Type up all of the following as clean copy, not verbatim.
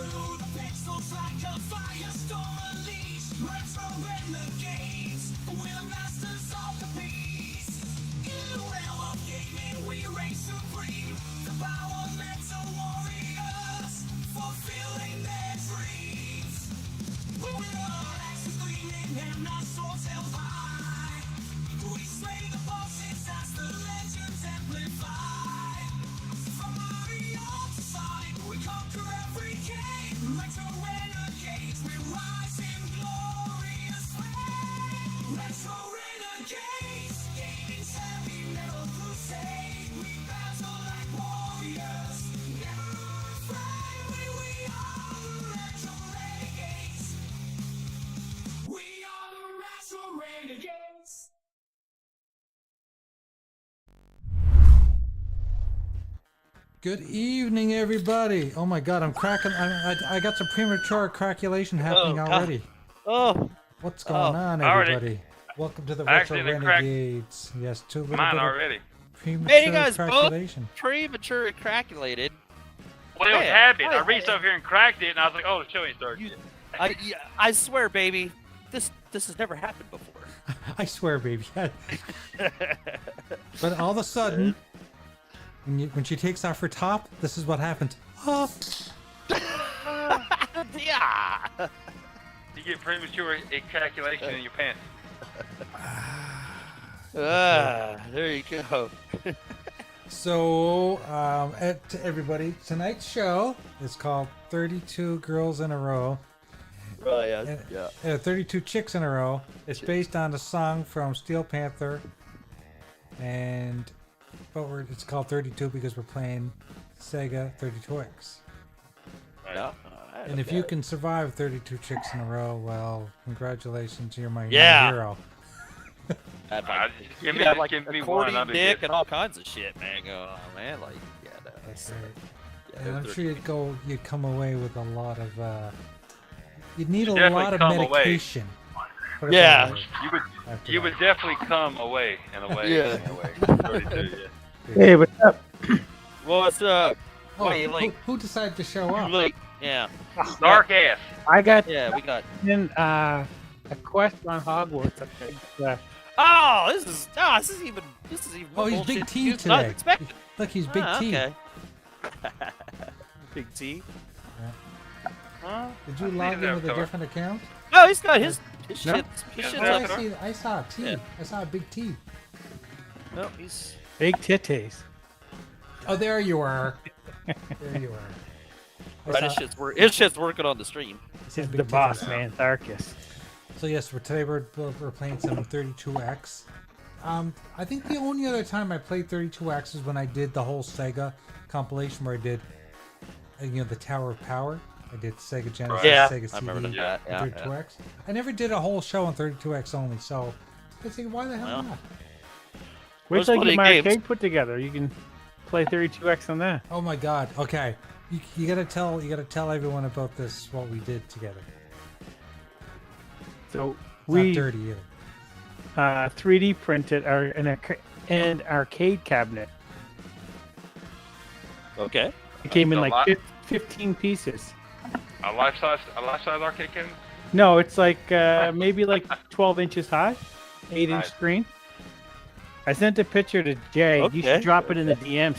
through the pixels like a firestorm unleashed. Retro-Renegades, we're masters of the beast. In the realm of gaming, we reign supreme. The power mental warriors, fulfilling their dreams. With our axes gleaming and our swords held high, we slay the bosses as the legends amplify. From Mario to Sonic, we conquer every game. Retro-Renegades, we rise in glorious flame. Retro-Renegades, gaming's heavy metal crusade. We battle like warriors, never afraid. We are the Retro-Renegades. We are the Retro-Renegades. Good evening, everybody. Oh my God, I'm cracking. I got some premature calculation happening already. Oh, What's going on, already. everybody? Welcome to the Actually, they cracked Retro-Renegades. Yes, too little mine bit of already. premature man, you guys both calculation. premature calculated. Well, it was Man, habit. I reached over here and cracked it, and I was like, "Oh, the show ain't started yet." I swear, baby, this has never happened before. I swear, baby. But all of a sudden, when she takes off her top, this is what happens. Oh. Yeah. You get premature ejaculation in your pants. There you go. So, to everybody, tonight's show is called 32 Girls in a Row. Oh yeah, yeah. 32 Chicks in a Row. It's based on a song from Steel Panther. It's called 32 because we're playing Sega 32X. Yeah. And if you can survive 32 chicks in a row, well, congratulations, you're my Yeah. hero. Give You me, have like give me one. accordion I'll be dick good. and all kinds of shit, man. Going on, man. Like, yeah, no, That's that's, right. yeah, And I'm they're- sure you'd come away with a lot of, you'd need a Definitely lot of come away. medication. Put it Yeah. that way after You that. would definitely come away in a way. Yeah. In a way. 32, yeah. Hey, what's up? What's up? Oh, Wait, like, who decided to show up? like, yeah, Dark ass. I got yeah, we got. in a quest on Hogwarts. Oh, this is even. Oh, he's more Big bullshit T than I today. expected. Look, he's Big T. Okay. Big T. Huh? Did you I log see in that with a cover. different account? No, he's got his No. shit. His Yeah, shit's no, up. I saw a T. Yeah. I saw a Big T. No, he's. Big titties. Oh, there you are. There you are. Right, his shit's working on the stream. This is Big the boss, titties. man. Tharkus. So yes, today we're playing some 32X. I think the only other time I played 32X is when I did the whole Sega compilation where I did, the Tower of Power. I did Sega Genesis, Yeah, Sega I CD, remember that. Yeah, 32X. I never did a whole show on 32X only, so I think why the hell Well. not? Wait Those till I funny get my games. arcade put together. You can play 32X on that. Oh my God! Okay, you gotta tell everyone about this what we did together. So It's we not dirty either. 3D printed an arcade cabinet. Okay. It came in A like lot. 15 pieces. A life size arcade cabinet. No, it's like maybe like 12 inches high, 8-inch Nice. screen. I sent a picture to Jay. You Okay. should drop it in the DMs.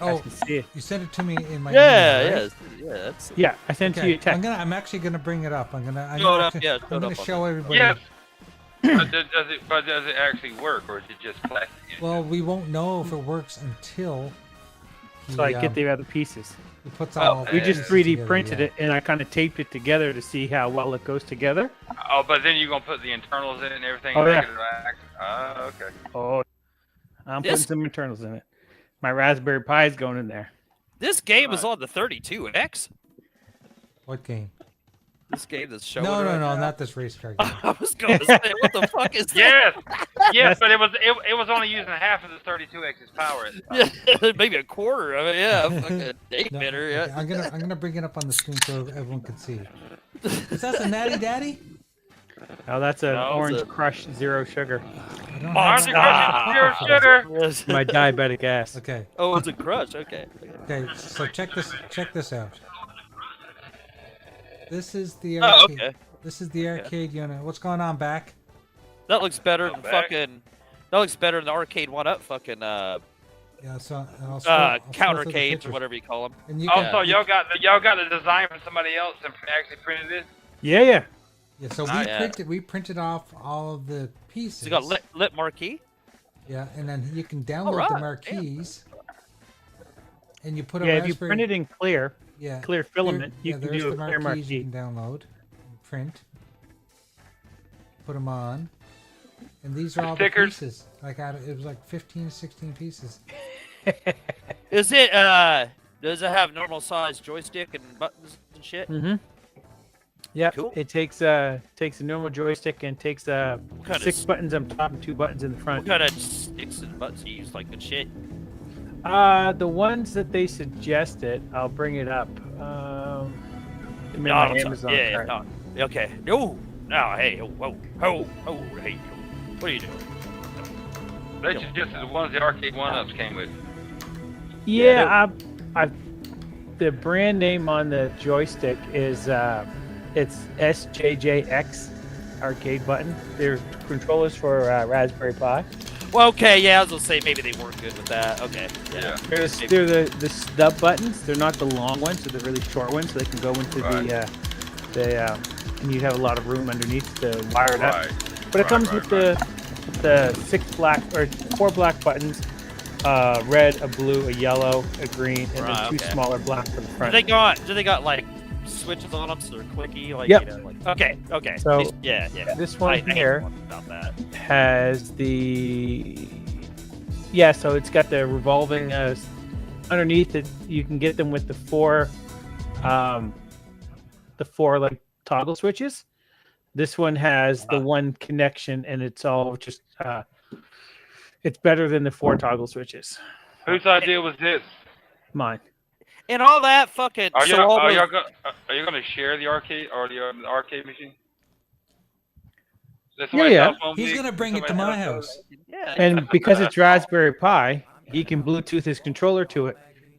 I Oh, can see it. you sent it to me in my Yeah, email, right? yeah, that's. Yeah, I sent Okay, you a text. I'm actually gonna bring it up. I'm Show it gonna, up, yeah, show I'm it gonna up on show everybody. Yes. But does it actually work, or is it just plastic? Well, we won't know if it works until So I he, get the other pieces. he puts all. We the just pieces 3D together, printed yeah. it, and I kind of taped it together to see how well it goes together. Oh, but then you're gonna put the internals in and everything. Oh, and yeah. make it act. Oh, okay. Oh, I'm This- putting some internals in it. My Raspberry Pi is going in there. This game is Right. on the 32X. What game? This game that's showing. No, right now. not this race car game. I was going to say, what the fuck is that? Yes, yes, but it was only using half of the 32X's power. At the time. Yeah, maybe a quarter of it. Yeah, fucking eight No, bitter. okay, Yeah. I'm gonna bring it up on the screen so everyone can see. Is that a Natty Daddy? Oh, that's an No, it's Orange a- Crush Zero Sugar. I don't Orange have- Crush zero sugar. Yes. My diabetic ass. Okay, Oh, it's a crush. Okay. okay. So check this out. This is the Oh, arcade. okay. This is the arcade unit. What's going on, back? That looks better than back. fucking. That looks better than the arcade one up fucking Yeah, so I'll scroll through the countercades or pictures. whatever you call them. And you Oh, can, so y'all got the design from somebody else and actually printed it? Yeah. yeah, so Yeah. we printed off all of the pieces. So you got lit marquee. Yeah, and then you can download right, the damn. marquees. And you put a Yeah, if you raspberry. print it in clear There- filament, you can there's do the a clear marquees you marquee. can download, and print, put them on, and these are all the Stickers? pieces. It was like 15, 16 pieces. Is it does it have normal size joystick and buttons and shit? Mm-hmm. Yeah, Cool. it takes a normal joystick and takes kinda 6 buttons on top and 2 buttons in the What front. kind of sticks and buttons you use like and shit? The ones that they suggested, I'll bring it up. I'm in my Amazon cart. no. Okay. No. No. Hey. Whoa. Hey. What are you doing? They just the ones the arcade one-ups came with. Yeah, the brand name on the joystick is it's SJJX arcade button. They're controllers for Raspberry Pi. Well, okay. Yeah, I was gonna say maybe they weren't good with that. Okay. Yeah. They're the stub buttons. They're not the long ones, so they're really short ones, so they can go into and you have a lot of room underneath to wire it up. Right. But it comes with the 4 black buttons, red, a blue, a yellow, a green, and Right, then 2 okay. smaller black for the Do front. they got like switches on them so they're clicky? Like, Yep. you know, like, okay. So, yeah. This one I hate here the one about that. has so it's got the revolving underneath it. You can get them with the 4 like toggle switches. This one has the one connection, and it's all just it's better than the 4 toggle switches. Whose idea was this? Mine. And all that fucking. Are you so all those- going to share the arcade or the arcade machine? Is that Yeah, somebody's yeah. cell phone He's gig? gonna bring it to Somebody my else? house. Yeah. And because it's Raspberry Pi, he can Bluetooth his controller to it,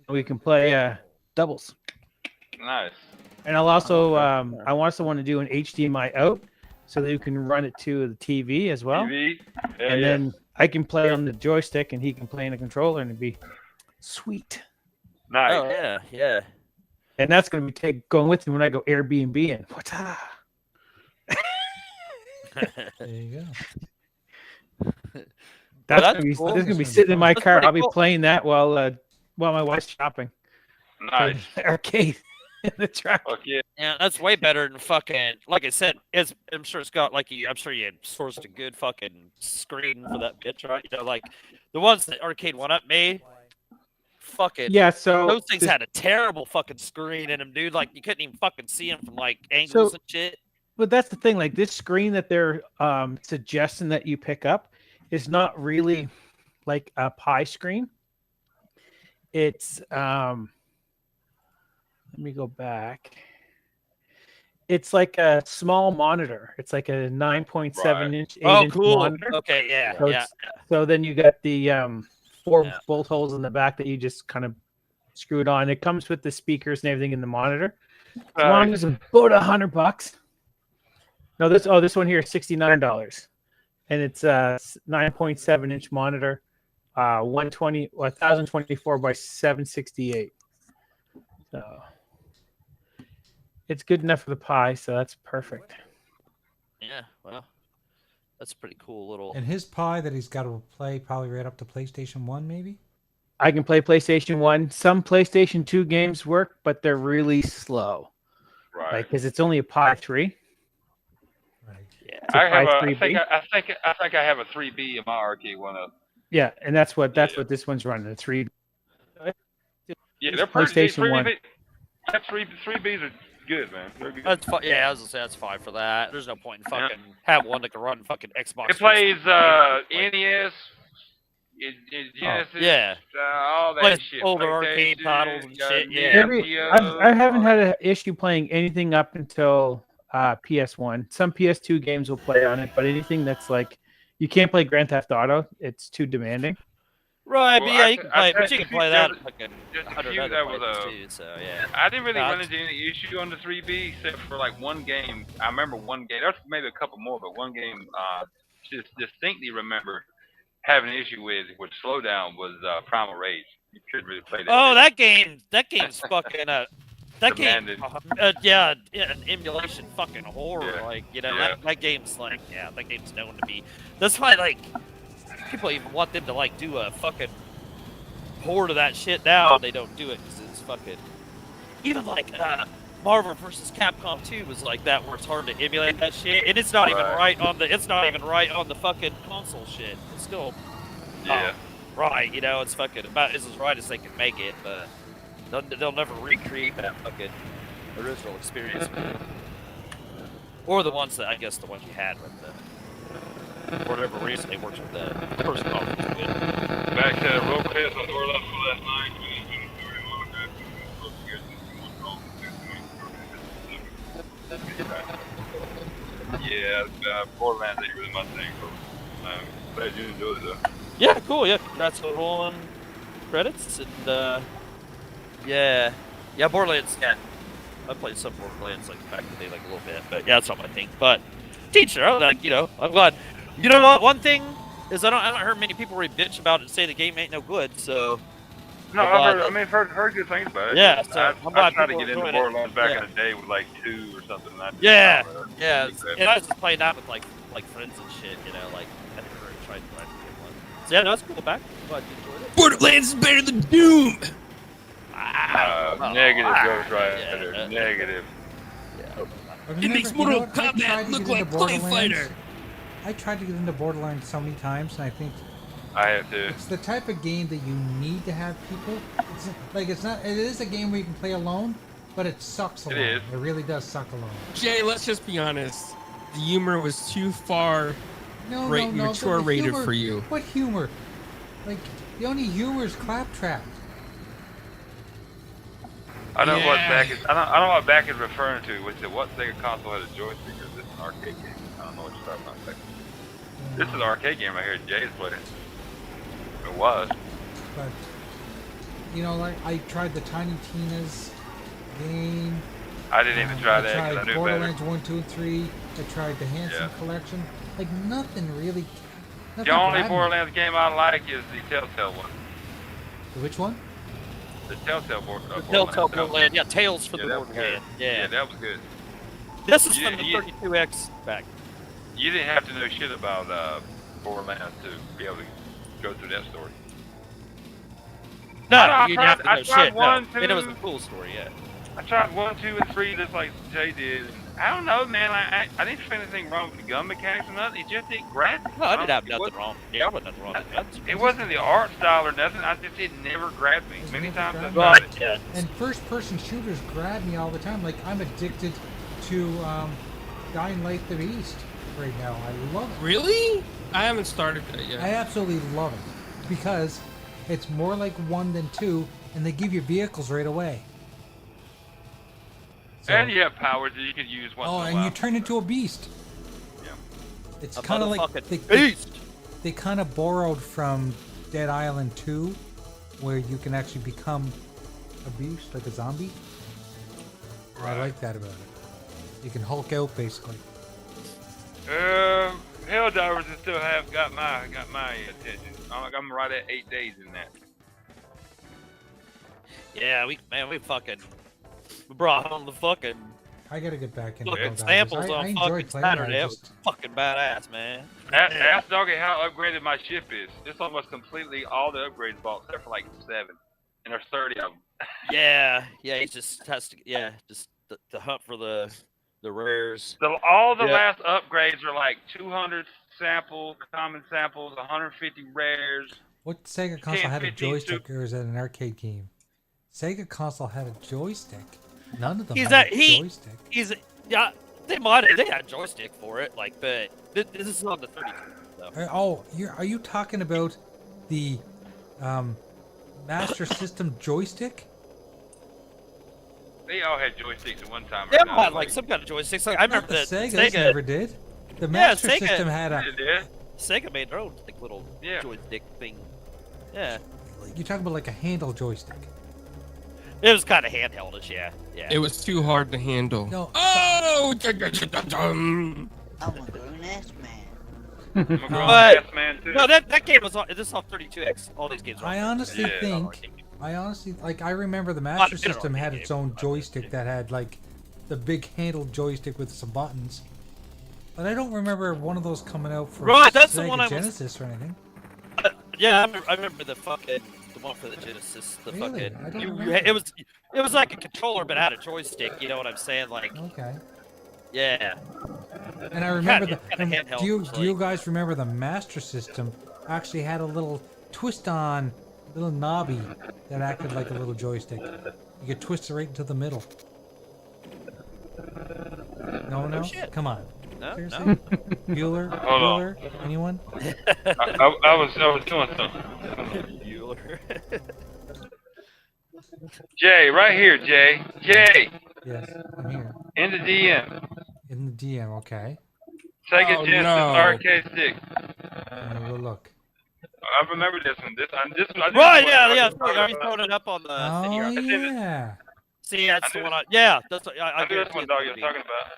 and we can play doubles. Nice. And I'll also I also want to do an HDMI out so that you can run it to the TV as well. TV. And then I can play on the joystick and he can play in the controller, and it'd be sweet. Nice. Oh yeah. And that's going to be going with me when I go Airbnb in. What's up? There you That's go. that's gonna be, cool. that's gonna be sitting in my That's car. pretty I'll be cool. playing that while my wife's shopping. Nice. Arcade in the truck. Fuck yeah. Yeah, that's way better than fucking. Like I said, I'm sure it's got like I'm sure you sourced a good fucking screen for that bitch, right? You know, like the ones that Arcade One Up made. Fucking Yeah, so those things this- had a terrible fucking screen in them, dude. Like you couldn't even fucking see them from like angles So- and shit. But that's the thing. Like this screen that they're suggesting that you pick up is not really like a Pi screen. It's let me go back. It's like a small monitor. It's like a 9.7 Right. inch, 8 Oh, inch cool. monitor. Okay, yeah, So yeah. it's- So then you got the 4 Yeah. bolt holes in the back that you just kind of screwed on. It comes with the speakers and everything in the monitor. As long as it's about $100. No, this one here is $69, and it's a 9.7 inch monitor, 1024 by 768. So it's good enough for the Pi, so that's perfect. Yeah, well, that's a pretty cool little. And his Pi that he's got to play probably right up to PlayStation 1, maybe? I can play PlayStation 1. Some PlayStation 2 games work, but they're really slow. Right. Like, because it's only a Pi 3. Right. Yeah. It's a I have Pi a, I 3B. think I have a 3B in my arcade one up. Yeah, and that's what this one's running. A 3. Yeah, they're pretty. PlayStation 1. Three Bs are good, man. They're good. That's fine. Yeah, I was gonna say that's fine for that. There's no point in fucking have one that can run fucking Xbox. It plays 360. NES, Genesis, yeah. all that Plays shit. older arcade PlayStation, titles and shit, yeah. Neo, I haven't had an issue playing anything up until PS1. Some PS2 games will play on it, but anything that's like you can't play Grand Theft Auto, it's too demanding. Right, but Well, yeah, I you t- can I play, t- but you can play there that was- fucking Just a 100 few other that was places too. So yeah. I didn't really Nah, run into any issue on the 3B except for like one game. I remember one game. There's maybe a couple more, but one game just distinctly remember having an issue with slowdown was Primal Rage. You couldn't really play that. Oh, that game's fucking that game, Demanded. yeah, an emulation fucking horror. Yeah. Like, you know, Yeah. that game's like, yeah, that game's known to be. That's why, like, people even want them to like do a fucking port of that shit now. They don't do it because it's fucking. Even like Marvel vs. Capcom 2 was like that, where it's hard to emulate that shit, and it's not even right on the. It's not even right on the fucking console shit. It's still. Yeah. Right, you know, it's fucking about as right as they can make it, but they'll never recreate that fucking original experience. Or the ones that, I guess, the ones you had with the, for whatever reason, they worked with the first conference with. Back to roll test on door level last night. Yeah, Borderlands ain't really my thing, but glad you enjoyed it though. Yeah, cool, yeah. That's the rolling credits, and, yeah. Yeah, Borderlands, yeah. I played some Borderlands, like, back in the day, like, a little bit, but yeah, that's not my thing. But, teacher, like, you know, I'm glad. You know what, one thing is I haven't heard many people really bitch about it and say the game ain't no good, so. No, I've heard good things about it. Yeah, so I'm I glad tried to people get into enjoyed it. Borderlands back Yeah. in the day with like 2 or something. And I just Yeah, never yeah, did that. and I was just playing that with like friends and shit, you know, like I never really tried to get one. So yeah, no, that's cool. Back, glad you enjoyed it. Borderlands is better than Doom. Negative Ghost Yeah, Rider. Negative. It makes Mortal Kombat look like Play Fighter. I tried to get into Borderlands so many times, and I think I have to. it's the type of game that you need to have people. It's like it's not. It is a game where you can play alone, but it sucks alone. is. It really does suck alone. Jay, let's just be honest. The humor was too far No, mature the rated humor- for you. What humor? Like the only humor is Claptrap. I know what Yeah. back is. I don't know what back is referring to. Which is what Sega console had a joystick, or is this an arcade game? I don't know what you're talking about. Back. This is an arcade game right here. Jay's playing. It was. But you know, like I tried the Tiny Tina's game. I didn't even try I that because I tried knew Borderlands better. 1, 2, and 3. I tried the Hanson Yeah. collection. Like nothing really. The only grabbed me. Borderlands game I like is the Telltale one. Which one? The Telltale Telltale Borderlands. Borderland, yeah, Tales from Yeah, the that was good. Borderland, Yeah, yeah. that was good. This is You- from the you- 32X back. You didn't have to know shit about Borderlands to be able to go through that story. No, I you didn't tried- have to I know tried shit. one, No. And it was a two. cool story, yeah. I tried 1, 2, and 3 just like Jay did. I don't know, man. I didn't find anything wrong with the gun mechanics or nothing. It just didn't grab me. No, I didn't have It nothing wasn't- wrong. Yeah, I wasn't nothing wrong with guns. It wasn't the art style or nothing. I just it never grabbed me. It Many never times I grabbed tried me. it. Yeah. And first-person shooters grab me all the time. Like I'm addicted to Dying Light: The Beast right now. I love it. Really? I haven't started that yet. I absolutely love it because it's more like 1 than 2, and they give you vehicles right away. So- And you have powers that you could use once oh, in a and while. you turn into a beast. Yeah. It's A kind of like motherfucking they beast. kind of borrowed from Dead Island 2, where you can actually become a beast, like a zombie. I Right. like that about it. You can Hulk out basically. Helldivers still have got my attention. I'm right at 8 days in that. Yeah, we brought home the fucking I gotta get back into fucking Helldivers. samples I on enjoy fucking playing it, I Saturday. That was just- fucking badass, man. Ask Doggy how upgraded my ship is. It's almost completely all the upgrades bought except for like 7, and there's 30 of them. Yeah, he just has to, just the hunt for the rares. So all the Yeah. last upgrades are like 200 samples, common samples, 150 rares. What Sega console 10, had a 15 joystick, or is that an arcade game? Sega console had a joystick. None of them He's had a- a he- joystick. They had a joystick for it, like, but this is on the 32. So. Oh, are you talking about the Master System joystick? They all had joysticks at one time. Yeah, or another, had, like some kind of joysticks. Like I remember Not the that Segas never did. The Master Sega- System had a. They did. Sega made their own like little Yeah. joystick thing. Yeah. You're talking about like a handle joystick. It was kind of handheldish, yeah. It was too hard to handle. No. Oh! I'm a grown-ass man. I'm a grown But- ass man too. No, that game was on. This is off 32X. All these games. Are I on honestly 32X. think, I remember the Master I've been System on had the its game. own joystick that had like the big handled joystick with some buttons. But I don't remember one of those coming out for Right, that's the Sega one I was- Genesis or anything. Yeah, I remember the one for the Genesis. The Really? fucking. I don't you- remember. it was like a controller, but had a joystick. You know what I'm saying? Like, Okay. yeah. And I remember Kinda handheld, do you it's do you like- guys remember the Master System actually had a little twist on little knobby that acted like a little joystick. You could twist it right into the middle. No, shit. come on. No, Seriously? no. Bueller? Hold on. Bueller? Anyone? I was doing something. Bueller. Jay, right here, Jay. Jay, Yes, I'm here. in the DM. In the DM, okay. Sega Oh, Genesis no. arcade stick. Let me go look. I remember this one. Right, yeah. Are you throwing it up on the thing Oh here? yeah. See, that's the one. Yeah, that's what I I knew that's guarantee one it's dog gonna you're be. talking about.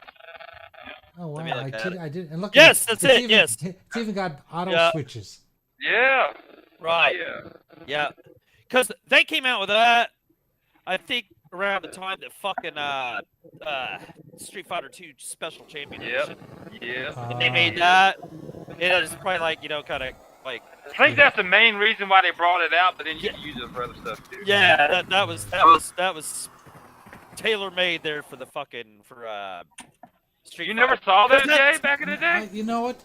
Oh wow, me look at it. I did. And look. Yes, at that's it's it, Even, yes. It's even got auto Yeah. switches. Yeah. Right. Yeah. Yeah. Because they came out with that, I think, around the time that fucking Street Fighter 2 Special Champion Yep. Edition. Yeah. And they made that. And it was probably like, kind of like, I think that's the main reason why they brought it out, but then you can use it for other stuff too. yeah, that was tailor made there for the fucking Street You Fighter. never saw that, That's- Jay, back in the day? You know what?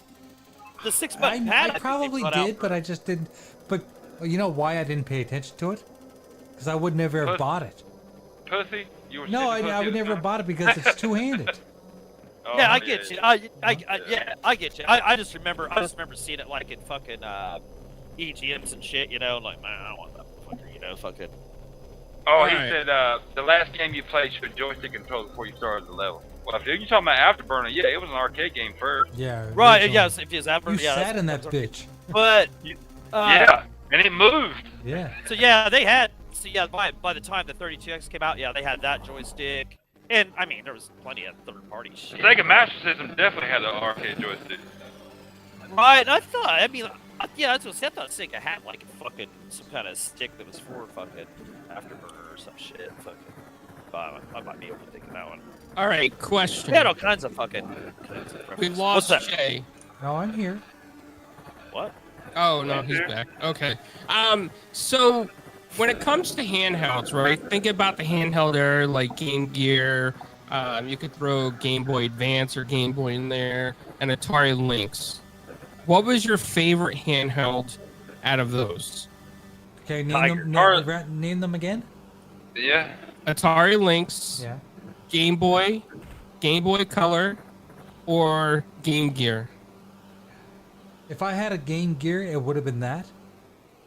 The 6-button pad. I think they probably brought out did, for- but I just didn't. But you know why I didn't pay attention to it? Because I would never have Pussy. bought it. Pussy? You were No, sitting I pussy would at the never have time? bought it because it's two-handed. Oh, Yeah, I get you. I get you. I just remember seeing it like in fucking EGMs and shit, man, I don't want that fucker, fucking. Oh, he Alright. said the last game you played should joystick control before you started the level. Well, if you're talking about Afterburner, yeah, it was an arcade game first. Yeah. Right, original. yes, if you ever, You yeah. sat in that that's- bitch. But Yeah, and it moved. Yeah. so yeah, they had. So yeah, by the time the 32X came out, yeah, they had that joystick, and I mean there was plenty of third-party shit. Sega Master System definitely had an arcade joystick. Right, and I that's what I thought Sega had like a fucking some kind of stick that was for fucking Afterburner or some shit. Fucking, I might be able to think of that one. All right, question. They had all kinds of fucking. We What's lost that? Jay. No, I'm here. What? Oh no, he's back. Okay. So when it comes to handhelds, right? Think about the handheld era, like Game Gear. You could throw Game Boy Advance or Game Boy in there, and Atari Lynx. What was your favorite handheld out of those? Okay, Tiger. name them again. Yeah. Atari Lynx, Yeah. Game Boy Color, or Game Gear? If I had a Game Gear, it would have been that.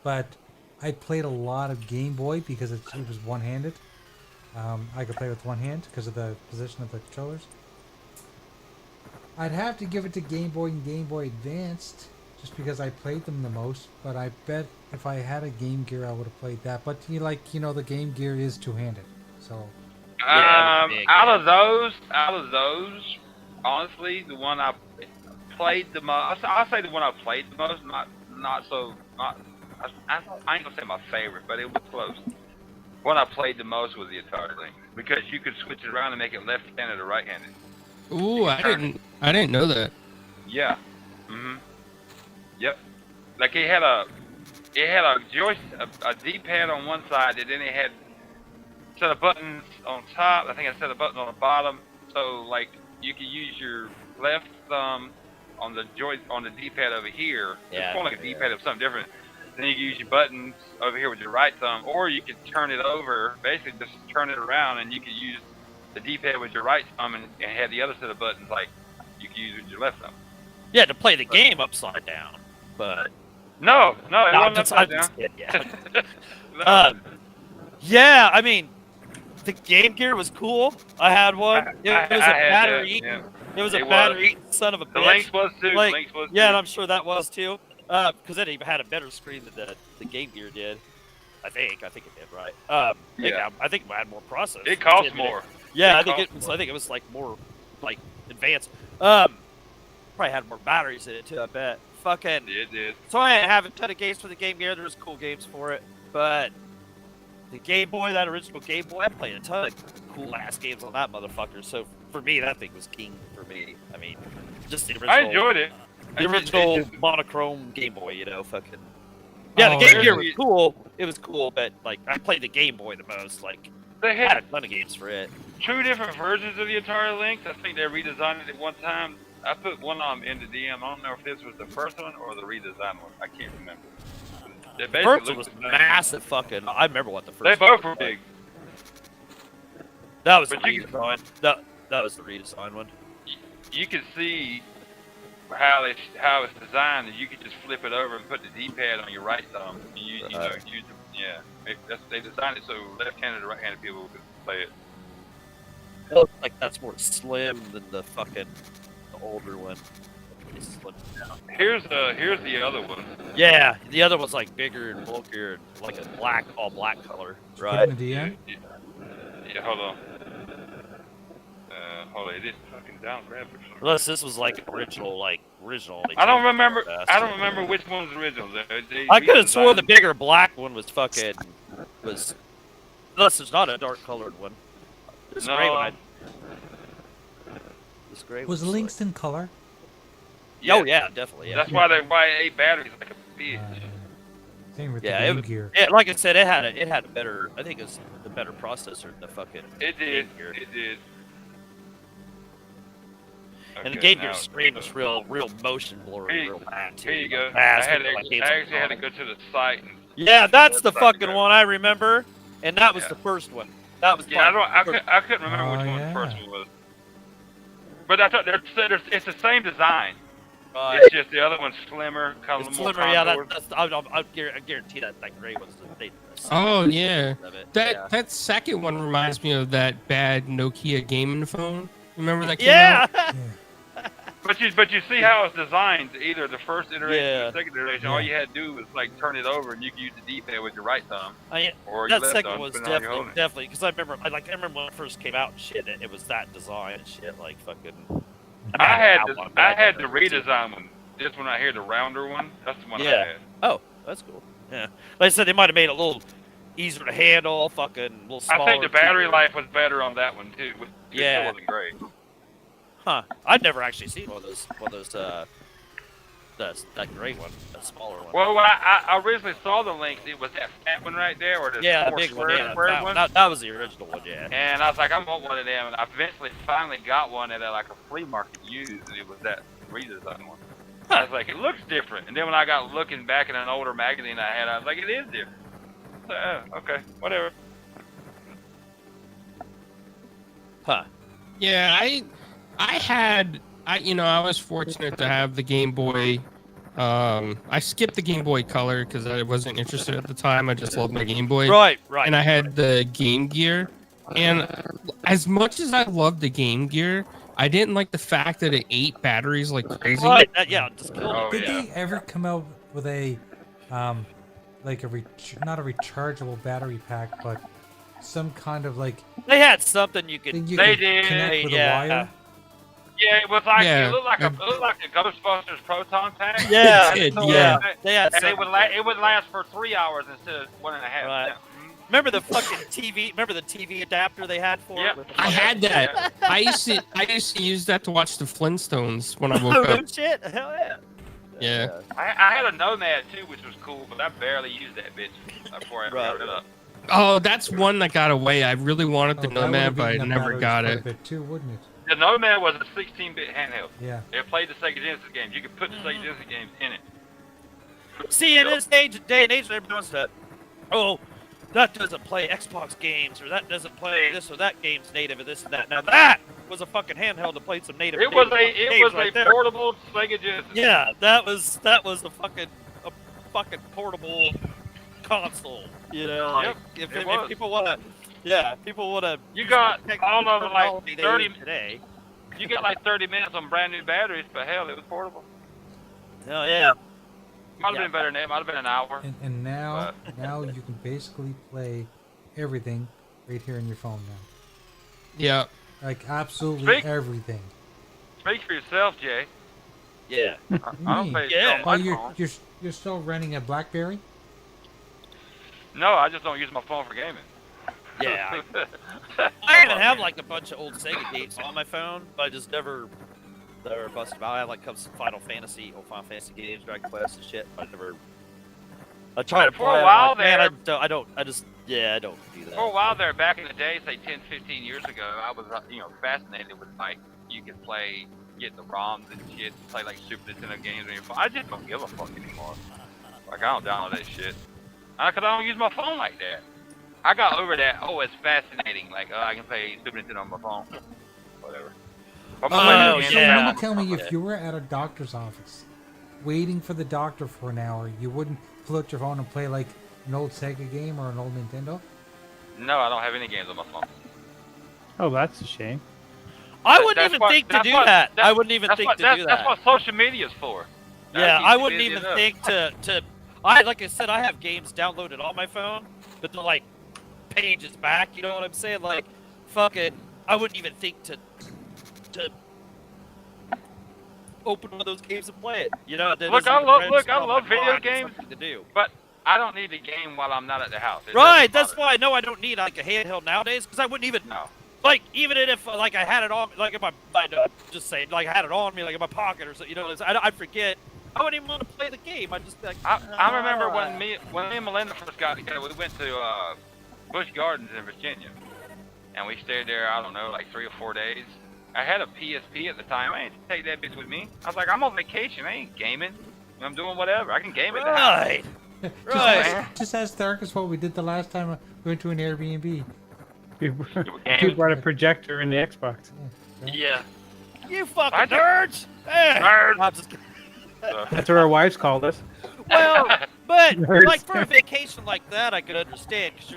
But I played a lot of Game Boy because it was one-handed. I could play with one hand because of the position of the controllers. I'd have to give it to Game Boy and Game Boy Advanced just because I played them the most. But I bet if I had a Game Gear, I would have played that. But the Game Gear is two-handed, so. Yeah, big, Out of those, honestly, the one I played the most. I'll say the one I played the most. I ain't gonna say my favorite, but it was close. One I played the most was the Atari Lynx because you could switch it around and make it left-handed or right-handed. Ooh, I didn't know that. Yeah. Mhm. Yep. Like it had a D-pad on one side, and then it had a set of buttons on top. I think a set of buttons on the bottom. So like you could use your left thumb on the D-pad over here. Yeah, It's more like a D-pad of something different. Then you can use your buttons over here with your right thumb, or you could turn it over, basically just turn it around, and you could use the D-pad with your right thumb and have the other set of buttons like you could use with your left thumb. Yeah, to play the game upside down, but No, it No, wasn't upside down. yeah. No. Yeah, I mean, the Game Gear was cool. I had one. It was a I had that, battery. yeah. It was a It was. battery son of a The bitch. Lynx was too. Like, Lynx was yeah, too. and I'm sure that was too. Because it even had a better screen than the Game Gear did. I think it did, right? I think it had more processors. It costs more. Yeah, It I think it was like more like advanced. Probably had more batteries in it too. I bet. Fucking. It did. So I have a ton of games for the Game Gear. There's cool games for it, but the Game Boy, that original Game Boy, I played a ton of cool ass games on that motherfucker. So for me, that thing was king for me. I mean, just the original. I enjoyed it. The original monochrome Game Boy, you know, fucking. Yeah, the Oh, Game yeah. Gear was cool. It was cool, but like I played the Game Boy the most. Like They I had had a ton of games for it. 2 different versions of the Atari Lynx. I think they redesigned it at one time. I put one of them into DM. I don't know if this was the first one or the redesigned one. I can't remember. They The basically first one looked was the same. massive. Fucking. I remember what the first. They both were big. That was the But you redesign. That was the redesign one. You could see how it's designed, and you could just flip it over and put the D-pad on your right thumb. They designed it so left-handed and right-handed people could play it. It looks like that's more slim than the fucking older one. It's slimmed down. Here's the other one. Yeah, the other one's like bigger and bulkier, and like a all black color, right? Getting the DM? Yeah, hold on. Hold on, it didn't fucking down grab it. Unless this was like original. I don't remember. Fast. I don't remember which one's original. I could have sworn the bigger black one was fucking unless there's not a dark colored one. This No. gray one. This gray Was one's Lynx in color? Like, oh yeah, definitely. Yeah. That's why they buy 8 batteries like a bitch. Same with Yeah, the Game it- Gear. Yeah, like I said, it had a better. I think it was the better processor than the fucking. It did. Game Gear. It did. And the Okay, Game Gear now- screen was real motion blurry, Here- real bad too. Here you go. Fast, I like games on actually had to phone. go to the site. And, Yeah, that's the Website to fucking go. one I remember, and that was Yeah. the first one. That was yeah, probably I couldn't remember which Oh, one yeah. the first one was. But I thought it's the same design. right. It's just the other one's slimmer, kind of It's more slimmer, yeah. contour. I guarantee that gray one's the Oh yeah, of it. that second one reminds me of that bad Nokia gaming phone. Remember that? Came Yeah. out? But you see how it's designed. Either the first iteration Yeah. or the second iteration, all you had to do was like turn it over, and you could use the D-pad with your right thumb or your That left second thumb. was depending on how you're holding it. definitely because I remember when it first came out and shit. It was that design and shit, like fucking. I had that the one, but I had the never seen it. redesign one. This one right here, the rounder one. That's the one Yeah. I had. Oh, that's cool. Yeah, like I said, they might have made it a little easier to handle, fucking a little smaller. I think the battery cheaper. life was better on that one too. It Yeah. wasn't great. Huh? I'd never actually seen one of those. That gray one, that smaller one. Well, when I originally saw the Lynx, it was that fat one right there, or the Yeah, the more big one. square, Yeah, square one. that was the original one. Yeah. And I was like, I want one of them. And I eventually finally got one at like a flea market used, and it was that redesigned one. I was like, it looks different. And then when I got looking back at an older magazine I had, I was like, it is different. So, okay, whatever. Huh? Yeah, I was fortunate to have the Game Boy. I skipped the Game Boy Color because I wasn't interested at the time. I just loved my Game Boy. Right. And I had the Game Gear. And as much as I loved the Game Gear, I didn't like the fact that it ate batteries like crazy. Right. Yeah. Just killed Oh, it. Did yeah. they ever come out with a, like not a rechargeable battery pack, but some kind of like They had something you could. thing you They could did, connect with yeah. a wire? Yeah, it was like Yeah. it looked like a Ghostbusters proton pack. Yeah. It did, So, yeah. They had And something. it would last for 3 hours instead of 1.5. Right. Yeah. Remember the fucking TV? Remember the TV adapter they had for Yep. it? With the I had that. Yeah. I used to use that to watch the Flintstones when I woke up. Oh shit! Hell yeah! Yeah. I had a Nomad too, which was cool, but I barely used that bitch before I Right. wrote it up. Oh, that's one that got away. I really wanted the Oh, that would've Nomad, but I eaten up never batteries got quite a it. bit too, wouldn't it? The Nomad was a 16-bit handheld. Yeah. It played the Sega Genesis games. You could put the Sega Genesis games in it. See, in this day and age, everybody wants that. Oh, that doesn't play Xbox games, or that doesn't play this or that game's native, and this and that. Now that was a fucking handheld that played some native. It was games a right there. portable Sega Genesis. Yeah, that was a fucking portable console. You know, like, Yep, if it was. people wanna, yeah, people wanna. You got all of them like technology they 30. use today. You got like 30 minutes on brand new batteries, but hell, it was portable. Oh yeah. Might have been better than that. Might have been an hour. And now you can basically play everything right here in your phone now. Yeah. Like absolutely Speak. everything. Speak for yourself, Jay. Yeah. I don't pay Yeah. on Oh, my phone. you're still running a BlackBerry? No, I just don't use my phone for gaming. Yeah. I even have like a bunch of old Sega games on my phone, but I just never busted them out. I have like some Final Fantasy games, Dragon Quest and shit. I try to For play a them, while like, man, there- I don't do that. For a while there, back in the day, say 10, 15 years ago, I was, fascinated with, like, you could play, get the ROMs and shit, play, like, Super Nintendo games on your phone. I just don't give a fuck anymore. Like, I don't download that shit. Because I don't use my phone like that. I got over that, it's fascinating. Like, I can play Super Nintendo on my phone. Whatever. I'm Oh, playing yeah. So games you on mean my tell me phone. if you were at a doctor's office, waiting for the doctor for an hour, you wouldn't pull out your phone and play like an old Sega game or an old Nintendo? No, I don't have any games on my phone. Oh, that's a shame. I wouldn't That's even what- think to that's do what- that. that's- I wouldn't even think to do that. That's what social media's for. Yeah, That keeps I you wouldn't busy even enough. think to. Like I said, I have games downloaded on my phone, but they're like pages back. You know what I'm saying? Like, fucking, I wouldn't even think to open one of those games and play it. You know? Look, I love video games. To do. But I don't need the game while I'm not at the house. It Right. doesn't That's bother why I know I don't need like a handheld nowadays, because I wouldn't even me. No. like, even if like I had it on, like if just say like I had it on me, like in my pocket or so, you know, I'd forget. I wouldn't even want to play the game. I'd just be like, I remember when me and Melinda first got together, we went to Busch Gardens in Virginia, and we stayed there. I don't know, like 3 or 4 days. I had a PSP at the time. I ain't take that bitch with me. I was like, I'm on vacation. I ain't gaming. I'm doing whatever. I can game at the house. right. Just Right. ask Darkus what we did the last time we went to an Airbnb. You brought a projector in the Xbox. Yeah. You fucking I just- nerds! Hey. Nerds. I'm just kidding. So, That's what our wives called us. Well, but Nerds. like for a vacation like that, I could understand because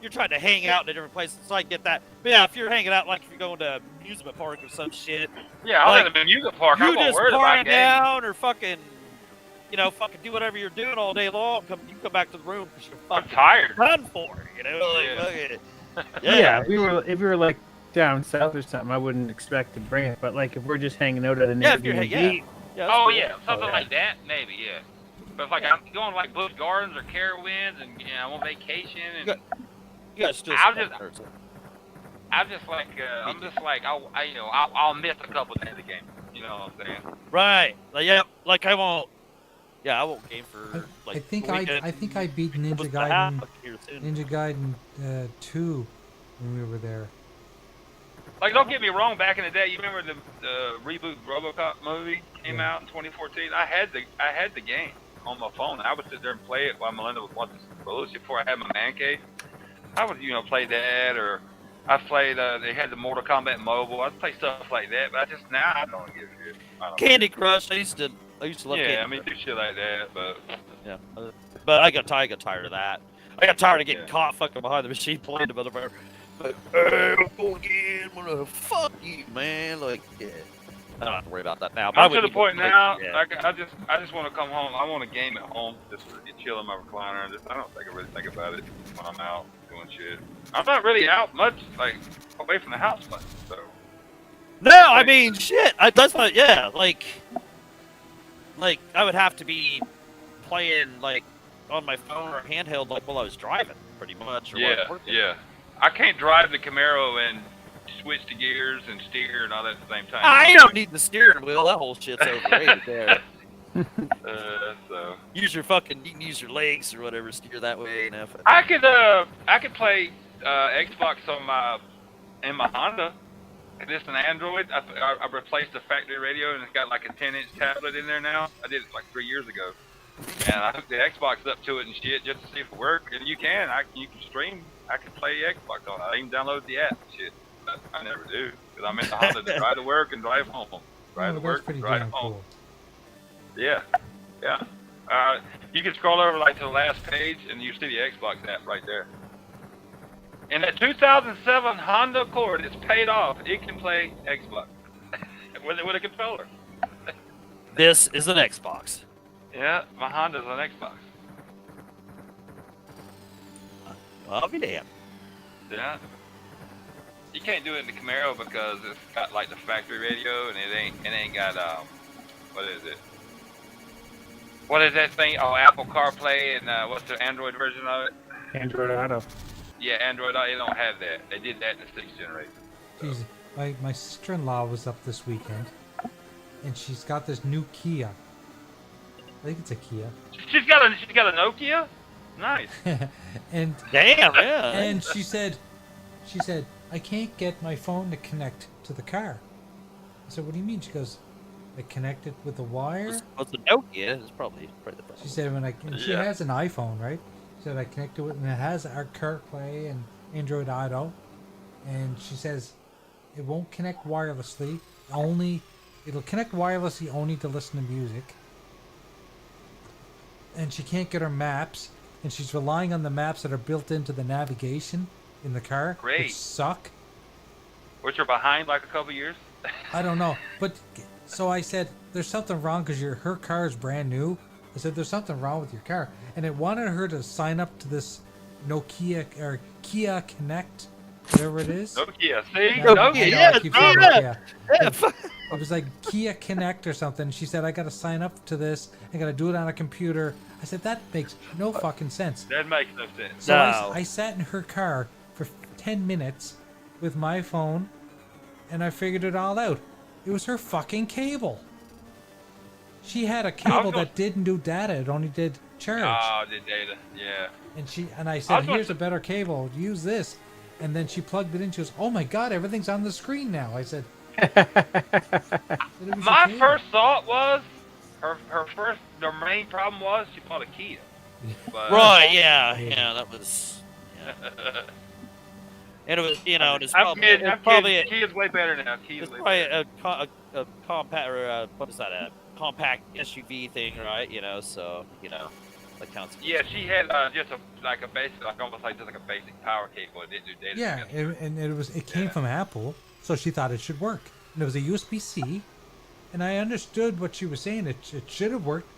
you're trying to hang out in a different place, so I get that. But yeah, if you're hanging out like if you're going to an amusement park or some shit, yeah, I was Like, at the music park. you I'm not just worried about park games. down or fucking do whatever you're doing all day long. You come back to the room because you're I'm fucking tired. done for. You know, like, Yeah. fucking- Yeah, if we were like down south or something, I wouldn't expect to bring it. But like if we're just hanging out at an Yeah, if you're Airbnb, yeah. That's Oh cool. yeah, something yeah. like that, maybe, yeah. But if like I'm going like Busch Gardens or Carowinds and I'm on vacation and Good. You guys still I'll some just- nerds. I'm just like I'll miss a couple days of game. You know what I'm saying? Right. Like, yeah. Like I won't game for like. I think a weekend. I think I beat Close Ninja to Gaiden half here soon. Ninja Gaiden 2 when we were there. Like don't get me wrong, back in the day, you remember the reboot RoboCop movie came Yeah. out in 2014? I had the game on my phone. I would sit there and play it while Melinda was watching some bullshit before I had my man cave. I would play that, or I played they had the Mortal Kombat Mobile. I'd play stuff like that, but I don't give a shit. I don't Candy Crush. I used to love yeah, Candy I mean do shit like that, but Yeah, but I got tired of that. I got tired of getting Yeah. caught fucking behind the machine playing the motherfucker. Like, hey, I'm going again. I'm gonna fuck you, man. Like, yeah. I don't have to worry about that now. But I I'm to wouldn't the point even- now. yeah. Like, I just want to come home. I want to game at home, just chill in my recliner. And I don't really think about it when I'm out doing shit. I'm not really out much, like away from the house much. So No, I mean, shit. That's not. Yeah, like I would have to be playing like on my phone or handheld, like while I was driving, pretty much. Or while I was yeah, working. yeah. I can't drive the Camaro and switch the gears and steer and all that at the same time. I don't need the steering wheel. That whole shit's overrated there. So You can use your legs or whatever, steer that way. You know. I could play Xbox on in my Honda. It's an Android. I replaced the factory radio and it's got like a 10-inch tablet in there now. I did it like 3 years ago, and I hooked the Xbox up to it and shit just to see if it worked. And you can stream. I can play Xbox on it. I even downloaded the app and shit. But I never do because I'm in the Honda to drive to work and drive home. Drive to That's work, pretty drive damn home. cool. Yeah, yeah. You can scroll over like to the last page and you see the Xbox app right there. And that 2007 Honda Accord is paid off. It can play Xbox with a controller. This is an Xbox. Yeah, my Honda's on Xbox. Well, I'll be damned. Yeah. You can't do it in the Camaro because it's got like the factory radio and it ain't got what is it? What is that thing? Oh, Apple CarPlay and what's the Android version of it? Android Auto. Yeah, Android Auto. They don't have that. They did that in the 6th generation. Jeez, my sister-in-law was up this weekend, and she's got this new Kia. I think it's a Kia. She's got a Nokia. Nice. And Damn, yeah. and she said, I can't get my phone to connect to the car. I said, what do you mean? She goes, I connect it with a wire. What's the Nokia? It's probably the problem. She said she has an iPhone, right? She said I connect to it and it has our CarPlay and Android Auto, and she says it won't connect wirelessly. It'll connect wirelessly only to listen to music. And she can't get her maps, and she's relying on the maps that are built into the navigation in the car. Great. Which suck. Which are behind like a couple years. I don't know, but so I said there's something wrong because her car is brand new. I said there's something wrong with your car, and it wanted her to sign up to this Nokia or Kia Connect, whatever it is. Nokia, see? Yeah, Nokia, I yeah, keep saying Nokia. Yeah. It was like Kia Connect or something. She said I got to sign up to this. I got to do it on a computer. I said that makes no fucking sense. That makes no sense. So No. I sat in her car for 10 minutes with my phone, and I figured it all out. It was her fucking cable. She had a cable that didn't do data; it only did charge. Oh, the data, yeah. And I said, "Here's a better cable. Use this." And then she plugged it in. She goes, "Oh my god, everything's on the screen now." I said, My first thought was the main problem was she bought a Kia. But, Right, yeah, that was. Yeah. And it was, it's I'm probably, kidding. it's probably, Kia's way better now. it's probably a compact, or what is that, a compact SUV thing, right? So, that counts. Yeah, she had just a basic, almost like a basic power cable. It didn't do data. Yeah, it came from Apple, so she thought it should work. And it was a USB-C, and I understood what she was saying. It should have worked,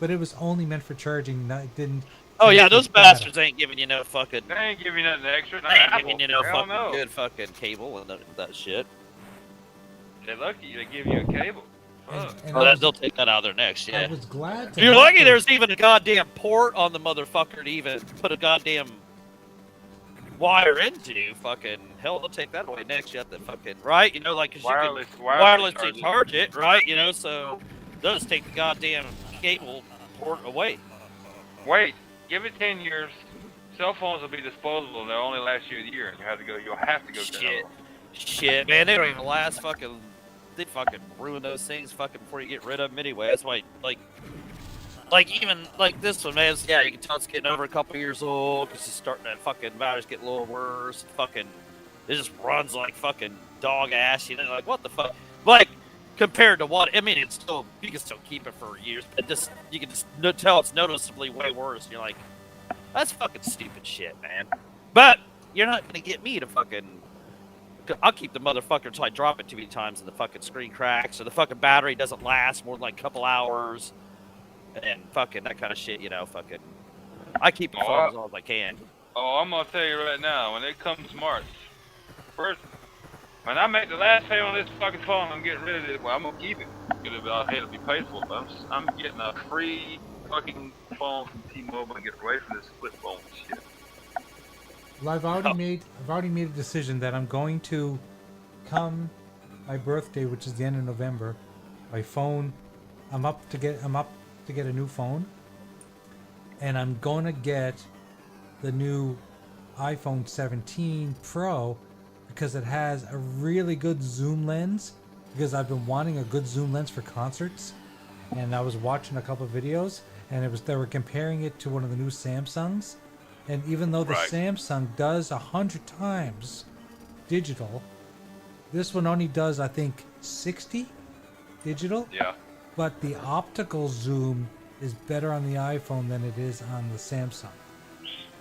but it was only meant for charging. It didn't. Oh yeah, those bastards ain't giving you no fucking. They ain't giving you nothing extra. They ain't giving you no Hell fucking no. good fucking cable and that shit. They're lucky they give you a cable. Fuck. And They'll take that out of their next, I yeah. was glad to You're have lucky her- there's even a goddamn port on the motherfucker to even put a goddamn wire into. Fucking hell, they'll take that away next. You have to fucking right, like 'cause Wireless, you can wireless wirelessly charge it, right? So they'll just take the goddamn cable port away. Wait, give it 10 years. Cell phones will be disposable and they'll only last you a year, and you'll have to go get another one. Shit, man, they don't even last fucking. They fucking ruin those things fucking before you get rid of them anyway. That's why, even like this one, man. Yeah, you can tell it's getting over a couple years old because it's starting to fucking batteries get a little worse. Fucking, it just runs like fucking dog ass. Like what the fuck? Like compared to what? I mean, it's still you can still keep it for years, but just you can just tell it's noticeably way worse. And you're like, that's fucking stupid shit, man. But you're not gonna get me to fucking. I'll keep the motherfucker until I drop it too many times and the fucking screen cracks or the fucking battery doesn't last more than like a couple hours and fucking that kind of shit, fucking. I keep it as long as I can. Oh, I'm gonna tell you right now, when it comes March, when I make the last pay on this fucking phone, I'm getting rid of it. Well, I'm gonna keep it. I'll hate to be paid for it, but I'm getting a free fucking phone from T-Mobile and get away from this flip phone shit. Well, I've already made a decision that I'm going to come my birthday, which is the end of November. My phone, I'm up to get a new phone, and I'm gonna get the new iPhone 17 Pro because it has a really good zoom lens. Because I've been wanting a good zoom lens for concerts, and I was watching a couple of videos, and they were comparing it to one of the new Samsungs. And even though the Samsung does 100 times digital, this one only does, I think, 60 digital. Yeah. But the optical zoom is better on the iPhone than it is on the Samsung.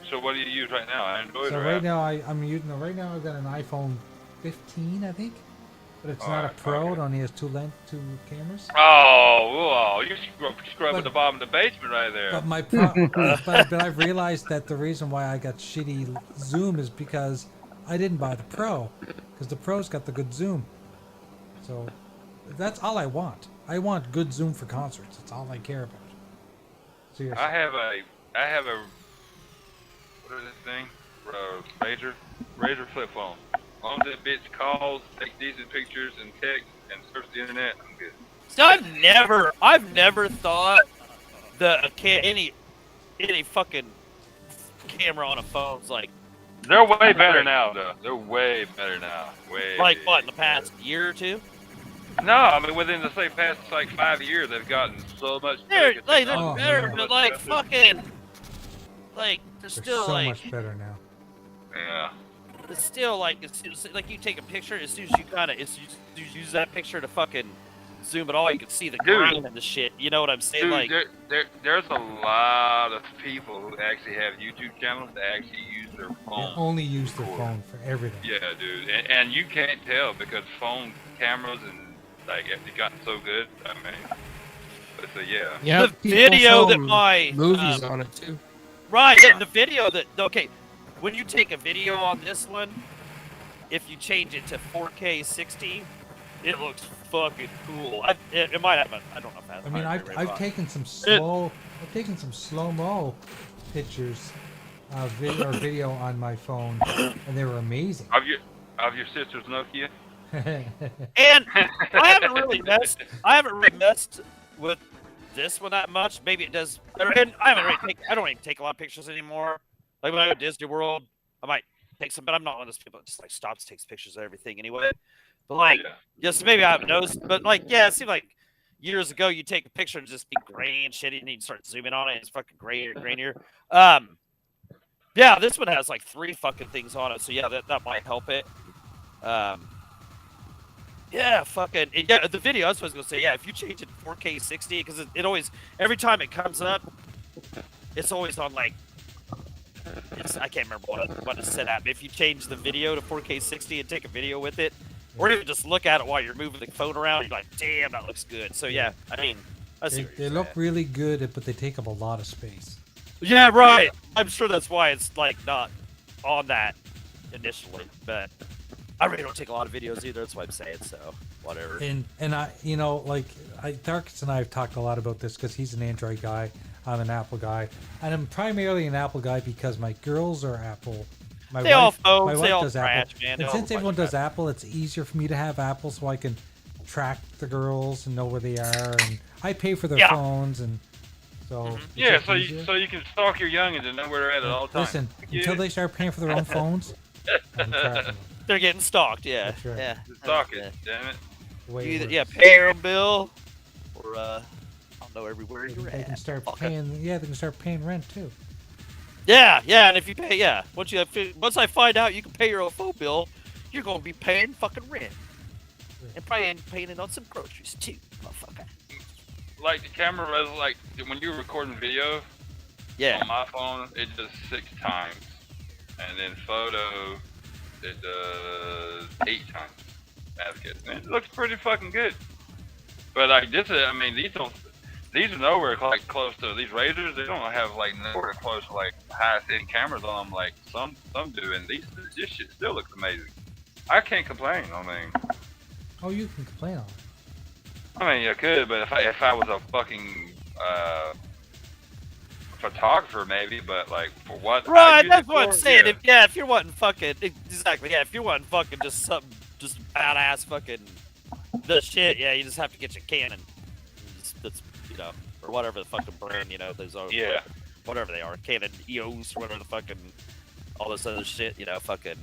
So what do you use right now? Android So or right Apple? now, I'm using. Right now, I've got an iPhone 15, I think. But it's not a Pro. It only has two cameras. Oh, you scrubbing But- the bottom of the basement right there. But my but I've realized that the reason why I got shitty zoom is because I didn't buy the Pro, because the Pro's got the good zoom. So that's all I want. I want good zoom for concerts. That's all I care about. Seriously. I have a what is this thing? Razor flip phone. As long as that bitch calls, takes decent pictures and text, and surfs the internet, I'm good. So I've never thought that any fucking camera on a phone's like They're way better now, though. They're way better now. Way. like what in the past year or two. No, I mean within the past like 5 years, they've gotten so much They're better. like Oh, they're better, yeah. but like fucking like they're They're still so like much better now. Yeah. it's still like it's like you take a picture as soon as you use that picture to fucking zoom it all, you can see the Dude. grind and the shit. You know what I'm saying? Dude, Like there's a lot of people who actually have YouTube channels that actually use their They phone. only use their phone for everything. Yeah, dude, and you can't tell because phone cameras and like they've gotten so good. I mean, but so yeah. Yeah, the video that my movies on it too. right, and the video that okay, when you take a video on this one, if you change it to 4K 60, it looks fucking cool. It might have. I don't know if it has. I mean, a I've taken some slow-mo pictures, video on my phone, and they were amazing. Of your sister's Nokia. And I haven't really messed with this one that much. Maybe it does. And I don't even take a lot of pictures anymore. Like when I go to Disney World, I might take some, but I'm not one of those people that just like stops, takes pictures of everything anyway. But like, just maybe I haven't noticed. But like, yeah, it seemed like years ago you take a picture and just be gray and shitty, and you start zooming on it, and it's fucking grainier, grainier. Yeah, this one has like 3 fucking things on it, so yeah, that might help it. Yeah, fucking yeah. The video I was gonna say, yeah, if you change it to 4K 60, because it always every time it comes up, it's always on like I can't remember what it's set at. But if you change the video to 4K 60 and take a video with it, or even just look at it while you're moving the phone around, you're like, damn, that looks good. So yeah, I mean, I see what They you're look saying. really good, but they take up a lot of space. Yeah, right. I'm sure that's why it's like not on that initially, but I really don't take a lot of videos either. That's what I'm saying. So whatever. And I, like Darkus and I have talked a lot about this because he's an Android guy, I'm an Apple guy, and I'm primarily an Apple guy because my girls are Apple. My They all wife, phones, my they wife all does trash, Apple, man. They and all since everyone fucking does Apple, it's easier for me to have Apple so I can track the girls and know where they are, and I pay for their Yeah. phones, and so it's Yeah, just so easier. you can stalk your youngins and know where they're at all times. Listen, Yeah. until they start paying for their own phones, I'm tracking them. They're getting stalked. Yeah. That's right. Yeah. Stalk it, damn it. The way You it either works. pay your own bill, or I don't know everywhere you're They can at. start fucker. paying. Yeah, they can start paying rent too. Yeah, and if you pay, once I find out you can pay your own phone bill, you're gonna be paying fucking rent, and probably paying it on some groceries too, motherfucker. Like the camera, like when you're recording video Yeah. on my phone, it does 6 times, and then photo, it does 8 times. That's good. And it looks pretty fucking good. But like this is, I mean, these are nowhere like close to these Razors. They don't have like nowhere close to like highest end cameras on them like some do, and this shit still looks amazing. I can't complain. I mean, Oh, you can complain on it. I could, but if I was a fucking photographer, maybe, but like for what? I Right, use that's it what I'm for, saying. yeah. If you're wanting fucking exactly, yeah, if you're wanting fucking just something just badass fucking the shit, yeah, you just have to get your Canon. That's or whatever the fucking brand, those are Yeah. whatever they are, Canon EOS or whatever the fucking all this other shit, fucking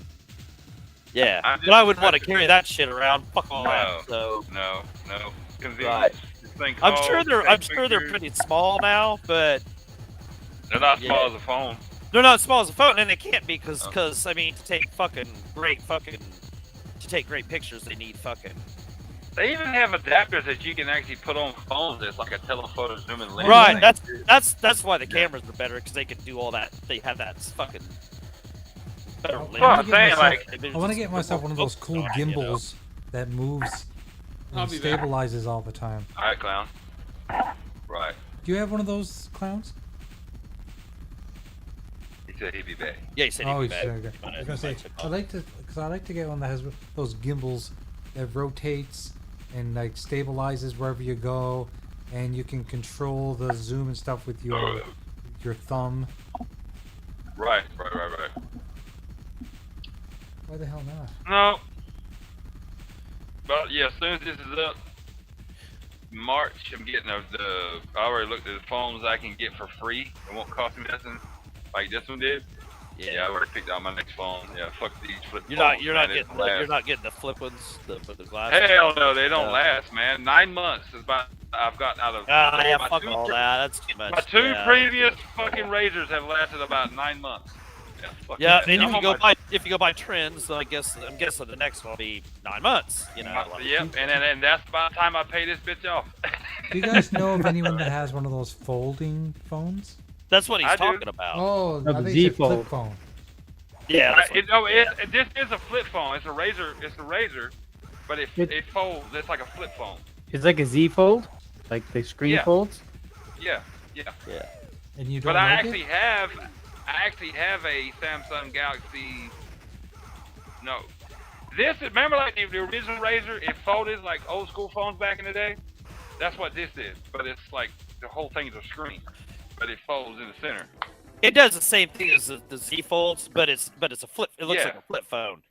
yeah. But I wouldn't want to carry that shit around. Fuck all that. So No. Convenience. Right. This thing I'm calls, sure they're pictures. pretty small now, but They're not small Yeah. as a phone. they're not as small as a phone, and they can't be because I mean to take great pictures, they need fucking. They even have adapters that you can actually put on phones. It's like a telephoto zooming lens. Right, thing. that's why the cameras are better because they can do all that. They have that fucking better I lens. Well, I'm saying, like, I want to get myself one of those cool Focus on it, gimbals that moves I'll and be back. stabilizes all the time. All right, clown. Right. Do you have one of those clowns? He said he'd be back. Yeah, he said Oh, he'd be he's back. okay. I was gonna say I like to get one that has those gimbals that rotates and like stabilizes wherever you go, and you can control the zoom and stuff with your thumb. Right. Why the hell not? No. But yeah, as soon as this is up, March, I'm getting I already looked at the phones I can get for free. It won't cost me nothing, like this one did. Yeah, I already picked out my next phone. Yeah, fuck these flip You're phones. not man. you're not getting the flip ones, with the glass. Hell no, they don't last, man. 9 months is about I've gotten out of. Yeah, my fuck two all that. That's too much. My two yeah. previous fucking razors have lasted about 9 months. Yeah, fuck Yeah, that. and I'm on if you go by trends, I'm guessing the next one will be 9 months. You know. Like, Yep, and that's about the time I pay this bitch off. Do you guys know of anyone that has one of those folding phones? that's what he's I do. talking about. Oh, the I think Z it's a flip Fold. phone. Yeah. that's what- This is a flip phone. It's a razor. It's a razor, but it folds. It's like a flip phone. It's like a Z Fold, like the screen Yeah. folds. Yeah. And you don't But I like actually it? have a Samsung Galaxy. No, this is remember like the original razor. It folded like old school phones back in the day. That's what this is. But it's like the whole thing is a screen, but it folds in the center. It does the same thing as the Z folds, but it's a flip. It looks like a flip phone.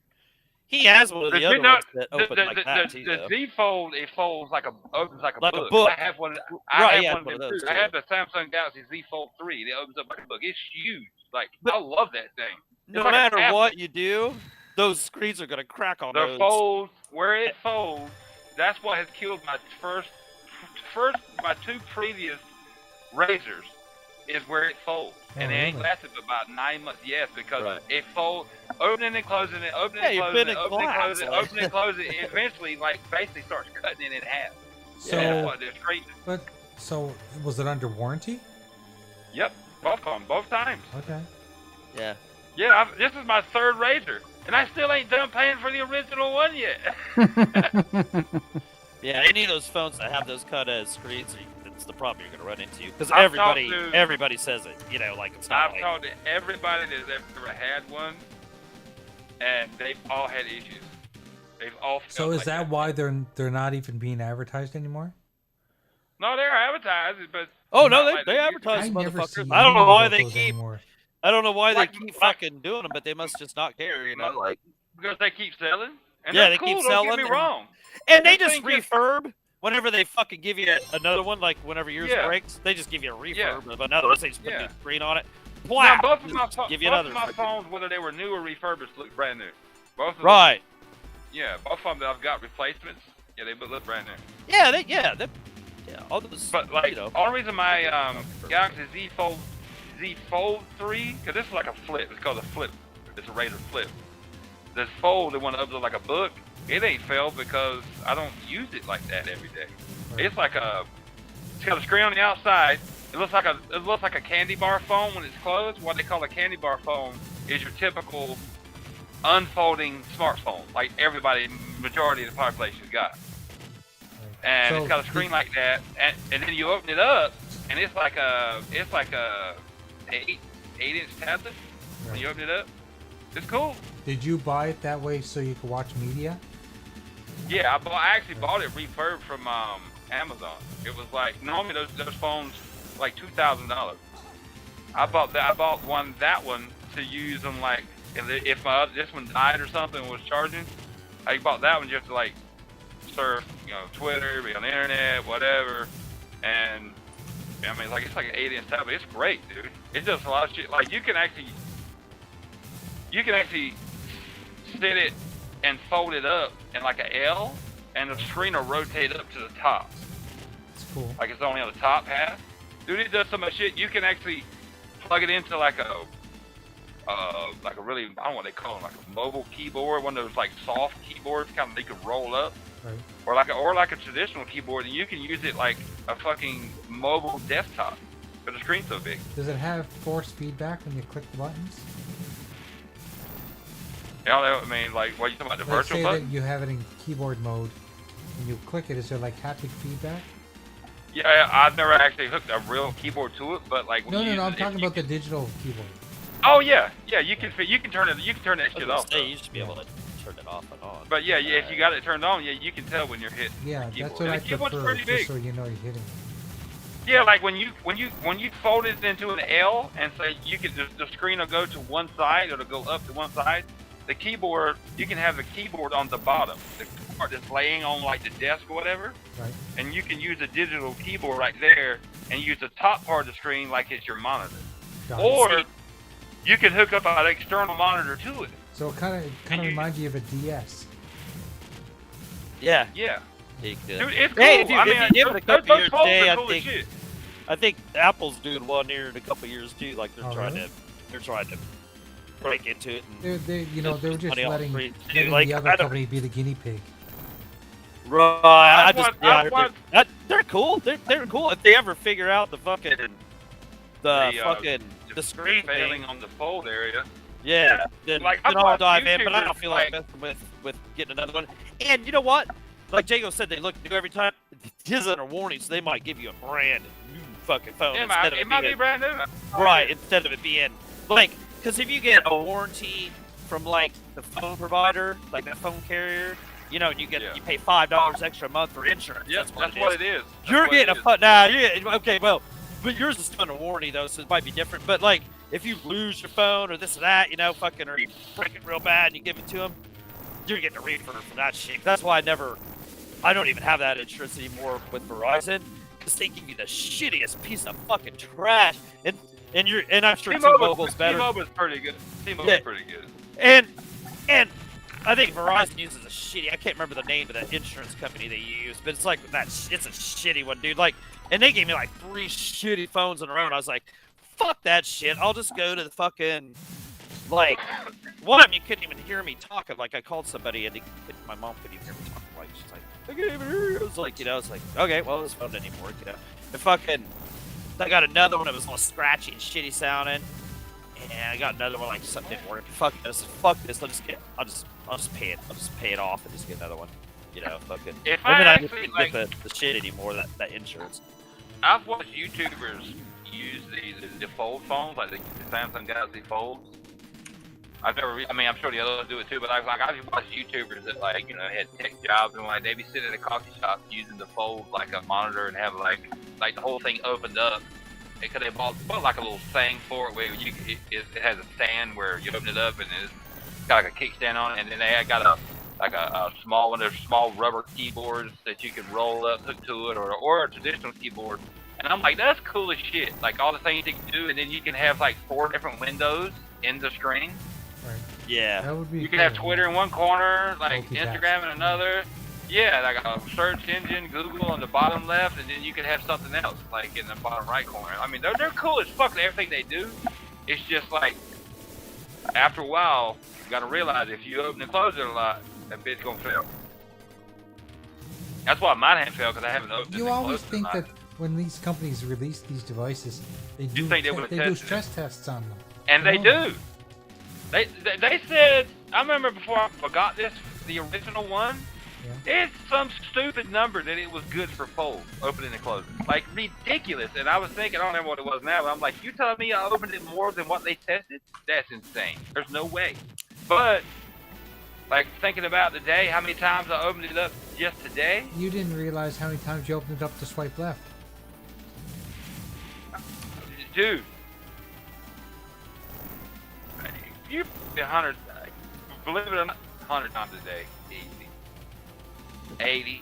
He has one of the other ones that open like that too. The though. Z Fold, it folds opens like a Like a book. book. I have one. Right, I yeah, have one of them those too. I too. have the Samsung Galaxy Z Fold 3. It opens up like a book. It's huge. Like But- I love that thing. No It's like a matter tablet. what you do, those screens are gonna crack on The those. folds, where it folds, that's what has killed my my two previous razors is where it folds. And it ain't really? lasted but about 9 months. Yes, because Right. it folds, opening and closing it, opening Yeah, and you've closing been it, in opening and glass, closing it, like- opening and closing it. It eventually, like, basically starts cutting it in half. So, That's what it's crazy. so was it under warranty? Yep, both of them, both times. Okay. Yeah. Yeah, this is my third razor, and I still ain't done paying for the original one yet. Yeah, any of those phones that have those cut as screens, it's the problem you're gonna run into because I've talked to- everybody says it. You know, like it's not. I've like, talked to everybody that's ever had one, and they've all had issues. They've all. So felt is like that why they're not even being advertised anymore? No, they're advertising, but. Oh no, not like they used to. advertise I never see motherfuckers. I don't know anything why about they those keep. anymore. I don't know why Like- they keep like- fucking doing them, but they must just not care. You know, like. Because they keep selling. And Yeah, that's they keep cool, Don't selling get me and- wrong. And they This just thing just- refurb whenever they fucking give you another one. Like whenever yours Yeah. breaks, they just give you a refurb Yeah. of another one. They just put Yeah. a new screen on it. Now, Wow. both of my, give you both another. of my fucking- phones, whether they were new or refurbished, look brand new. Both of them. Right. Yeah, both of them that I've got replacements. Yeah, they look brand new. Yeah. Yeah. All those. But like, you know. only reason my Galaxy Z Fold 3, because this is like a flip. It's called a flip. It's a razor flip. This Fold, the one that opens up like a book, it ain't failed because I don't use it like that every day. It's like it's got a screen on the outside. It looks like a candy bar phone when it's closed. What they call a candy bar phone is your typical unfolding smartphone, like majority of the population's got. And So it's got a screen like that, and then you open it up, and it's like a 8-inch tablet. When you open it up, it's cool. Did you buy it that way so you could watch media? Yeah, I actually bought it refurbed from Amazon. It was like normally those phones like $2,000. I bought that one to use them like if this one died or something and was charging. I bought that one just to like surf, Twitter, be on the internet, whatever. And I mean, it's like an 8-inch tablet. It's great, dude. It does a lot of shit. Like you can actually sit it and fold it up in like a L, and the screen will rotate up to the top. It's cool. Like it's only on the top half. Dude, it does so much shit. You can actually plug it into like a really, I don't know what they call them, like a mobile keyboard, one of those like soft keyboards, kind of they can roll up, Right. or like a traditional keyboard, and you can use it like a fucking mobile desktop, but the screen's so big. Does it have force feedback when you click the buttons? I mean, like, what you talking about, the Like virtual say button? that you have it in keyboard mode, and you click it. Is there like haptic feedback? Yeah, I've never actually hooked a real keyboard to it, but like. No, when you no, no. use I'm it, talking about the digital keyboard. Oh yeah, yeah. You can turn it. You can turn that I was shit gonna off. say, though. you should be able to turn it off and on. But yeah, if you got it turned on, yeah, you can tell when you're hitting. Yeah, the keyboard. that's what I And the keyboard's prefer, pretty just big. so you know you're hitting it. Yeah, like when you fold it into an L and say you can the screen will go to one side, it'll go up to one side. The keyboard, you can have the keyboard on the bottom, the part that's laying on like the desk or whatever, Right. and you can use a digital keyboard right there and use the top part of the screen like it's your monitor. Got it. Or you can hook up an external monitor to it. So it kind of reminds you of a DS. Yeah. Yeah. You can do Dude, that. it's cool. Hey, if you, I mean, if you give it a couple those years, phones Jay, are cool as shit. I think Apple's doing one here in a couple years too. Like they're Oh, trying really? to break into it. And They were There's just money on letting, free, too. letting Like, the I other don't- company be the guinea pig. Right, I want- they're cool. They're cool. If they ever figure out the fucking the screen failing thing, on the fold area. yeah, then, Like, then I've I'll watched dive in. But I YouTubers, don't feel like messing with getting another one. And you know what? Like Jago said, they look new every time. It is under warning, so they might give you a brand new fucking phone It instead of might be being- brand new. Right, instead of it being like, because if you get a warranty from like the phone provider, like that phone carrier, you know, you pay $5 extra a month for insurance. Yep, that's what it is. That's You're what getting it a is. phone now. Okay, well, but yours is still under warranty though, so it might be different. But like, if you lose your phone or this or that, you know, fucking, or you break it real bad and you give it to them, you're getting a refund for that shit. That's why I don't even have that insurance anymore with Verizon, because they give you the shittiest piece of fucking trash. And I'm sure T-Mobile's better. T-Mobile's pretty good. T-Mobile's pretty good. And I think Verizon uses a shitty. I can't remember the name of that insurance company they use, but it's like that. It's a shitty one, dude. Like, and they gave me like 3 shitty phones in a row, and I was like, fuck that shit. I'll just go to the fucking like one of them. You couldn't even hear me talking. Like I called somebody, and my mom couldn't even hear me talking. Like she's like, I can't even hear you. It was like, you know, it's like, okay, well, this phone didn't even work, you know. And fucking, I got another one that was all scratchy and shitty sounding. And I got another one like something didn't work. Fuck this. I'll just pay it. I'll just pay it off and just get another one. You know, fucking. If And I then actually, just like- get the shit anymore. That insurance. I've watched YouTubers use the fold phones, like the Samsung Galaxy Folds. I've never, I mean, I'm sure the others do it too, but I've watched YouTubers that like, you know, had tech jobs and like they'd be sitting at a coffee shop using the Fold like a monitor and have like the whole thing opened up. Because they bought like a little thing for it where it has a stand where you open it up and it's got like a kickstand on it, and then they had got a small one of those small rubber keyboards that you can roll up, hook to it, or a traditional keyboard. And I'm like, that's cool as shit. Like all the things you can do, and then you can have like 4 different windows in the screen. Right. Yeah. That would be. You can have cool. Twitter in one corner, like Multitask. Instagram in another. Yeah, like a search engine, Google on the bottom left, and then you can have something else, like in the bottom right corner. I mean, they're cool as fuck. Everything they do, it's just like after a while, you gotta realize if you open and close it a lot, that bit's gonna fail. That's why mine hadn't failed because I haven't opened You and always closed it a think lot. that when these companies release these devices, they do think they would've they do tested it. stress tests on them. And they Oh. do. They said, I remember before I forgot this, the original one, it's some stupid number that it was good for fold, opening and closing. Like, ridiculous. And I was thinking, I don't remember what it was now, but I'm like, you telling me I opened it more than what they tested? That's insane. There's no way. But, like, thinking about the day, how many times I opened it up just today? You didn't realize how many times you opened it up to swipe left. Dude. You 100, believe it or not, 100 times a day, easy. 80,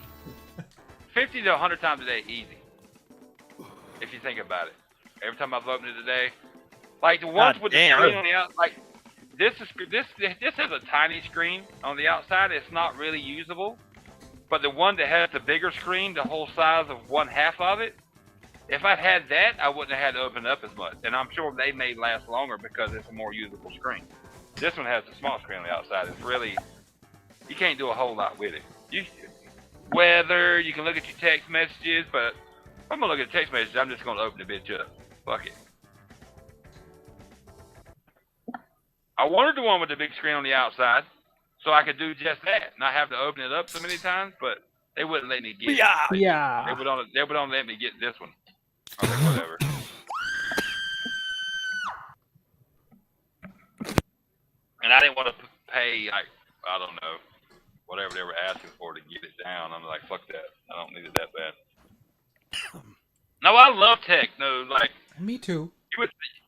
50 to 100 times a day, easy. If you think about it. Every time I've opened it today, like the ones with the screen on the outside, like this has a tiny screen on the outside. It's not really usable. But the one that has the bigger screen, the whole size of one half of it, if I'd had that, I wouldn't have had to open it up as much. And I'm sure they may last longer because it's a more usable screen. This one has a small screen on the outside. It's really, you can't do a whole lot with it. Weather, you can look at your text messages, but if I'm gonna look at text messages, I'm just gonna open the bitch up. Fuck it. I wanted the one with the big screen on the outside, so I could do just that, not have to open it up so many times. But they wouldn't let me get it. Yeah. They would only let me get this one. I was like, whatever. And I didn't want to pay, like, I don't know, whatever they were asking for to get it down. I'm like, fuck that. I don't need it that bad. No, I love tech. No, like, Me too.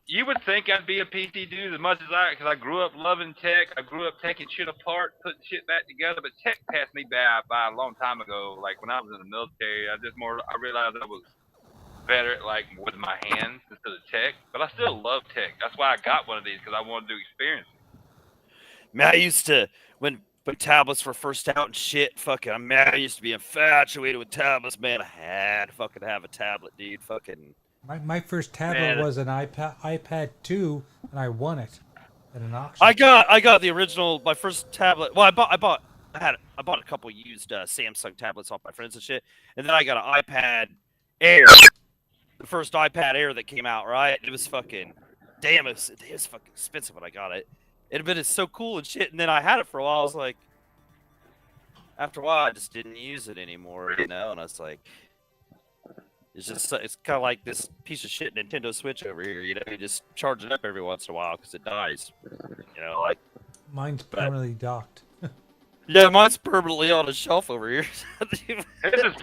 you would think I'd be a PC dude as much as because I grew up loving tech. I grew up taking shit apart, putting shit back together. But tech passed me by a long time ago. Like when I was in the military, I realized I was better at, like, with my hands instead of tech. But I still love tech. That's why I got one of these, because I wanted to experience it. Man, I used to when tablets were first out and shit. Fucking, I used to be infatuated with tablets. Man, I had to fucking have a tablet, dude. Fucking. My first tablet Man. was an iPad 2, and I won it at an auction. I got the original. My first tablet. Well, I bought a couple used Samsung tablets off my friends and shit, and then I got an iPad Air. The first iPad Air that came out, right? It was fucking, damn, it was fucking expensive when I got it. But it's so cool and shit. And then I had it for a while. I was like, after a while, I just didn't use it anymore, you know. And I was like, it's kind of like this piece of shit Nintendo Switch over here, you know. You just charge it up every once in a while because it dies, you know. Like Mine's permanently docked. yeah, mine's permanently on a shelf over here. His is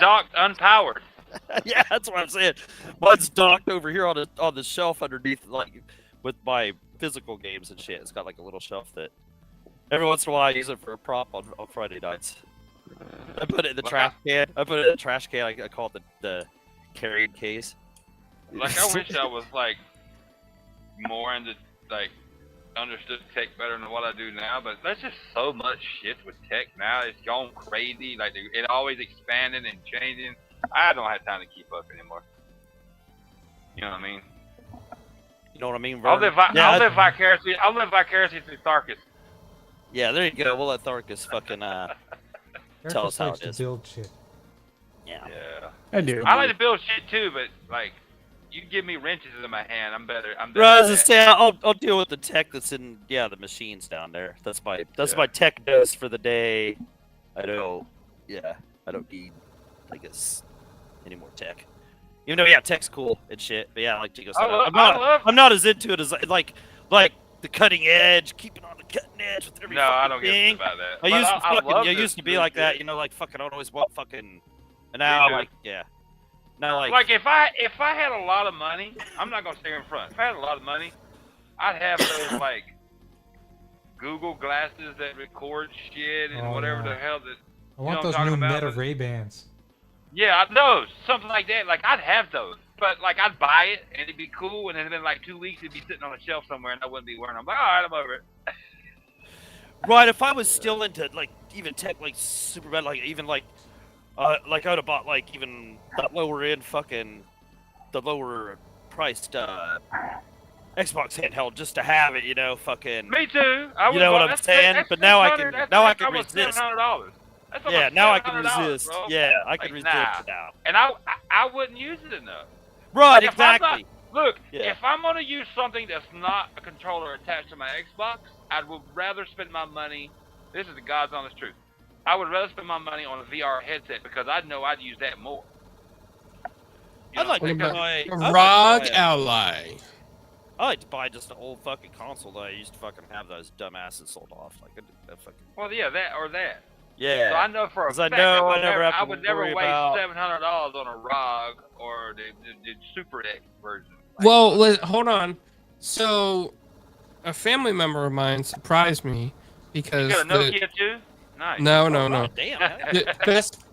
docked unpowered. Yeah, that's what I'm saying. Mine's docked over here on the shelf underneath, like with my physical games and shit. It's got like a little shelf that every once in a while I use it for a prop on Friday nights. I put it in the trash can. I call it the carrying case. Like, I wish I was, like, more into, like, understood tech better than what I do now, but there's just so much shit with tech now. It's gone crazy. Like, it always expanding and changing. I don't have time to keep up anymore. You know what I mean? You know what I mean, I'll Vern? live vicariously through Tharkus. Yeah, there you go. We'll let Tharkus fucking tell us how likes it is. to build shit. Yeah. Yeah. I do. I like to build shit too, but, like, you give me wrenches in my hand, I'm better. Right, at that. say, I'll deal with the tech that's in the machines down there. That's my tech dose for the day. I don't need, I guess, any more tech. Even though tech's cool and shit, but yeah, I like to go. I'm not as into it as like the cutting edge, keeping on the cutting edge with every I don't thing. get about that. I used to be like that, you know, like fucking. I don't always want fucking. And now, like, yeah. Now, like if I had a lot of money, I'm not gonna stay in front. If I had a lot of money, I'd have those like Google glasses that record shit and whatever the hell that. I want those new Meta Ray-Bans. Yeah, those, something like that. Like, I'd have those, but like I'd buy it and it'd be cool, and then in like 2 weeks it'd be sitting on a shelf somewhere, and I wouldn't be wearing them. I'm like, all right, I'm over it. Right, if I was still into like even tech, like super bad, like even like I would have bought like even that lower end fucking the lower priced Xbox handheld just to have it, you know, fucking. Me too. You know what I'm saying? But now I can resist. $700. Yeah, now I can resist. Bro. Yeah, I can resist now. And I wouldn't use it enough. Right, Like, exactly. If I'm gonna use something that's not a controller attached to my Xbox, I would rather spend my money. This is the God's honest truth. I would rather spend my money on a VR headset because I know I'd use that more. I'd like to buy ROG Ally. I like to buy just an old fucking console that I used to fucking have those dumbasses sold off. Like, Well, yeah, that or that. yeah. So I know for a fact I would never waste $700 on a ROG or the Super X version. Well, hold on. So, a family member of mine surprised me because You got a Nokia too? Nice. no. Damn. The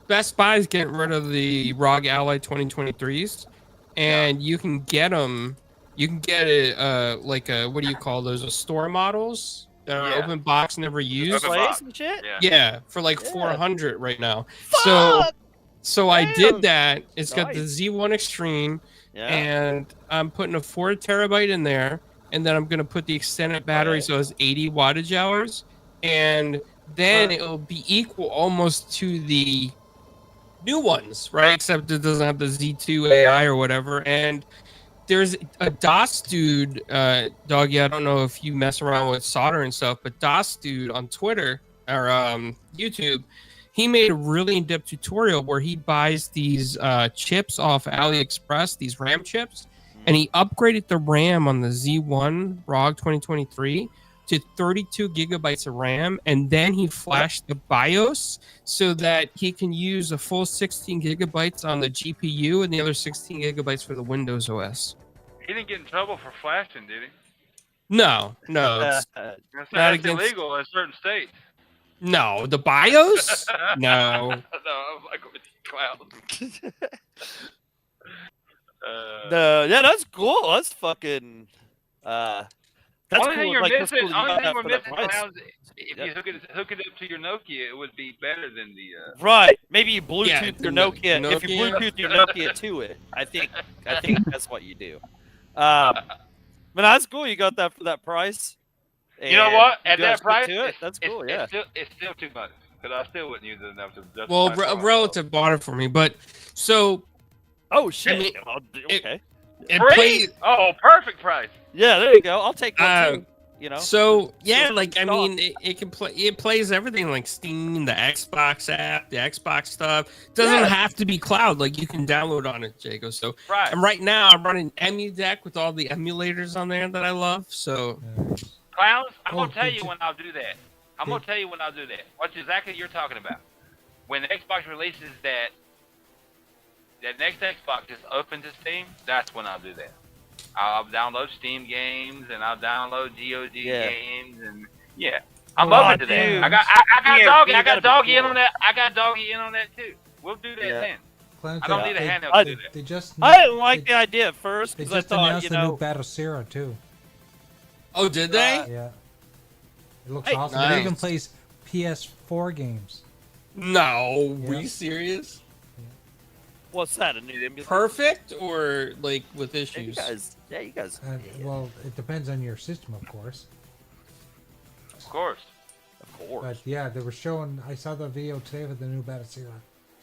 Best Buy is getting rid of the ROG Ally 2023s, and you can get them. You can get it like a what do you call those? Store models that are open box, never used. And shit? Yeah, for like 400 right now. So I did that. It's got the Z1 Extreme, and I'm putting a 4 terabyte in there, and then I'm gonna put the extended battery, so it's 80 wattage hours, and then it'll be equal almost to the new ones, right? Except it doesn't have the Z2 AI or whatever, and there's a DOS dude, Doggy. I don't know if you mess around with solder and stuff, but DOS dude on Twitter or YouTube, he made a really in-depth tutorial where he buys these chips off AliExpress, these RAM chips, and he upgraded the RAM on the Z1 ROG 2023 to 32 gigabytes of RAM, and then he flashed the BIOS so that he can use a full 16 gigabytes on the GPU and the other 16 gigabytes for the Windows OS. He didn't get in trouble for flashing, did he? No, it's That's against- illegal in certain states. no. The BIOS? No. No, I'm like with clouds. No, yeah, that's cool. That's fucking. That's Only thing cool. you're Like, that's missing, cool you only got thing that we're for that missing, price. Clowns, if you hook it up to your Nokia, it would be better than the. Right. Maybe you Bluetooth Yeah, your the Nokia. If you Nokia. Bluetooth your Nokia to it, I think that's what you do. But that's cool. You got that for that price. You know and what? you At gotta that stick price, to it. That's cool. Yeah. It's still too much because I still wouldn't use it enough to. justify Well, it for a myself. relative bought it for me, but so Oh shit. I mean, Okay. it Free? plays. Oh, perfect price. Yeah. There you go. I'll take one too. You know. So yeah, So- like I mean, it can play. It plays everything like Steam, the Xbox app, the Xbox stuff. Doesn't Yeah. have to be cloud. Like you can download on it, Jago. So Right. and right now I'm running EmuDeck with all the emulators on there that I love. So Clowns, I'm Oh, gonna tell did you you- when I'll do that. I'm gonna tell you when I'll do that. What's exactly you're talking about? When the Xbox releases that next Xbox is open to Steam, that's when I'll do that. I'll download Steam games and I'll download GOG Yeah. games and yeah, I'm Oh, open to that. dude. I got Yeah, doggy. you I got gotta be doggy in cool. on that. I got doggy in on that too. We'll do that Yeah. then. Clowns, I don't they- need a they- handheld I- to do that. They just. I didn't like they, the idea at first They because I just thought, announced you the new know, Battle Sierra too. oh, did they? Yeah. It looks Hey, awesome. It even nice. plays PS4 games. No, were Yeah. you serious? what's that? A new emulator? Perfect or like with Yeah, issues? you guys. Well, it depends on your system, of course. Of course. Of course. But yeah, they were showing. I saw the video today for the new Battle Sierra.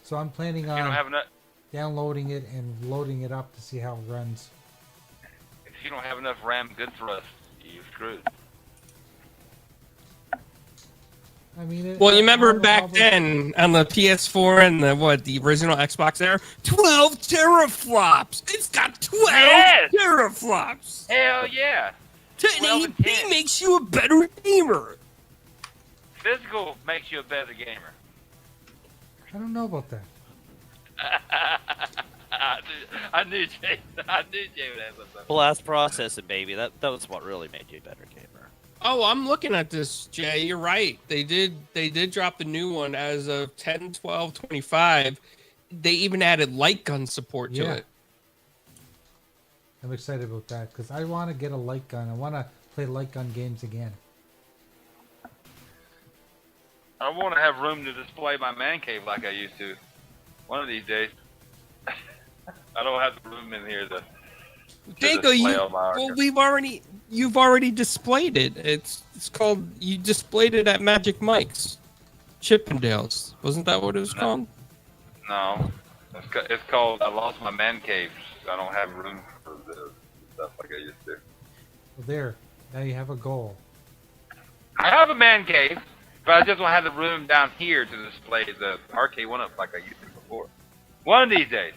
So I'm planning You don't on have enough. downloading it and loading it up to see how it runs. If you don't have enough RAM, good for us. You're screwed. I mean, Well, you remember all- back all the- then on the PS4 and the original Xbox there, 12 teraflops. It's got 12 Yes! teraflops. Hell yeah. 12 and 1080p 10. makes you a better gamer. Physical makes you a better gamer. I don't know about that. I knew Jay would have something. Blast processing, baby. That was what really made you a better gamer. Oh, I'm looking at this, Jay. You're right. They did drop the new one as of 10/12/25. They even added light gun support to Yeah. it. I'm excited about that because I want to get a light gun. I want to play light gun games again. I want to have room to display my man cave like I used to. One of these days. I don't have the room in here to Jago, display all my you've already displayed it. It's called, you displayed it at Magic Mike's, Chippendales. Wasn't that what it was called? No. It's called I lost my man cave. I don't have room for the stuff like I used to. Well, there. Now you have a goal. I have a man cave, but I just don't have the room down here to display the arcade one up like I used to before. One of these days.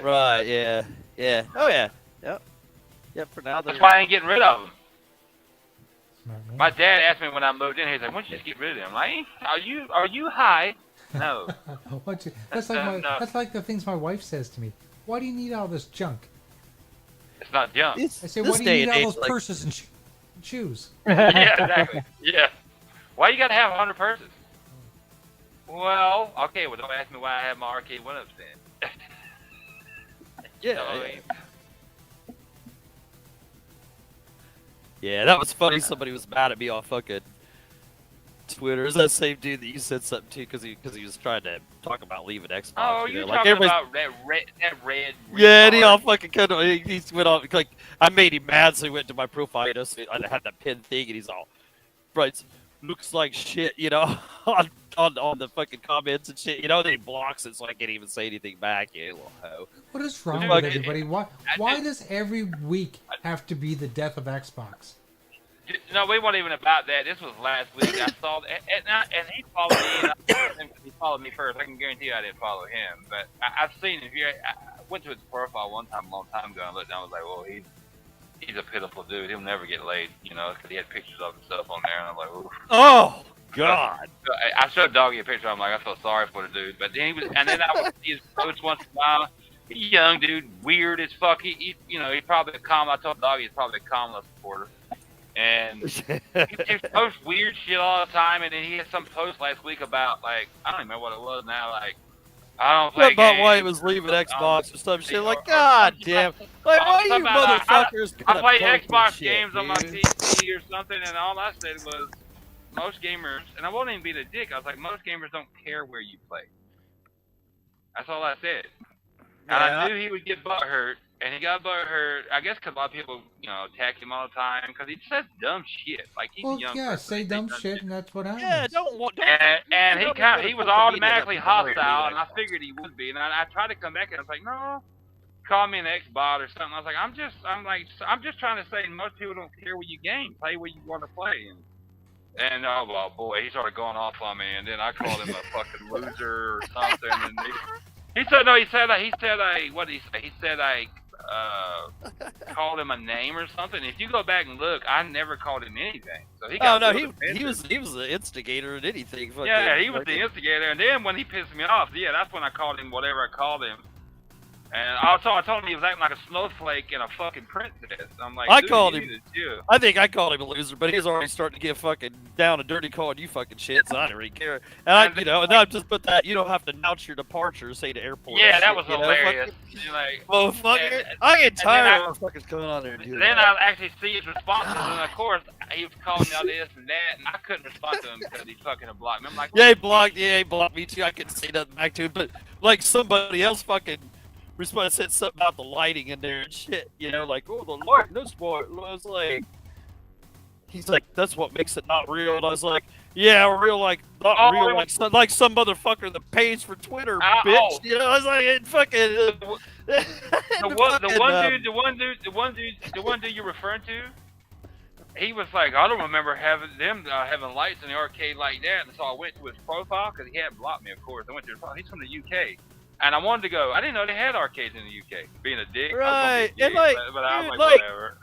Right. Yeah. Yeah. Oh yeah. Yep. Yep. For now, That's why I ain't getting rid of them. Smart man. My dad asked me when I moved in here, he's like, why don't you just get rid of them? I'm like, are you high? No. That's like No. that's like the things my wife says to me. Why do you need all this junk? It's not junk. I say, why do you need all those purses and shoes? Yeah, exactly. Yeah. Why you gotta have 100 purses? Well, okay, well don't ask me why I have my arcade one-ups then. Yeah. You know what I Yeah. mean? Yeah, that was funny. Somebody was mad at me on fucking Twitter. Is that same dude that you said something to because he was trying to talk about leaving Xbox? Oh, you you're know, like talking everybody's- about that red. Yeah, and he retard. all fucking kind of he went off like I made him mad, so he went to my profile. You know, so I had that pin thing, and he's all, right, looks like shit, you know, on on the fucking comments and shit. You know, they blocks it so I can't even say anything back. You little hoe. What is wrong Dude, with like, everybody? Why does every week have to be the death of Xbox? No, we weren't even about that. This was last week. I saw and he followed me. And he followed me first. I can guarantee you I didn't follow him. But I've seen him here. I went to his profile one time, a long time ago, and looked down. I was like, well, he's a pitiful dude. He'll never get laid, you know, because he had pictures of himself on there, and I'm like, oof. Oh God! I showed Doggy a picture. I'm like, I feel sorry for the dude. But then I would see his posts once in a while. He's a young dude, weird as fuck. He's probably a I told Doggy he's probably a Kamala supporter. And he posts weird shit all the time. And then he had some post last week about, like, I don't even remember what it was now. Like, I don't play About games. why he was leaving Xbox or some shit. Like, God damn! Like, why you motherfuckers? I play Xbox shit, games on my dude? PC or something, and all I said was most gamers, and I won't even be the dick. I was like, most gamers don't care where you play. That's all I said. And I knew he would get butthurt, and he got butthurt. I guess because a lot of people, attack him all the time because he says dumb shit. Like he's a young person. Say dumb shit, and that's what happens. Yeah, don't. And he was automatically hostile, and I figured he would be. And I tried to come back, and I was like, no, call me an X-bot or something. I was like, I'm just trying to say most people don't care where you game, play where you want to play. And oh well, boy, he started going off on me, and then I called him a fucking loser or something. And he said I called him a name or something. If you go back and look, I never called him anything. So he got he was the instigator in anything. Yeah, he was the instigator. And then when he pissed me off, that's when I called him whatever I called him. And also I told him he was acting like a snowflake and a fucking princess. I'm like, I think I called him a loser, but he was already starting to get fucking down and dirty calling you fucking shit, so I didn't really care. And and I just put that, you don't have to announce your departure, say to airport. Yeah, that shit, was hilarious. Well, fuck it. I get tired of motherfuckers coming on there and doing Then that. I actually see his responses, and of course, he was calling me all this and that, and I couldn't respond to him because he fucking blocked me. I'm like, he blocked me too. I couldn't say nothing back to him, but like somebody else fucking responded, said something about the lighting in there and shit, like, oh, the light, this boy. I was like, he's like, that's what makes it not real. And I was like, yeah, real, like, not real, like some motherfucker that pays for Twitter, bitch. I was like, it fucking. The one dude you're referring to, he was like, I don't remember having lights in the arcade like that. And so I went to his profile because he hadn't blocked me, of course. I went to his profile. He's from the UK. And I wanted to go. I didn't know they had arcades in the UK. Being a dick, right? But I was dude, like, whatever.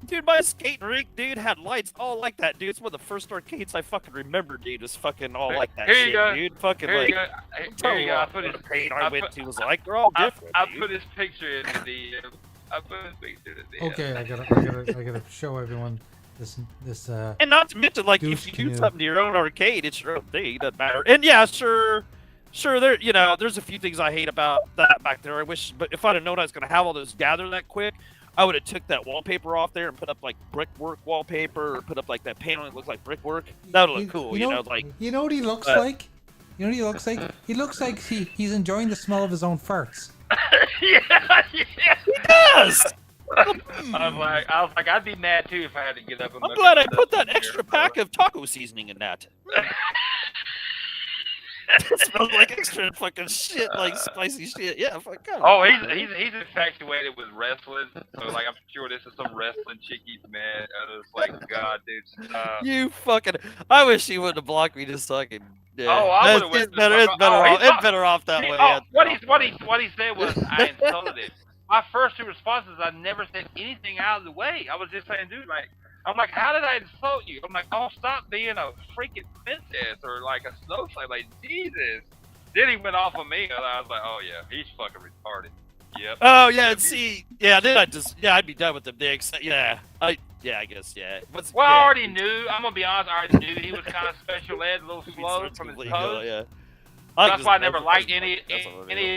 Dude, my skate rink, dude, had lights all like that, dude. It's one of the first arcades I fucking remember, dude. Was fucking all like that shit, dude. Fucking Here like. you go. Here you go. I put his arcade I went to was like, they're all different. I put his picture in the. I put his picture in the. Okay, I gotta show everyone this. And not to mention, like, if you do something to your own arcade, it's your own thing. It doesn't matter. And yeah, sure, there, there's a few things I hate about that back there. I wish, but if I'd have known I was gonna have all those gather that quick, I would have took that wallpaper off there and put up like brickwork wallpaper, or put up like that paneling that looks like brickwork. That would look cool, like. You know what he looks like? You know what he looks like? He looks like he's enjoying the smell of his own farts. Yeah. He does. I was like, I'd be mad too if I had to get up and. I'm glad I put that extra pack of taco seasoning in that. It smells like extra fucking shit, like spicy shit. Yeah, fuck. Oh, he's infatuated with wrestling. So like, I'm sure this is some wrestling chickies, man. I was like, God, dude. You fucking. I wish he wouldn't have blocked me this fucking. Yeah. Oh, I would have. It's better off that way. Oh, what he said was, I insulted him. My first two responses, I never said anything out of the way. I was just saying, dude, like. I'm like, how did I insult you? I'm like, oh, stop being a freaking princess or like a snowflake. Like, Jesus. Then he went off on me, and I was like, oh, yeah, he's fucking retarded. Yep. Oh, yeah, then I'd be done with the dicks. Yeah, I guess, yeah. I already knew, I'm going to be honest, I already knew he was kind of special ed, a little slow from his pose. Yeah. That's why I never liked any of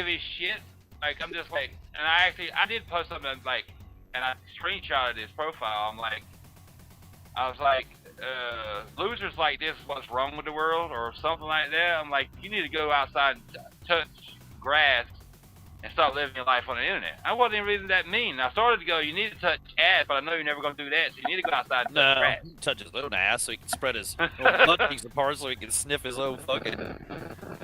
his shit. Like, I'm just like, and I did post something, like, and I screenshotted his profile. I was like, losers like this, what's wrong with the world, or something like that. I'm like, you need to go outside and touch grass and start living your life on the internet. I wasn't even really that mean. I started to go, you need to touch ass, but I know you're never going to do that, so you need to go outside and touch No, grass. he touch his own ass so he can spread his own butt cheeks apart so he can sniff his own fucking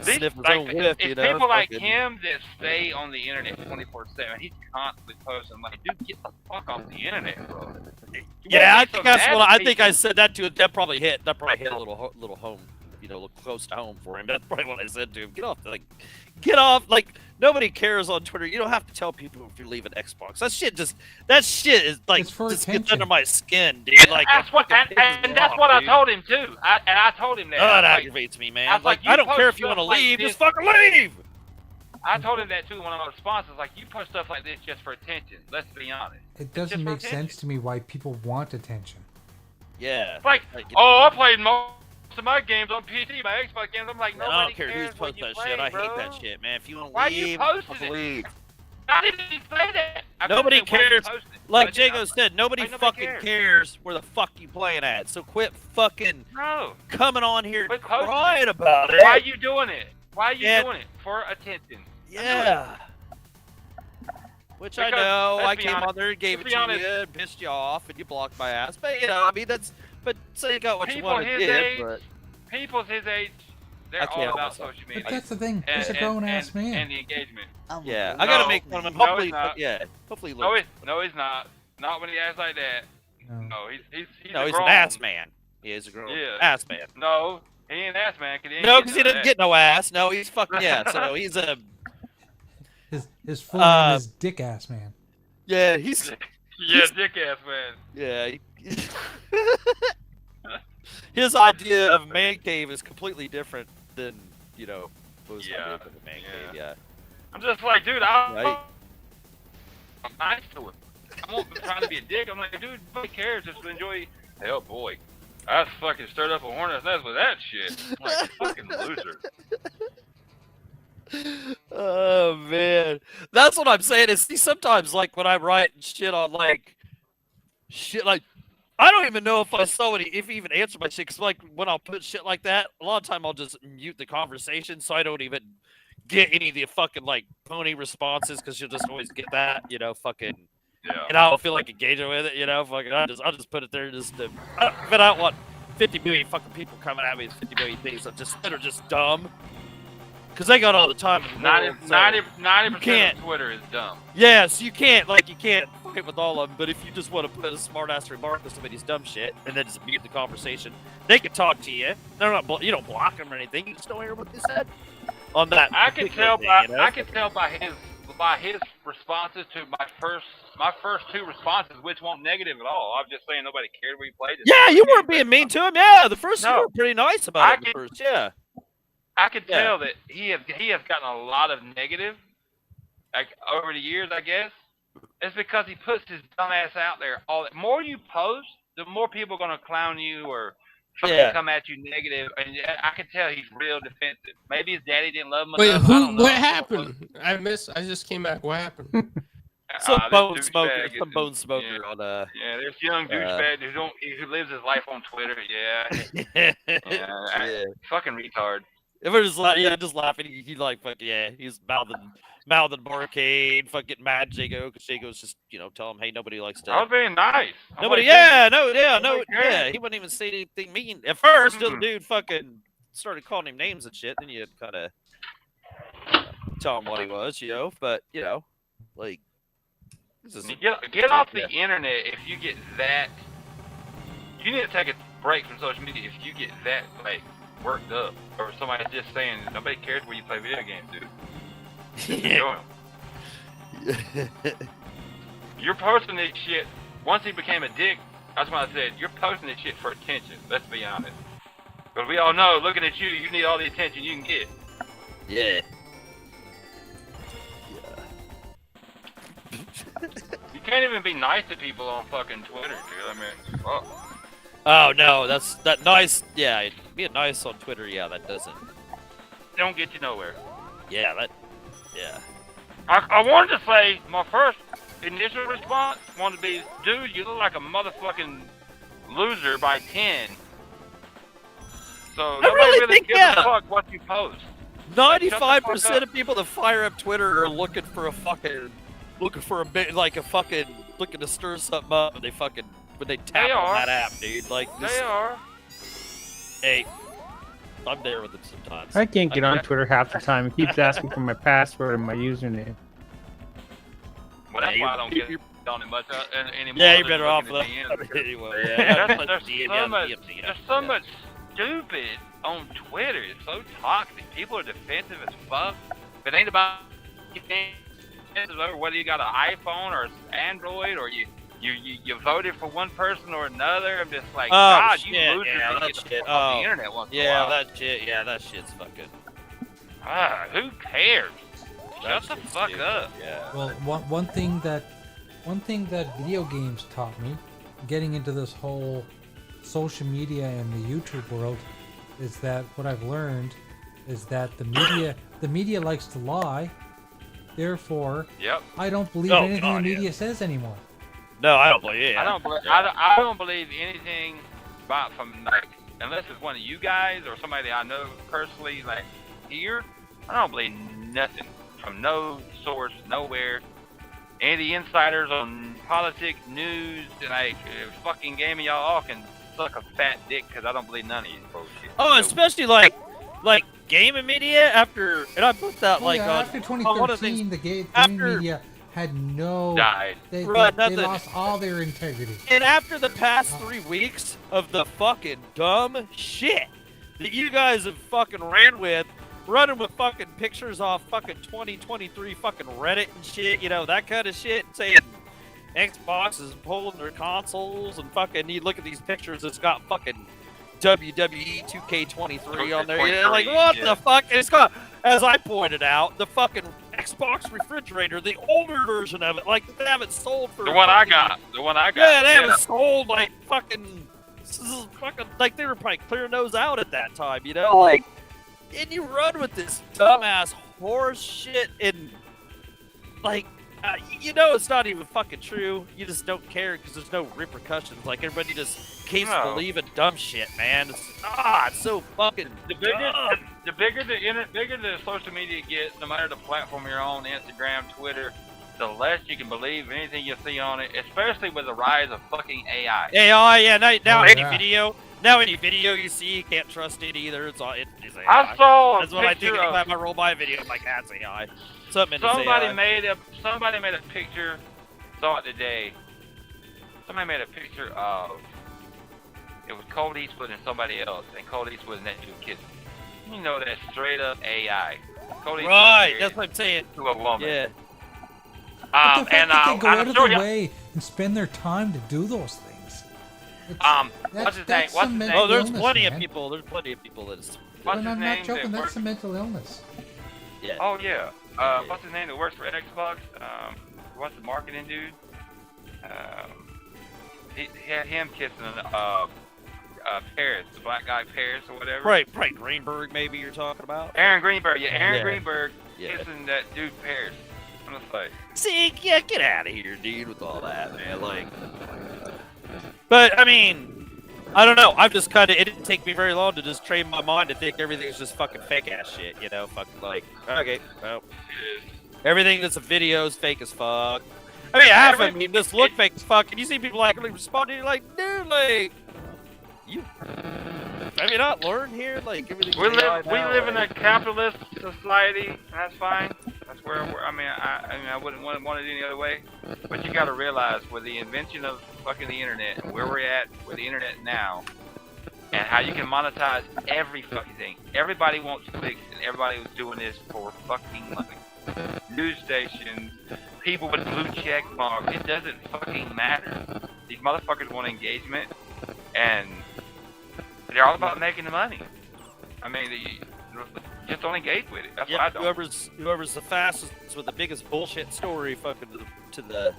sniff his own whiff, it's you know. people like fucking- him that stay on the internet 24/7. He's constantly posting. I'm like, dude, get the fuck off the internet, bro. Yeah, I Won't be think so that's mad what at I think I people. said that to. That probably hit. That probably hit a little home. You know, a little close to home for him. That's probably what I said to him. Get off, get off. Like nobody cares on Twitter. You don't have to tell people if you're leaving Xbox. That shit is like It's for just gets attention. under my skin, dude. Like That's what, it fucking pisses and me that's off, what I dude. told him too. I told him that. Oh, I that was like, aggravates me, I man. was like, I you don't care if post you want to stuff like leave. this- Just fucking leave. I told him that too in one of my responses. Like, you post stuff like this just for attention. Let's be honest. It doesn't just for make sense to me why people want attention. Yeah. It's like, Like, oh, I played most of my games on PC, my Xbox games. I'm like, Man, nobody I don't care cares who's what posting you that play, shit. I bro. hate that shit, man. If you want to Why leave, you posted fucking it? leave. I didn't even say that. I couldn't Nobody say why you cares. posted it. Like But, you know, Jago said, nobody Like, nobody fucking cares where the fuck you playing at. So quit fucking No. coming on here Quit posting crying about it. Why are you doing it? Why are you Yeah. doing it? For attention. Yeah. Which I Because, know, let's I be came honest- on there and gave let's it be to honest. you and pissed you off and you blocked my ass. But you know, I mean that's. But say you got what you People wanted his did. age, But People his age, I they're can't all help about myself. social media. But that's the thing. and, He's a grown ass man. And the engagement. I'm a yeah, grown I gotta No. make fun of him. No, Hopefully, he's not. yeah. Hopefully, he No, learns. he's not. Not when he acts like that. No. No, he's No, a he's an grown- ass man. He is a grown Yeah. ass man. No, he ain't ass man. Cause he ain't No, getting because he none of didn't that. get no ass. No, he's fucking yeah. So he's a His full name is Dick Ass Man. yeah. He's Yeah, dick ass man. yeah. His idea of man cave is completely different than most Yeah, ideas of a man yeah. cave. Yeah. I'm just like, dude, Right. I'm nice to him. I'm not trying to be a dick. I'm like, dude, nobody cares. Just enjoy. Hell, boy, I fucking stirred up a hornet's nest with that shit. I'm like, fucking loser. Oh man, that's what I'm saying. Is see sometimes like when I write shit on like I don't even know if I saw if he even answered my shit. Cause like when I'll put shit like that, a lot of time I'll just mute the conversation so I don't even get any of the fucking like pony responses because you'll just always get that fucking. Yeah. And I don't feel like engaging with it, fucking. I'll just put it there just to. But I don't want 50 million fucking people coming at me with 50 million things that are just dumb. Because they got all the time. in the world, so- 90% can't. of Twitter is dumb. Yes, you can't fight with all of them. But if you just want to put a smart ass remark on somebody's dumb shit and then just mute the conversation, they can talk to you. They're not. You don't block them or anything. You just don't hear what they said. On that, I can particular tell thing, by you know? I can tell by his responses to my first two responses, which weren't negative at all. I'm just saying nobody cared where you played. Yeah, you weren't being mean to him. Yeah, the first No. you were pretty nice about I it. The can- first, yeah. I could Yeah. tell that he has gotten a lot of negative, like over the years. I guess it's because he puts his dumb ass out there. The more you post, the more people are gonna clown you or fucking Yeah. come at you negative. And I can tell he's real defensive. Maybe his daddy didn't love him Wait, enough. I don't know. what happened? I just came back. What happened? Some This bone douchebag smoker, is- some bone smoker yeah. on Yeah, there's young douchebag who lives his life on Twitter. Yeah, yeah. fucking retard. If we're just just laughing, he like fuck yeah, he's mouthing Barcade, fucking mad Jago, because Jago's just tell him, hey, nobody likes to. I was being nice. I'm Nobody, like, yeah, no, nobody cares. yeah, he wouldn't even say anything mean at first. Till the Mhm. dude fucking started calling him names and shit. Then you kind of tell him what he was, But like, this is Get off the internet if you get that. You need to take a break from social media if you get that like worked up, or somebody's just saying nobody cares where you play video games, dude. Enjoy 'em. You're posting this shit. Once he became a dick, that's what I said. You're posting this shit for attention. Let's be honest. But we all know, looking at you, you need all the attention you can get. yeah. You can't even be nice to people on fucking Twitter, dude. I mean, fuck. Oh no, that's that nice. Yeah, being nice on Twitter. Yeah, that doesn't. Don't get you nowhere. Yeah, that. Yeah. I wanted to say my first initial response wanted to be, dude, you look like a motherfucking loser by 10. So nobody really really think, gives yeah. a fuck what you post. 95% of people that fire up Twitter are looking for a fucking, looking to stir something up, and they fucking, when they tap on that app, dude. Like, this, They are. hey, I'm there with them sometimes. I can't get on Twitter half the time. It keeps asking for my password and my username. Well, that's Yeah, why I don't get on it much anymore. Yeah, you're than better off looking at with the that. end. Anyway, yeah. There's so much stupid on Twitter. It's so toxic. People are defensive as fuck. If it ain't about whether you got an iPhone or Android or you voted for one person or another, I'm just like, God, you losers that get off the internet once in a while. that shit's fucking. Who cares? Shut the fuck up. Yeah. Well, one thing that video games taught me, getting into this whole social media and the YouTube world, is that what I've learned is that the media likes to lie. Therefore, I don't believe anything the media says anymore. No, I don't believe it. I don't believe anything about from like unless it's one of you guys or somebody I know personally like here. I don't believe nothing from no source, nowhere. Any of the insiders on politics, news, and like fucking gaming, y'all all can suck a fat dick because I don't believe none of you bullshit. Oh, especially like gaming media after, and I put that after 2013, the gaming media had died. They lost all their integrity. And after the past 3 weeks of the fucking dumb shit that you guys have fucking running with fucking pictures off fucking 2023 fucking Reddit and shit, you know, that kind of shit, saying Xbox is pulling their consoles and fucking, you look at these pictures, it's got fucking WWE 2K23 on there. You know, like, what the fuck? And it's got, as I pointed out, the fucking Xbox refrigerator, the older version of it, like they haven't sold for the one I got. Yeah, they haven't sold like fucking like they were probably clearing those out at that time, you know? Like, and you run with this dumbass horse shit and like you know it's not even fucking true. You just don't care because there's no repercussions. Like everybody just keeps believing dumb shit, man. It's so fucking dumb. The bigger the social media gets, no matter the platform you're on, Instagram, Twitter, the less you can believe anything you see on it, especially with the rise of fucking AI. AI, yeah. Now any video you see, you can't trust it either. It's AI. I saw That's what I think about my roll by video. I'm like, that's AI. Somebody made a picture. Saw it today. Somebody made a picture of. It was Colt Eastwood and somebody else, and Colt Eastwood and that dude kissing. You know that's straight up AI. Right, that's what I'm saying. To a woman. Yeah. But the fact that they go out of their way and spend their time to do those things. What's his name? Oh, there's plenty of people. There's plenty of people that is. And I'm not joking. That's a mental illness. Yeah. Oh yeah. What's his name that works for Xbox? What's the marketing dude? He had him kissing Paris, the black guy Paris or whatever. Right, Greenberg maybe you're talking about. Aaron Greenberg, Greenberg kissing that dude Paris. I'm just like, see, yeah, get out of here, dude, with all that, man. Like, but I mean, I don't know. I've just kind of, it didn't take me very long to just train my mind to think everything's just fucking fake ass shit, you know? Fucking like, okay, well, everything that's a video is fake as fuck. I mean, half of them just look fake as fuck, and you see people like responding, you're like, dude, like, you. Have you not learned here? Like everything. We live in a capitalist society. And that's fine. That's where I wouldn't want it any other way. But you got to realize, with the invention of fucking the internet, and where we're at with the internet now, and how you can monetize every fucking thing. Everybody wants clicks, and everybody was doing this for fucking money. News stations, people with blue check marks. It doesn't fucking matter. These motherfuckers want engagement, and they're all about making the money. I mean, just don't engage with it. That's what I don't. Whoever's the fastest with the biggest bullshit story, fucking to the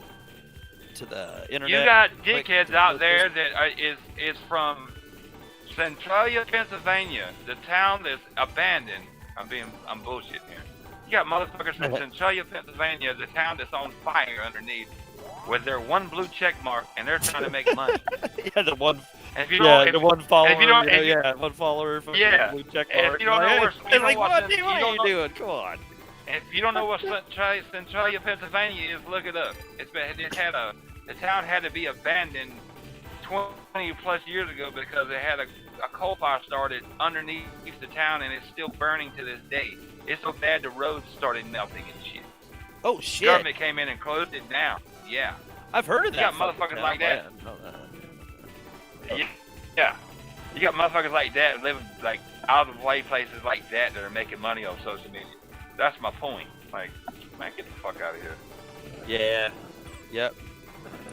internet. You got dickheads out there that is from Centralia, Pennsylvania, the town that's abandoned. I'm bullshitting here. You got motherfuckers from Centralia, Pennsylvania, the town that's on fire underneath, with their one blue check mark, and they're trying to make money. Yeah, the one And if you don't, the one follower, if you don't, one follower. Yeah. Blue check And if mark. you don't know Like, where- hey, you it's don't like, know what what- are you you don't know- doing? Come on. if you don't know what Centralia, Pennsylvania is, look it up. The town had to be abandoned 20 plus years ago because it had a coal fire started underneath the town and it's still burning to this day. It's so bad the roads started melting and shit. Oh shit! Government came in and closed it down. Yeah. I've heard of You that. got fucking motherfuckers like town. that. I didn't know that. Yeah. You got motherfuckers like that living like out of the way places like that are making money on social media. That's my point. Like, man, get the fuck out of here. Yeah. Yep.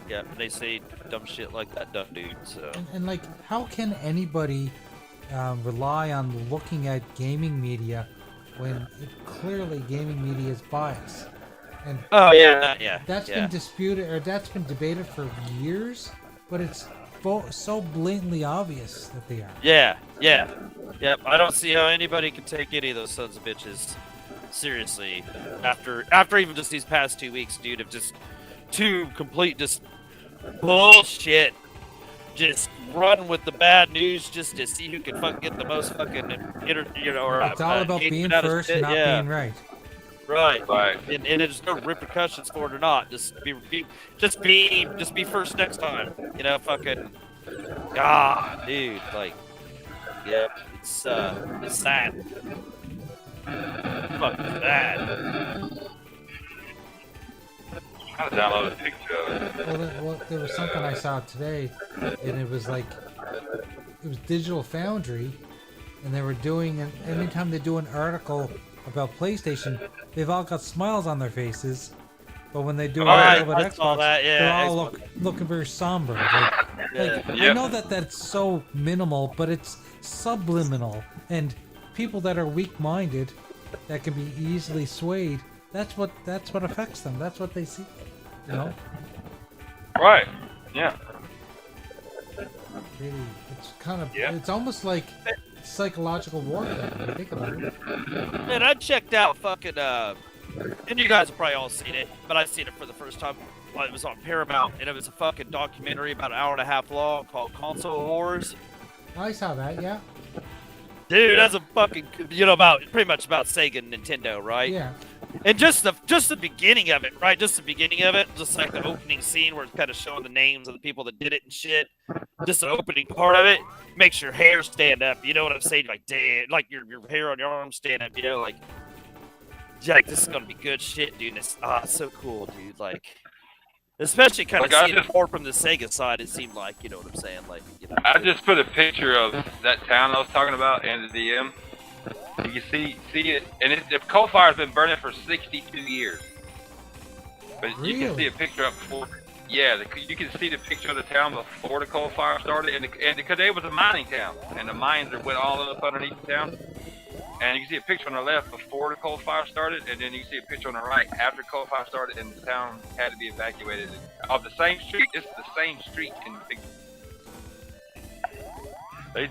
Yep. They say dumb shit like that, dumb dude. So. And like, how can anybody rely on looking at gaming media when clearly gaming media is biased? And Oh yeah. Yeah. that's yeah. been disputed, or that's been debated for years, but it's so blatantly obvious that they are. Yeah. Yeah. Yep. I don't see how anybody can take any of those sons of bitches seriously after even just these past 2 weeks, dude, of just two complete just bullshit. Just run with the bad news just to see who can fucking get the most fucking, It's all about being engagement out of first, shit. not Yeah. being right. Right. Right. And there's no repercussions for it or not. Just be first next time. Fucking. Dude, like, yeah, it's sad. Fucking sad. I gotta download a picture of it. Well, there was something I saw today, and it was like, it was Digital Foundry, and they were doing, and anytime they do an article about PlayStation, they've all got smiles on their faces, but when they do an article about I saw Xbox, that, yeah, they're all Xbox. looking very somber. Like, I Yep. know that that's so minimal, but it's subliminal, and people that are weak-minded, that can be easily swayed, that's what affects them. That's what they see. You know? Right. Yeah. Really, it's kind of, Yeah. it's almost like psychological warfare when you think about it. Man, I checked out fucking and you guys have probably all seen it, but I've seen it for the first time. Well, it was on Paramount, and it was a fucking documentary about an hour and a half long called Console Wars. I saw that, yeah. Dude, that's a fucking pretty much about Sega and Nintendo, right? Yeah. And just the beginning of it, right? Just the beginning of it, just like the opening scene where it's kind of showing the names of the people that did it and shit. Just the opening part of it makes your hair stand up. You know what I'm saying? Like, damn, like your hair on your arm stand up. Like this is gonna be good shit, dude. And it's so cool, dude. Like, especially kind of Like, I seeing it just- more from the Sega side. It seemed like, you know what I'm saying? Like, I just put a picture of that town I was talking about in the DM. You can see it, and the coal fire's been burning for 62 years. But you can Really? see a picture up before. Yeah, you can see the picture of the town before the coal fire started, and because it was a mining town, and the mines went all up underneath the town. And you can see a picture on the left before the coal fire started, and then you can see a picture on the right after the coal fire started, and the town had to be evacuated. Of the same street, it's the same street in the picture. They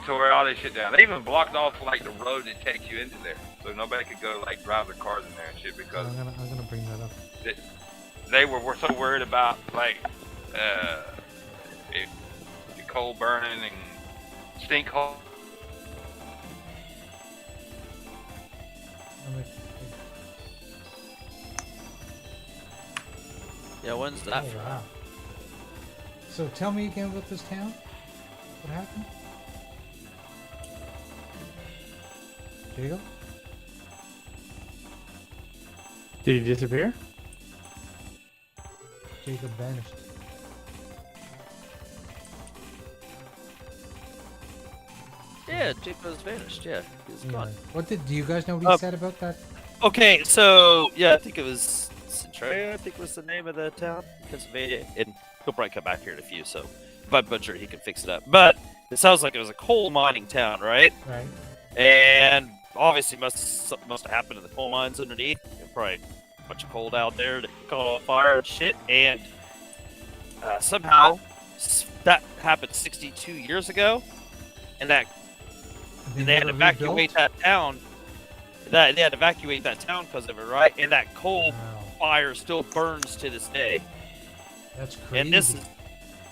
tore all this shit down. They even blocked off like the road that takes you into there, so nobody could go like drive their cars in there and shit because I'm gonna bring that up. they were so worried about like the coal burning and sinkhole. yeah, when's Oh, that? wow. So tell me again about this town. What happened? Jacob? Did he disappear? Jacob vanished. Yeah, Jacob's vanished. Yeah, he's Anyway, gone. what do you guys know what he said about that? Okay, so yeah, I think it was Centralia. I think was the name of the town, Pennsylvania, and he'll probably come back here in a few. So, but sure he can fix it up. But it sounds like it was a coal mining town, right? Right. And obviously, something must have happened to the coal mines underneath. Probably a bunch of coal out there that caught on fire and shit. And somehow that happened 62 years ago, and they had to evacuate that town. They had to evacuate that town because of it, right? And that coal Wow. fire still burns to this day. That's crazy.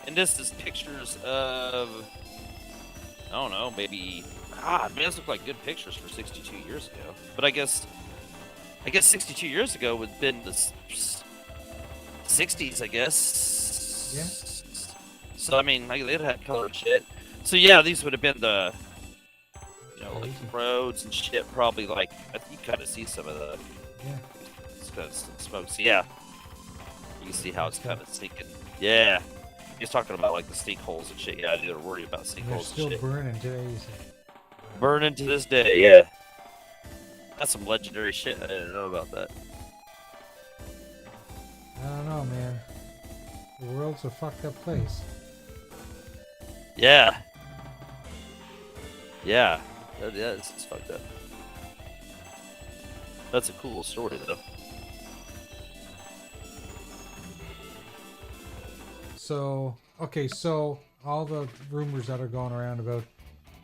and this is pictures of, I don't know, maybe, man, those look like good pictures for 62 years ago. But I guess 62 years ago would have been the 60s, I guess. Yeah. So, I mean, like, they'd had colored shit. So, yeah, these would have been the, you know, like roads and shit, probably, like, I think you kind of see some of the, smoke. So, yeah. You can see how it's kind of sinking. Yeah. He's talking about, like, the sinkholes and shit. Yeah, they're worried about sinkholes They're still and shit. burning today, you say. Burning to this day, yeah. That's some legendary shit. I didn't know about that. I don't know, man. The world's a fucked up place. Yeah. Yeah. Yeah, this is fucked up. That's a cool story, though. So, okay, so all the rumors that are going around about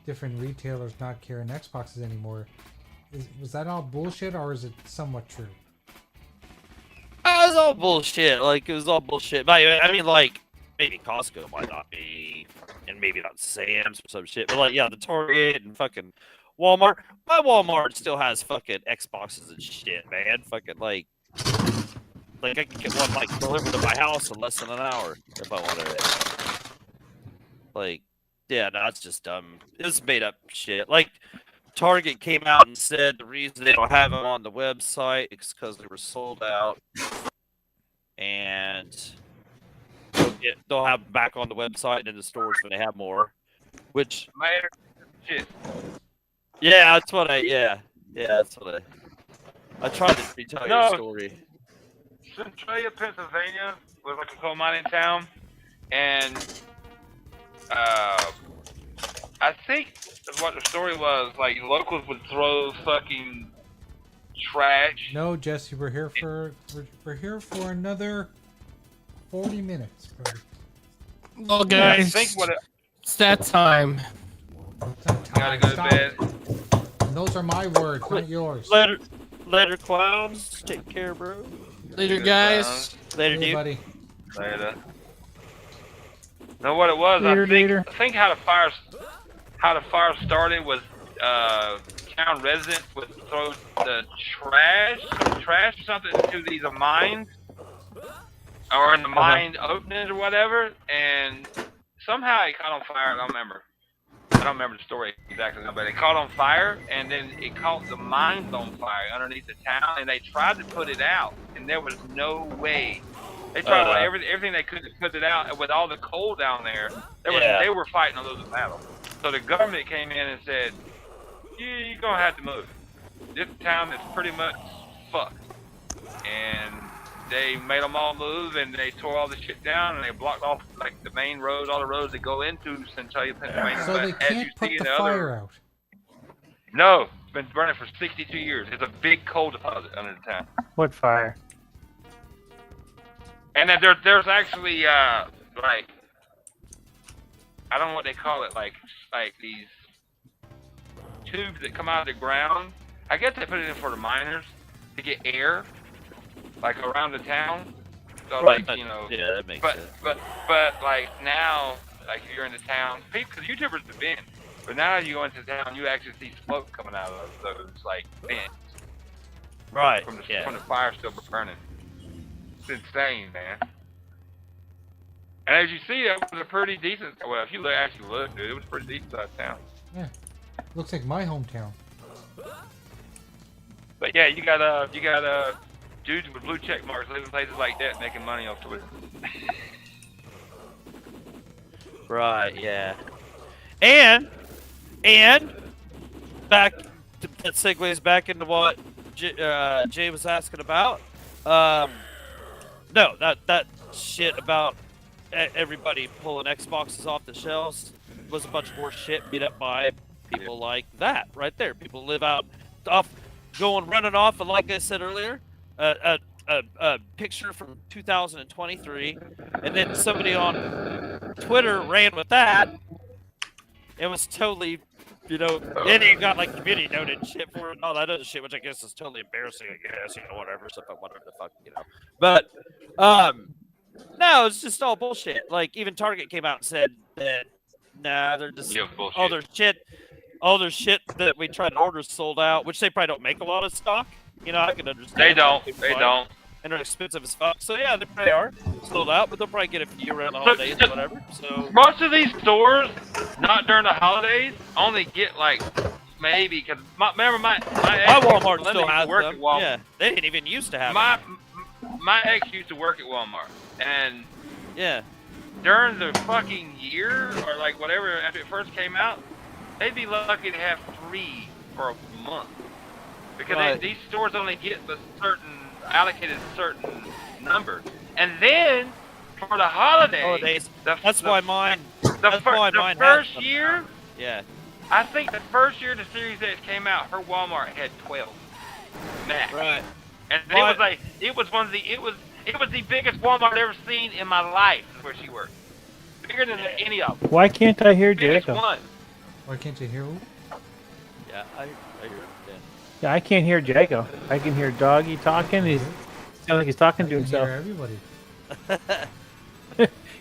different retailers not carrying Xboxes anymore, was that all bullshit or is it somewhat true? It was all bullshit. Like, it was all bullshit. But I mean, like, maybe Costco might not be, and maybe not Sam's or some shit. But, like, yeah, the Target and fucking Walmart. My Walmart still has fucking Xboxes and shit, man. Fucking, like I can get one, like, delivered to my house in less than an hour if I wanted it. Like, yeah, no, it's just dumb. It's made up shit. Like, Target came out and said the reason they don't have them on the website is because they were sold out, and they'll have them back on the website and in the stores when they have more. Which, Shit. yeah, that's what that's what I tried to retell you a story. Centralia, Pennsylvania was like a coal mining town, and I think what the story was, like, locals would throw fucking trash. No, Jesse, we're here for another 40 minutes, brother. Well, guys, I think it's that time. gotta go to bed. And those are my words, not yours. Later, clowns. Take care, bro. Later, guys. Later, Hey, dude. buddy. Later. Know what it was? Later. I think how the fire started was town residents would throw the trash or something into these mines, or in the mine openings or whatever, and somehow it caught on fire. I don't remember the story exactly, but it caught on fire, and then it caught the mines on fire underneath the town, and they tried to put it out, and there was no way. They tried like everything they could to put it out, and with all the coal down there, they were fighting a losing battle. So the government came in and said, you're going to have to move. This town is pretty much fucked. And they made them all move, and they tore all the shit down, and they blocked off, like, the main roads, all the roads that go into Centralia, Pennsylvania. So but they can't put the fire out. No, it's been burning for 62 years. It's a big coal deposit under the town. What fire? And then there's actually, like, I don't know what they call it, like these tubes that come out of the ground. I guess they put it in for the miners to get air, like, around the town. So, Right. like, you know. Yeah, that makes but, sense. But like now, like, if you're in the town, because YouTubers have been, but now you go into town, you actually see smoke coming out of those, like, vents. Right. From the fire still burning. It's insane, man. And as you see, that was a pretty decent. Well, if you actually look, dude, it was a pretty decent sized town. Yeah. Looks like my hometown. But yeah, you got dudes with blue check marks living in places like that, making money off of it. Right, yeah. And back that segues back into what Jay was asking about. No, that shit about everybody pulling Xboxes off the shelves was a bunch more shit beat up by people like that right there. People live out off running off, and like I said earlier, a picture from 2023, and then somebody on Twitter ran with that. It was totally, then you got, like, community noted and shit for it and all that other shit, which I guess is totally embarrassing, I guess, whatever the fuck, But, No, it's just all bullshit. Like even Target came out and said that nah, they're just Yeah, bullshit. all their shit that we tried to order is sold out, which they probably don't make a lot of stock. You know, I can understand. They don't. People They buy it, don't. and they're expensive as fuck. So yeah, they probably are sold out, but they'll probably get a few around the holidays or whatever. So Most of these stores, not during the holidays, only get like maybe because remember my ex Walmart Linda still used to has work them. at Walmart. Yeah, they didn't even used to have My ex used to work at Walmart, and them. Yeah. during the fucking year or like whatever after it first came out, they'd be lucky to have 3 for a month because Right. these stores only get the allocated a certain number, and then for the holidays, That's why mine. the That's why mine has first them. year. Yeah. I think the first year the Series X came out, her Walmart had 12 max. Right. And Well, it was like it was the biggest Walmart I've ever seen in my life. Is where she worked. Bigger than any of them. Why can't I hear Biggest Jacob? one. Why can't you hear? Yeah, I hear it. Yeah. Yeah, I can't hear Jacob. I can hear Doggy talking. He's sounds like he's talking to I can hear himself. everybody.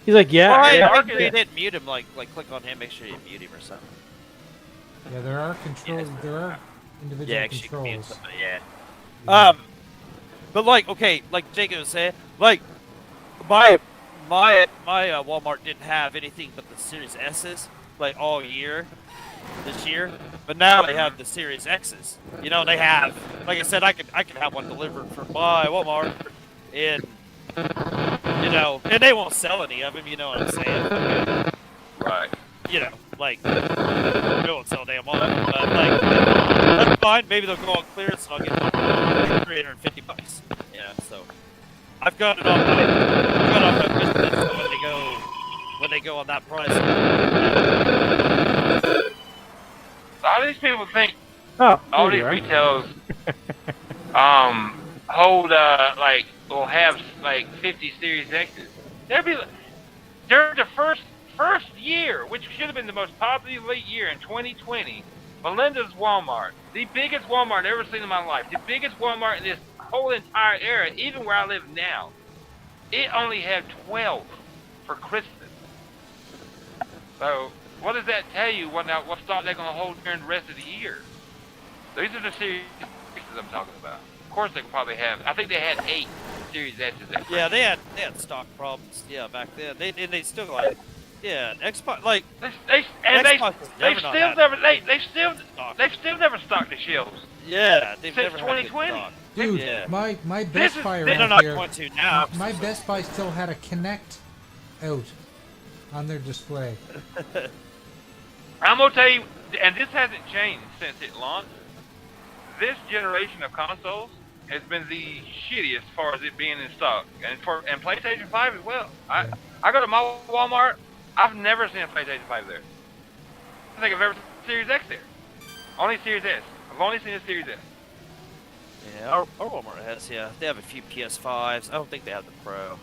He's like, yeah. Well, hey, yeah. Arcade, you didn't mute him. Like click on him. Make sure you mute him or something. Yeah, there are controls. There are individual Yeah, actually, you can mute controls. somebody, yeah. But like, okay, like Jacob was saying, like my Walmart didn't have anything but the Series S's like all year this year, but now they have the Series X's. You know, they have, like I said, I can have one delivered from my Walmart, and you know, and they won't sell any of them. You know what I'm saying? Right. You know, like they won't sell damn one, but like that's fine. Maybe they'll go on clearance and I'll get like $350. Yeah, so I've got it on my wish list so when they go on that price. A lot of these people think Oh, all there these you are. retailers hold like will have like 50 Series X's. There'd be during the first year, which should have been the most popular year in 2020, Melinda's Walmart, the biggest Walmart I've ever seen in my life, the biggest Walmart in this whole entire era, even where I live now, it only had 12 for Christmas. So what does that tell you? What stock they're going to hold during the rest of the year? These are the Series X's I'm talking about. Of course, they could probably have. I think they had 8 Series X's. Yeah, they had stock problems. Yeah, back then they still like Xbox like They've still never stocked the shelves. Yeah, they've Since never had good 2020. stock. Dude, Yeah. my Best Buy They're around not here, going to now. my Best Buy still had a Kinect out on their display. I'm gonna tell you, and this hasn't changed since it launched. This generation of consoles has been the shittiest as far as it being in stock, and PlayStation 5 as well. I go to my Walmart. I've never seen a PlayStation 5 there. I think I've ever seen Series X there. Only Series S. I've only seen a Series S. Yeah, our Walmart has, they have a few PS5s. I don't think they have the Pro.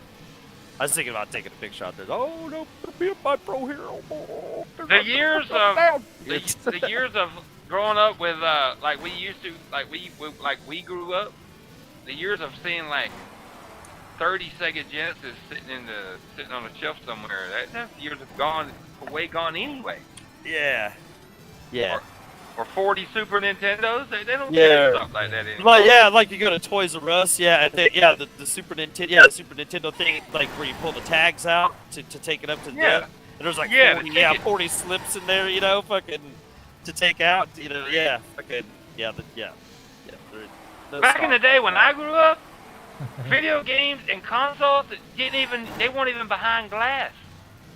I was thinking about taking a big shot there. Oh, no, be my Pro here. Oh, The years of growing up with like we used to, like we grew up. The years of seeing like 30 Sega Genesis sitting on a shelf somewhere. That years have gone anyway. Yeah. Yeah. Or 40 Super Nintendos. They don't Yeah. do stuff like that anymore. Like you go to Toys R Us, the Super Nintendo, the Super Nintendo thing, like where you pull the tags out to take it up to the Yeah. desk. And there's like Yeah, 40, the ticket. 40 slips in there, you know, fucking to take out, you know, fucking, Back in the day when I grew up, video games and consoles they weren't even behind glass.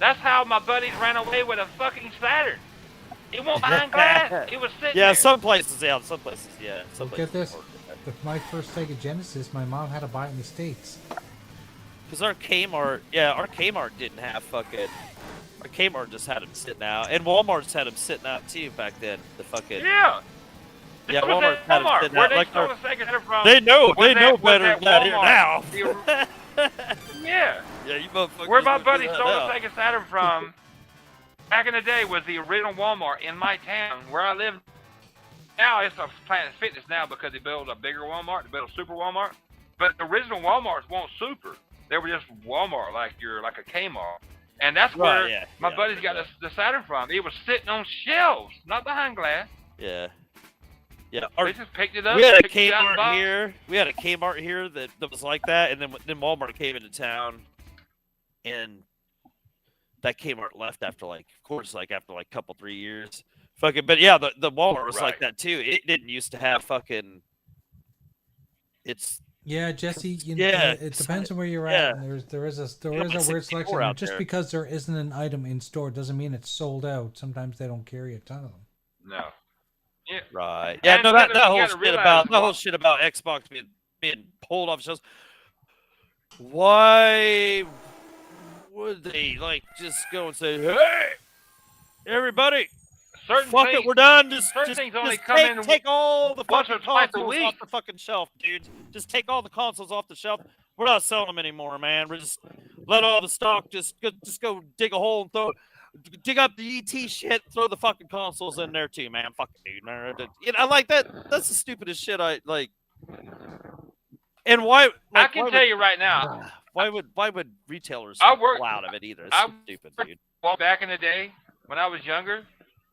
That's how my buddies ran away with a fucking Saturn. It wasn't behind glass. It was sitting there. some places, Some Look places at this. With my first Sega Genesis, my mom had to buy it in the States. Because our Kmart didn't have fucking. Our Kmart just had them sitting out, and Walmart's had them sitting out too back then. The fucking Yeah. Yeah, This was Walmart's at had them Walmart, sitting where out. they Like stole the Sega Saturn from. they know was better at than that here Walmart. now. Yeah. Yeah, you motherfuckers. Where my would buddy do stole that the now. Sega Saturn from back in the day was the original Walmart in my town where I live. Now it's a Planet Fitness now because they built a bigger Walmart, they built a super Walmart. But the original Walmarts weren't super. They were just Walmart, like a Kmart. And that's where my buddies got the Saturn from. It was sitting on shelves, not behind glass. Yeah. Yeah. They just picked it up. We had a picked it out of the Kmart box. here. We had a Kmart here that was like that, and then Walmart came into town, and that Kmart left after like, of course, like after like a couple 3 years. Fucking, but yeah, the Walmart was like that too. It didn't used to have fucking. Yeah, Jesse. Yeah, it depends on where you're yeah. at. And there is a got weird my 64 selection. out And just there. because there isn't an item in store doesn't mean it's sold out. Sometimes they don't carry a ton of them. No. Yeah. Right. Yeah. And No, you that gotta whole realize shit about what- whole shit about Xbox being pulled off shelves. Why would they like just go and say, "Hey, everybody, Certain fuck things, it, we're done. certain things only just come take, in take all the once fucking or twice a consoles week. off the fucking shelf, dude. Just take all the consoles off the shelf. We're not selling them anymore, man. We're just let all the stock just go dig a hole and dig up the ET shit. Throw the fucking consoles in there too, man. Fuck it, dude, man. I like that. That's the stupidest shit I like. And why? I can tell you right now. Why would retailers I worked- pull out of it either? It's I so stupid, dude. Well, back in the day, when I was younger,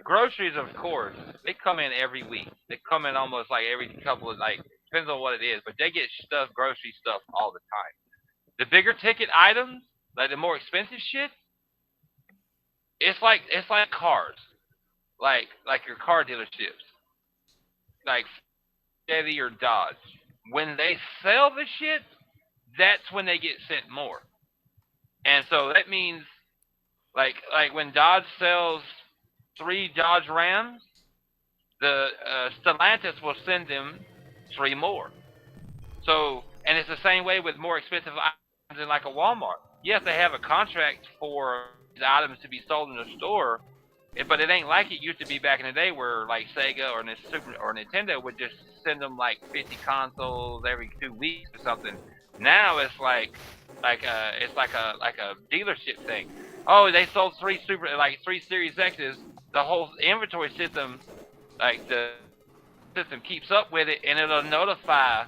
groceries, of course, they come in every week. They come in almost like every couple of, like, depends on what it is, but they get grocery stuff all the time. The bigger ticket items, like the more expensive shit, it's like cars, like your car dealerships, like Chevy or Dodge. When they sell the shit, that's when they get sent more. And so that means, like when Dodge sells 3 Dodge Rams, the Stellantis will send them 3 more. So, and it's the same way with more expensive items in like a Walmart. Yes, they have a contract for the items to be sold in the store, but it ain't like it used to be back in the day where like Sega or Nintendo would just send them like 50 consoles every 2 weeks or something. Now it's like a dealership thing. Oh, they sold 3 Series X's. The whole inventory system, like the system keeps up with it, and it'll notify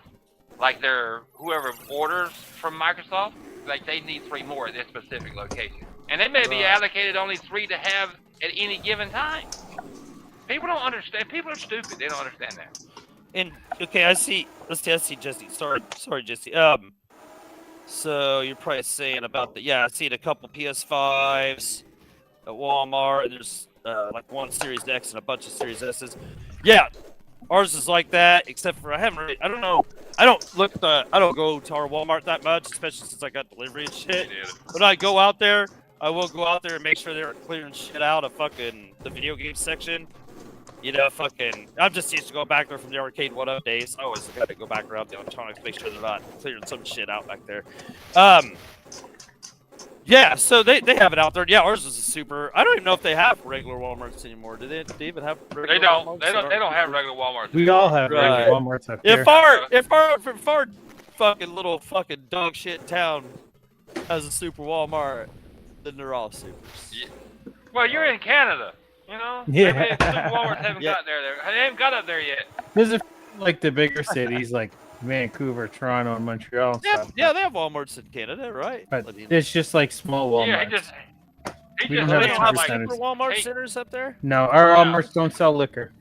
like whoever orders from Microsoft, like they need 3 more at this specific location, and they may be allocated only 3 to have at any given time. People don't understand. People are stupid. They don't understand that. And okay, I see Jesse. Sorry, Jesse. So you're probably saying about I seen a couple PS5s at Walmart. And there's like 1 Series X and a bunch of Series S's. Yeah, ours is like that. Except for I don't know. I don't go to our Walmart that much, especially since I got delivery and shit. When I go out there, I will go out there and make sure they're clearing shit out of fucking the video game section. You know, I'm just used to going back there from the arcade 1-up days. I always got to go back around the electronics, make sure they're not clearing some shit out back there. Yeah, so they have it out there. Yeah, ours is a super. I don't even know if they have regular Walmarts anymore. Do they even have regular They don't. Walmarts? They don't have regular Walmarts. We all have Right. regular Walmarts up here. If our fucking little fucking dog shit town has a super Walmart, then they're all supers. Yeah. Well, you're in Canada, you know. Yeah. Maybe Super Walmarts haven't got there. They haven't got up there yet. There's like the bigger cities like Vancouver, Toronto, and Montreal. And stuff. They have Walmarts in Canada, right? But I mean, it's just like small Walmarts. Yeah, We don't have they don't have super super centers. Walmart Hey. centers up there. No, our Yeah. Walmarts don't sell liquor.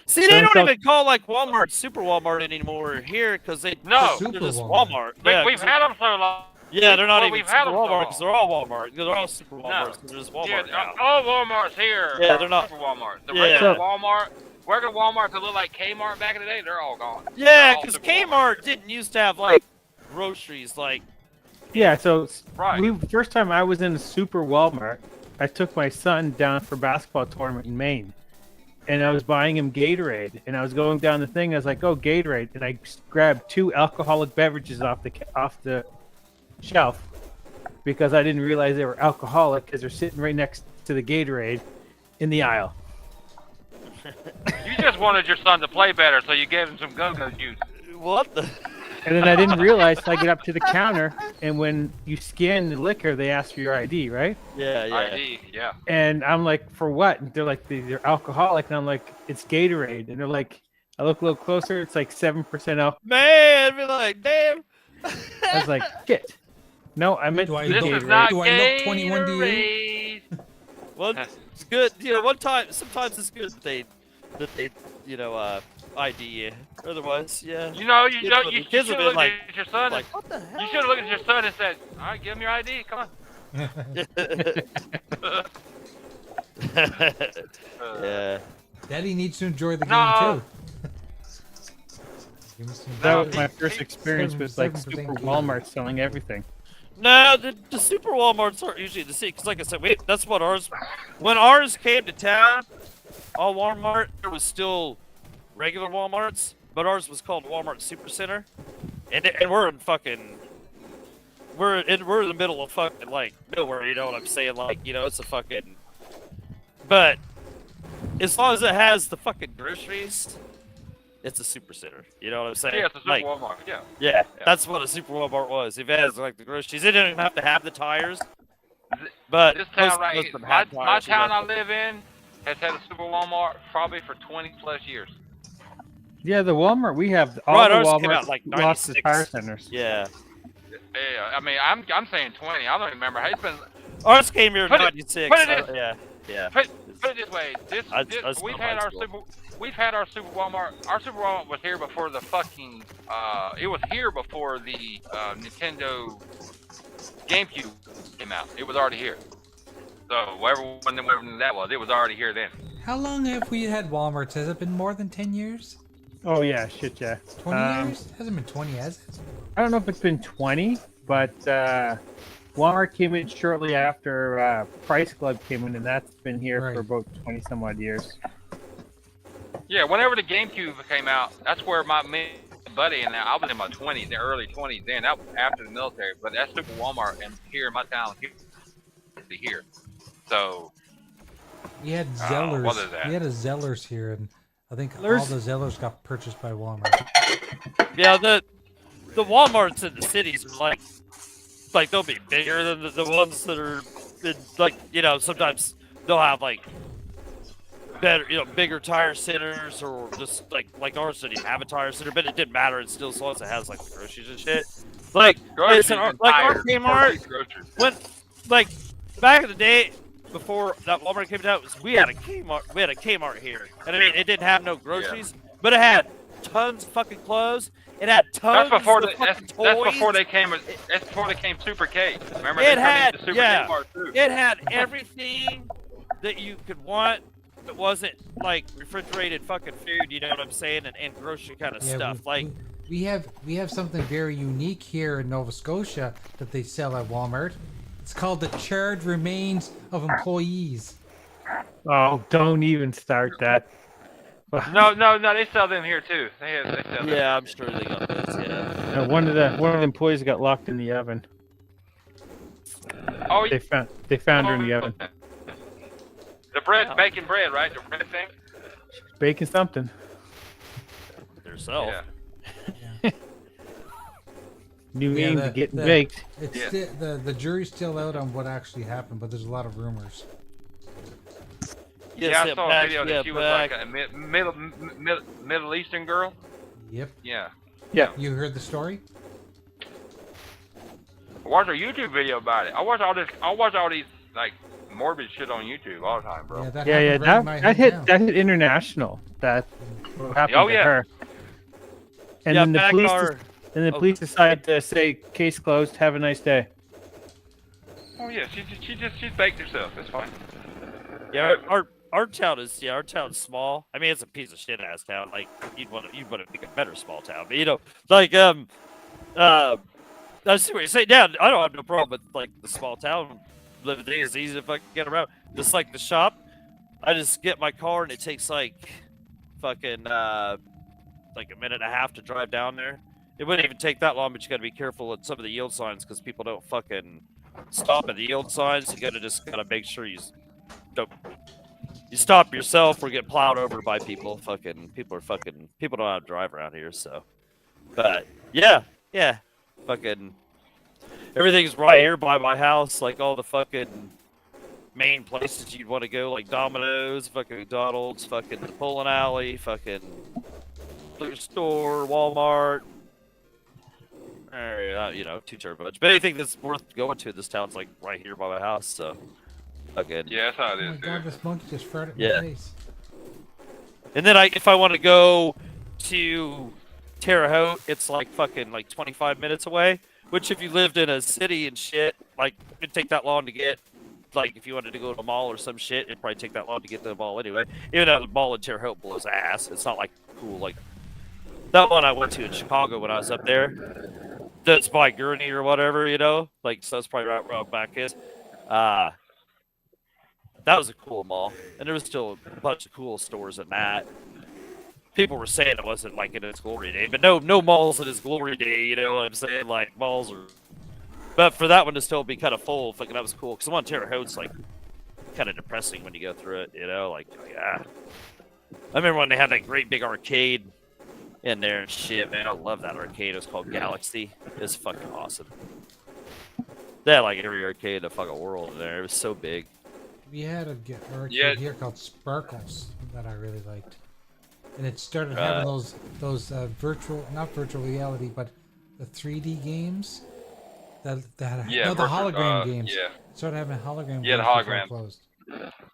See, they So don't it's all- even call like Walmart Super Walmart anymore here because they No. they're just Super Walmart. Yeah, We've had them so long. yeah, they're not well, even we've Super had 'em so Walmart long. because they're all Walmart. They're all Super Walmarts. They're just Walmart Yeah, now. all Walmarts here. Yeah, are they're not- Super Walmart. The Yeah. regular So- Walmarts that look like Kmart back in the day, they're all gone. Yeah, They're all because Super Walmart. Kmart didn't used to have like groceries like. Yeah, so Right. first time I was in a super Walmart, I took my son down for basketball tournament in Maine, and I was buying him Gatorade, and I was going down the thing. I was like, "Oh, Gatorade!" and I grabbed 2 alcoholic beverages off the shelf because I didn't realize they were alcoholic because they're sitting right next to the Gatorade in the aisle. You just wanted your son to play better, so you gave him some go-go juice. What the? And then I didn't realize till I get up to the counter, and when you scan the liquor, they ask for your ID, right? Yeah, yeah. ID, yeah. And I'm like, for what? And they're like, they're alcoholic. And I'm like, it's Gatorade. And they're like, I look a little closer. It's like 7% alcohol. Man, be like, damn. I was like, shit. No, I meant Do I This look- is not do I look 21 to you? Gatorade. Well, it's good. You know, sometimes it's good that they, ID you. Otherwise, yeah. You know, you Kids don't. would- You kids should would have be looked like- at your son. Like, what the hell? You should have looked at your son and said, "All right, give him your ID. Come on." Yeah. Daddy needs to enjoy the game No. too. Give me some- that No, was my he- first he- experience with like 7% Super Gatorade. Walmart selling everything. No, the super Walmarts aren't usually the city. Because like I said, that's what ours. When ours came to town, all Walmart, there was still regular Walmarts, but ours was called Walmart Super Center, and we're in fucking. We're in the middle of fucking like nowhere. You know what I'm saying? Like, it's a fucking. But as long as it has the fucking groceries, it's a super center. You know what I'm saying? Yeah, it's a Super Like, Walmart. Yeah. yeah, that's what a super Walmart was. If it has like the groceries, it didn't even have to have the tires. But This town most right of here, them my had tires, you town know. I live in has had a Super Walmart probably for 20+ years. Yeah, the Walmart we have all Right, the ours came Walmart out, like, lots of 96. tire centers. Yeah, Yeah, I mean, I'm saying 20. I don't even remember. It's been ours came here in Put it- '96. put it in- Yeah. put it this way. I We've still had high our school. We've had our Super Walmart. Our Super Walmart was here before the fucking. It was here before the Nintendo GameCube came out. It was already here. So whatever that was, it was already here then. How long have we had Walmarts? Has it been more than 10 years? Oh yeah, shit yeah. 20 years? Hasn't been 20, has it? I don't know if it's been 20, but Walmart came in shortly after Price Club came in, and that's been here Right. for about 20 some odd years. Yeah, whenever the GameCube came out, that's where me and buddy and I was in my 20s, the early 20s then. That was after the military, but that's Super Walmart and here in my town here. So We had what Zellers. is that? We had a Zellers here, and I think all Zellers? the Zellers got purchased by Walmart. Yeah, the Walmarts in the cities are like they'll be bigger than the ones that are in, like, sometimes they'll have like better, bigger tire centers, or just like ours didn't even have a tire center, but it didn't matter. It's still, as long as it has like the groceries and shit. Like groceries listen, and like our tires, Kmart, groceries. when like back in the day before that Walmart came out, we had a Kmart here, and I mean it didn't have no groceries, but it had tons of fucking clothes. It had tons That's before of the, fucking that's toys. before they came. That's before they came Super K. Remember It they come had- into Super yeah. Kmart too. It had everything that you could want. It wasn't like refrigerated fucking food, you know what I'm saying, and grocery kind of Yeah, stuff. we have something very unique here in Nova Scotia that they sell at Walmart. It's called the charred remains of employees. Oh, don't even start that. No, they sell them here too. They sell them. Yeah, I'm sure they got those. Yeah. One of the employees got locked in the oven. Oh, They found her in the oven, The bread, baking bread, right? The bread thing. baking something. Themselves. Yeah. New Yeah, names the- getting the- baked. It's Yeah. the jury's still out on what actually happened, but there's a lot of rumors. Yeah, I saw a video that she was like a Middle Eastern girl. Yep. Yeah. You heard the story? I watched a YouTube video about it. I watch all these like morbid shit on YouTube all the time, bro. That Yeah, happened right in my that hometown. hit international. That happened Oh, to yeah. her. And Yeah, then the back police, our- then the police decided to say, "Case closed. Have a nice day." Oh yeah, she's baked herself. It's fine. Yeah, our town is our town's small. I mean, it's a piece of shit ass town. Like you'd want to make a better small town, but I see what you're saying. Yeah, I don't have no problem with like the small town living thing. It's easy to fucking get around. Just like the shop, I just get my car and it takes like fucking like a minute and a half to drive down there. It wouldn't even take that long, but you got to be careful at some of the yield signs because people don't fucking stop at the yield signs. You got to just gotta make sure you don't. You stop yourself or get plowed over by people. People don't know how to drive around here. So, but yeah, fucking everything's right here by my house. Like all the fucking main places you'd want to go, like Domino's, fucking McDonald's, fucking the bowling alley, fucking liquor store, Walmart. 2 turbo. But anything that's worth going to in this town's like right here by my house. So, okay. Yeah, that's how it Oh my is. god, Dude. this monkey just farted in Yeah. my face. And then if I want to go to Terre Haute, it's like fucking like 25 minutes away. Which if you lived in a city and shit, like it'd take that long to get. Like if you wanted to go to a mall or some shit, it'd probably take that long to get to the mall anyway. Even though the mall in Terre Haute blows ass, it's not like cool like that one I went to in Chicago when I was up there. That's by Gurney or whatever, Like so that's probably right where back is. That was a cool mall, and there was still a bunch of cool stores in that. People were saying it wasn't like in its glory day, but no malls in its glory day. You know what I'm saying? Like malls are. But for that one to still be kind of full, fucking that was cool. Because the one in Terre Haute's like kind of depressing when you go through it. Like yeah. I remember when they had that great big arcade in there and shit. Man, I love that arcade. It was called Galaxy. It was fucking awesome. They had like every arcade in the fucking world in there. It was so big. We had a arcade here called Sparkles that I really liked, and it started having those not virtual reality, but the 3D games that had the hologram games. Yeah. It started having hologram. Yeah, games the before it holograms. closed.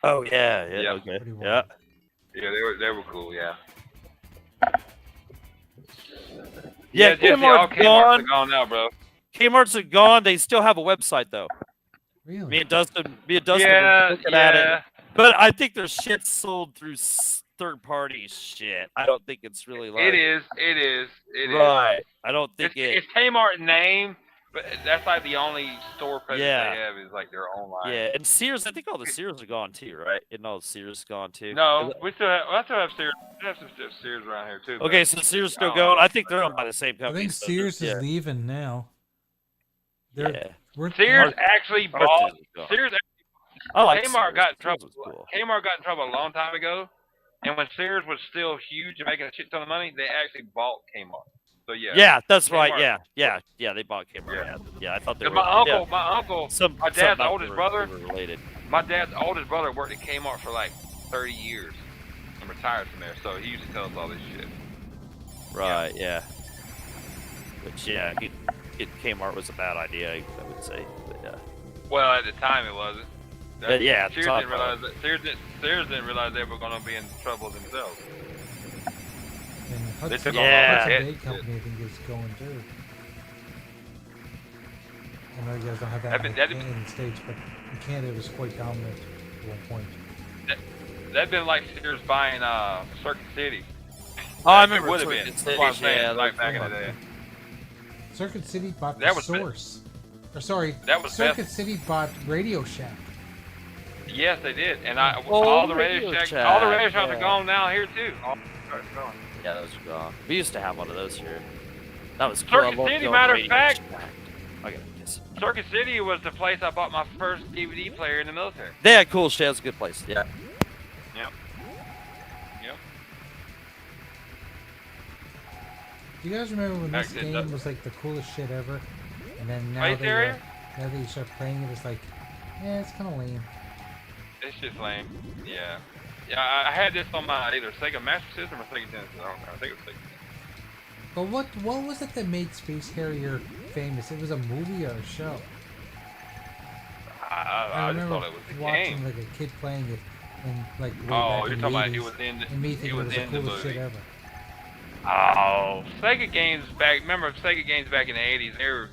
Oh yeah, Yeah. okay, Pretty wild. yeah. Yeah, they were cool. Yeah. Yeah, Jesse, all Kmart's Kmart's gone. are gone now, bro. Kmart's are gone. They still have a website though. Really? Me and Dustin were Yeah, looking at it. yeah. But I think their shit's sold through third party shit. I don't think it's really like It is. right. I don't think It's Kmart name, but that's like the only store presence Yeah. they have is like their online. Yeah, and Sears. I think all the Sears are gone too, right? And all the Sears gone too. No, I still have Sears. We have some Sears around here too. Okay, but so Sears still I don't going. know. I think they're owned by the same I company. think so Sears yeah. is leaving now. Yeah. Sears actually bought. Sears is gone. Sears. I like Kmart Sears. got in Sears trouble. was cool. Kmart got in trouble a long time ago, and when Sears was still huge and making a shit ton of money, they actually bought Kmart. So yeah. Yeah, that's right. Kmart. Yeah, they bought Kmart. Yeah, I thought they 'Cause were. my uncle, Some, my dad's something about oldest they brother. they were related. My dad's oldest brother worked at Kmart for like 30 years and retired from there. So he used to tell us all this shit. Right. Yeah. Which getting Kmart was a bad idea. I would say. But yeah. Well, at the time it wasn't. Yeah, at the Sears time, didn't realize that. Sears didn't realize they were going to be in trouble themselves. And They Hudson, took all Hudson the Bay hits. Company, I think, is going too. I know you guys don't have that That'd be- in the States, but in Canada it was quite dominant at one point. That'd been like Sears buying Circuit City. Oh, I It remember would have Circuit been. City, That's what I'm saying, yeah, like that back in the was- day. Circuit City bought That the was Source. Or sorry, That was Circuit best. City bought Radio Shack. Yes, they did. And Oh, all the Radio Radio Shack, all the Radio Shacks yeah. are gone now here too. All are gone. Yeah, those are gone. We used to have one of those here. That was cool. I Circuit loved City, going matter of Radio fact. Shack. I got this. Circuit City was the place I bought my first DVD player in the military. They had cool shit. It was a good place. Yeah. Yep. Yep. Do you guys remember when this Actually, game that- was like the coolest shit ever? And then now Space Area? now that you start playing it, it's like, yeah, it's kind of lame. It's just lame. Yeah. Yeah, I had this on my either Sega Master System or Sega Genesis. I don't know. I think it was Sega. But what was it that made Space Harrier famous? It was a movie or a show? I just remember thought it was a watching game. like a kid playing it, and like way Oh, back you're in talking the about 80s, it was in the, and me thinking it it was was the in the coolest shit movie. ever. Oh, Sega games back. Remember Sega games back in the '80s?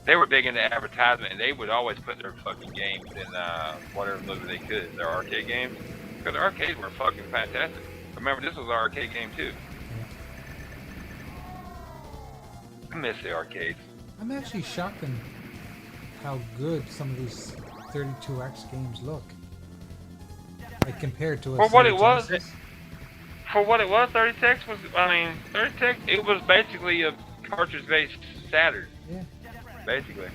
They were big into advertisement, and they would always put their fucking games in whatever movie they could. Their arcade games, because the arcades were fucking fantastic. Remember, this was an arcade game too. I miss the arcades. I'm actually shocked in how good some of these 32X games look. Like compared to a For what Sega it was, Genesis. For what it was, 36 was. I mean, 36. It was basically a cartridge-based Saturn. Yeah. Basically.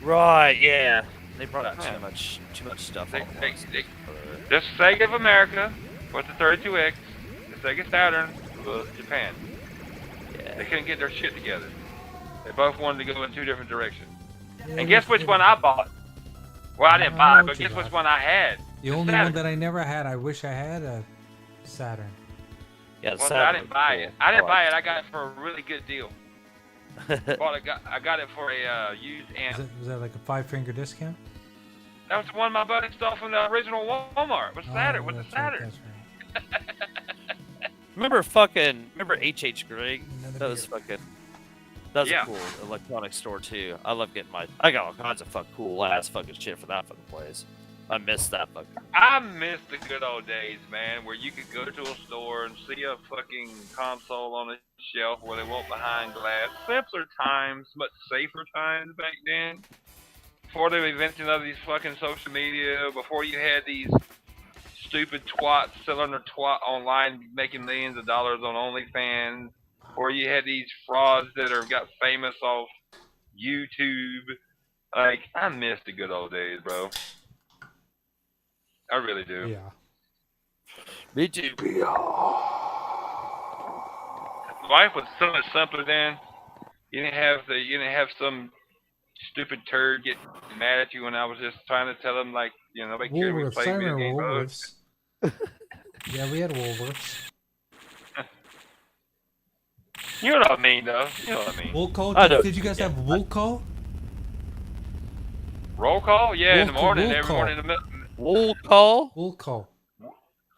Right. Yeah. They brought out Yeah. too much stuff. They- all at they- once. they- The Sega of America was the 32X. The Sega Saturn was Japan. They Yeah. couldn't get their shit together. They both wanted to go in two different directions. Yeah, And guess it which was- one I bought? Well, I didn't I buy know it, but what you guess which bought. one I had? The The only Saturn. one that I never had, I wish I had a Saturn. Yeah. the Well, Saturn I didn't was buy cool. it. I didn't buy liked it. I got it for a really good deal. I got it for a used amp. Was that like a 5-finger discount? That was the one my buddy stole from the original Walmart. With Saturn, with the that's right, Saturn. that's right. Remember H.H. Greg? Another That was beer. fucking. That was Yeah. a cool electronics store too. I love getting I got all kinds of cool ass fucking shit for that fucking place. I miss that fucking. I miss the good old days, man, where you could go to a store and see a fucking console on a shelf where they won't behind glass. Simpler times, much safer times back then. Before the invention of these fucking social media, before you had these stupid twats selling their twat online, making millions of dollars on OnlyFans, or you had these frauds that got famous off YouTube. Like, I miss the good old days, bro. I really do. Yeah. Me too. Life was so much simpler then. You didn't have some stupid turd get mad at you when I was just trying to tell them, like, nobody cared we Woolworths. played I video remember games. Woolworths. Yeah, we had Woolworths. You know what I mean, though. You know what I mean. Woolco? Did you guys have Woolco? Roll call? Yeah, in the Wool morning, every call. morning in the middle. Wool call. Woolco.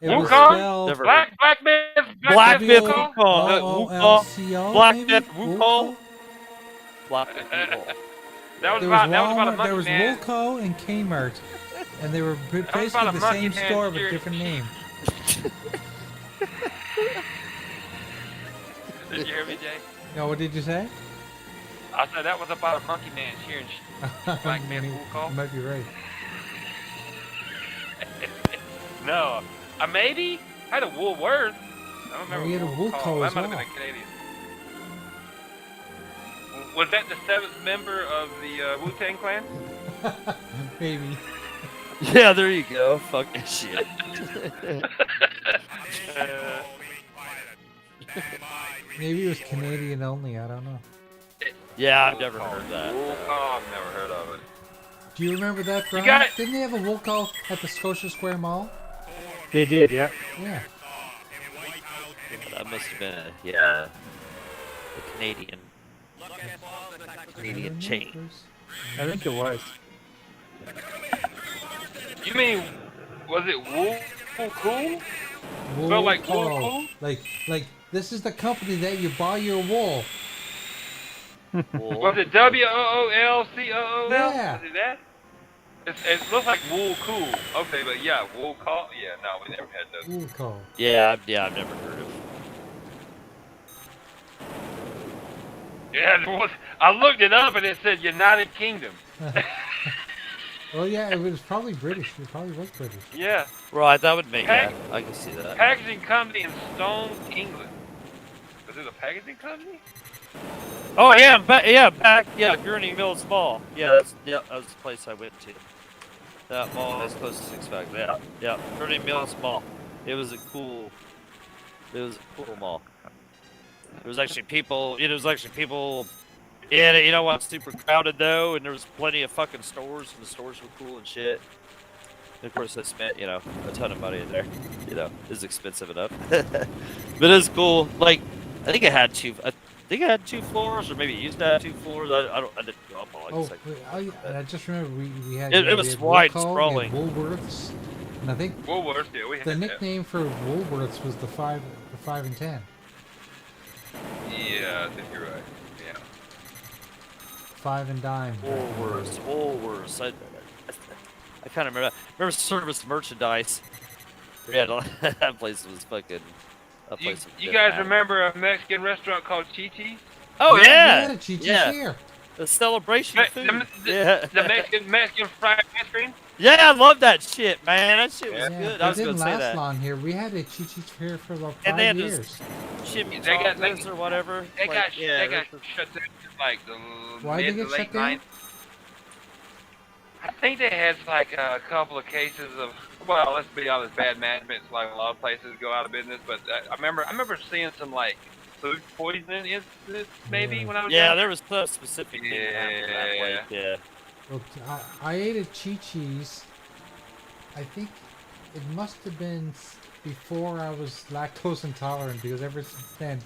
It Wool was call? spelled Never- Black Myth? Black Myth Wool Wool call? call. Woolco, Black maybe? Myth Wool call. Woolco? Black Myth Wool call. That was There about was a Walmart, monkey there was man. Woolco and Kmart, and they were was basically about a the monkey same man store but steering different sheep. name. Did you hear me, Jay? No, what did you say? I said that was about a monkey man shearing Black Myth Wool call. You might be right. No. Maybe? I had a Woolworth. I don't remember. we had a what it was Woolco called. as That might have well. been a Canadian. Was that the 7th member of the Wu-Tang Clan? Maybe. Yeah, there you go. Fucking shit. Maybe it was Canadian only, I don't know. Yeah, I've never heard that. Oh, I've never heard of it. Do you remember that, Brian? got it. Didn't they have a Woolco at the Scotia Square Mall? They did, yeah. Yeah. That must have been a Canadian chain. I think it was. You mean, was it Wool Cool? Wool Spelled like Wool Co. Cool? Like this is the company that you buy your wool. Was it WOOLCOOL? Yeah. Was it that? It looks like Wool Cool. Okay, but yeah, Wool Call? Yeah, no, we never had those. Woolco. Yeah, I've never heard of. Yeah, there was, I looked it up and it said United Kingdom. Well, yeah, it was probably British. It probably was British. Yeah. Right, that would make Pack- that. I can see that. Packaging company in Stone, England. Was it a packaging company? Oh yeah, Gurney Mills Mall. Yeah, that was the place I went to. That mall is close to Six Flags. Yeah, Gurney Mills Mall. It was a cool mall. There was actually people. Yeah, you know what's super crowded though, and there was plenty of fucking stores, and the stores were cool and shit. And of course, I spent a ton of money in there. It was expensive enough, but it was cool. Like, I think it had two floors, or maybe it used to have 2 floors. I didn't go up all Oh, like I just remember we had. It we was had wide, Woolco, sprawling. we had Woolworths, and I think Woolworths, yeah, we had the that. nickname for Woolworths was the 5 and 10. Yeah, I think you're right. Yeah. 5 and dime. Woolworths. I kind of remember that. Remember service merchandise. Yeah, that place was fucking. That You, place was you different. guys remember a Mexican restaurant called Chi-Chi's? Oh We yeah, had a Chi-Chi's yeah. here. The celebration The, food. the, Yeah. the Mexican fried ice cream? Yeah, I love that shit, man. That shit was Yeah, good. it I was gonna didn't say last that. long here. We had a Chi-Chi's here for about 5 And they had years. this chimney They got- chocolates or whatever. They Like, got yeah, they got this is- shut down in like the Why did mid they to get late shut down? 90s. I think they had like a couple of cases of, well, let's be honest, bad management. It's like a lot of places go out of business. But I remember seeing some like food poisoning incidents maybe Yeah. when I was Yeah, young. there was some specific thing that happened in that place. Yeah. Well, I ate at Chi-Chi's. I think it must have been before I was lactose intolerant, because ever since then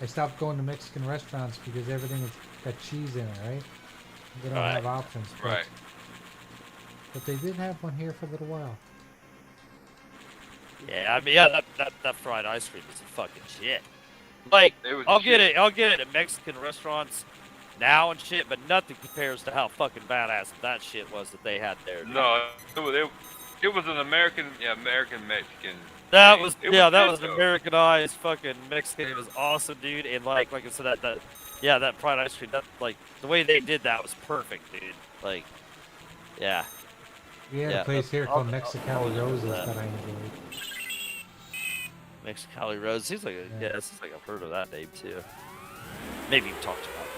I stopped going to Mexican restaurants because everything was got cheese in it, right? They don't Right. have options. But, Right. But they did have one here for a little while. Yeah, I mean, yeah, that fried ice cream is a fucking shit. Like, It was I'll shit. get it at Mexican restaurants now and shit, but nothing compares to how fucking badass that shit was that they had there. No, it was an American Mexican. That thing. was It that good, was an though. Americanized fucking Mexican. It was awesome, dude. And like I said, that fried ice cream, that like the way they did that was perfect, dude. Like, yeah. We had Yeah, a place here called I'll Mexicali go with Roses that. that I enjoyed. Mexicali Rose. Seems like it seems like I've heard of that name too. Maybe you've talked about it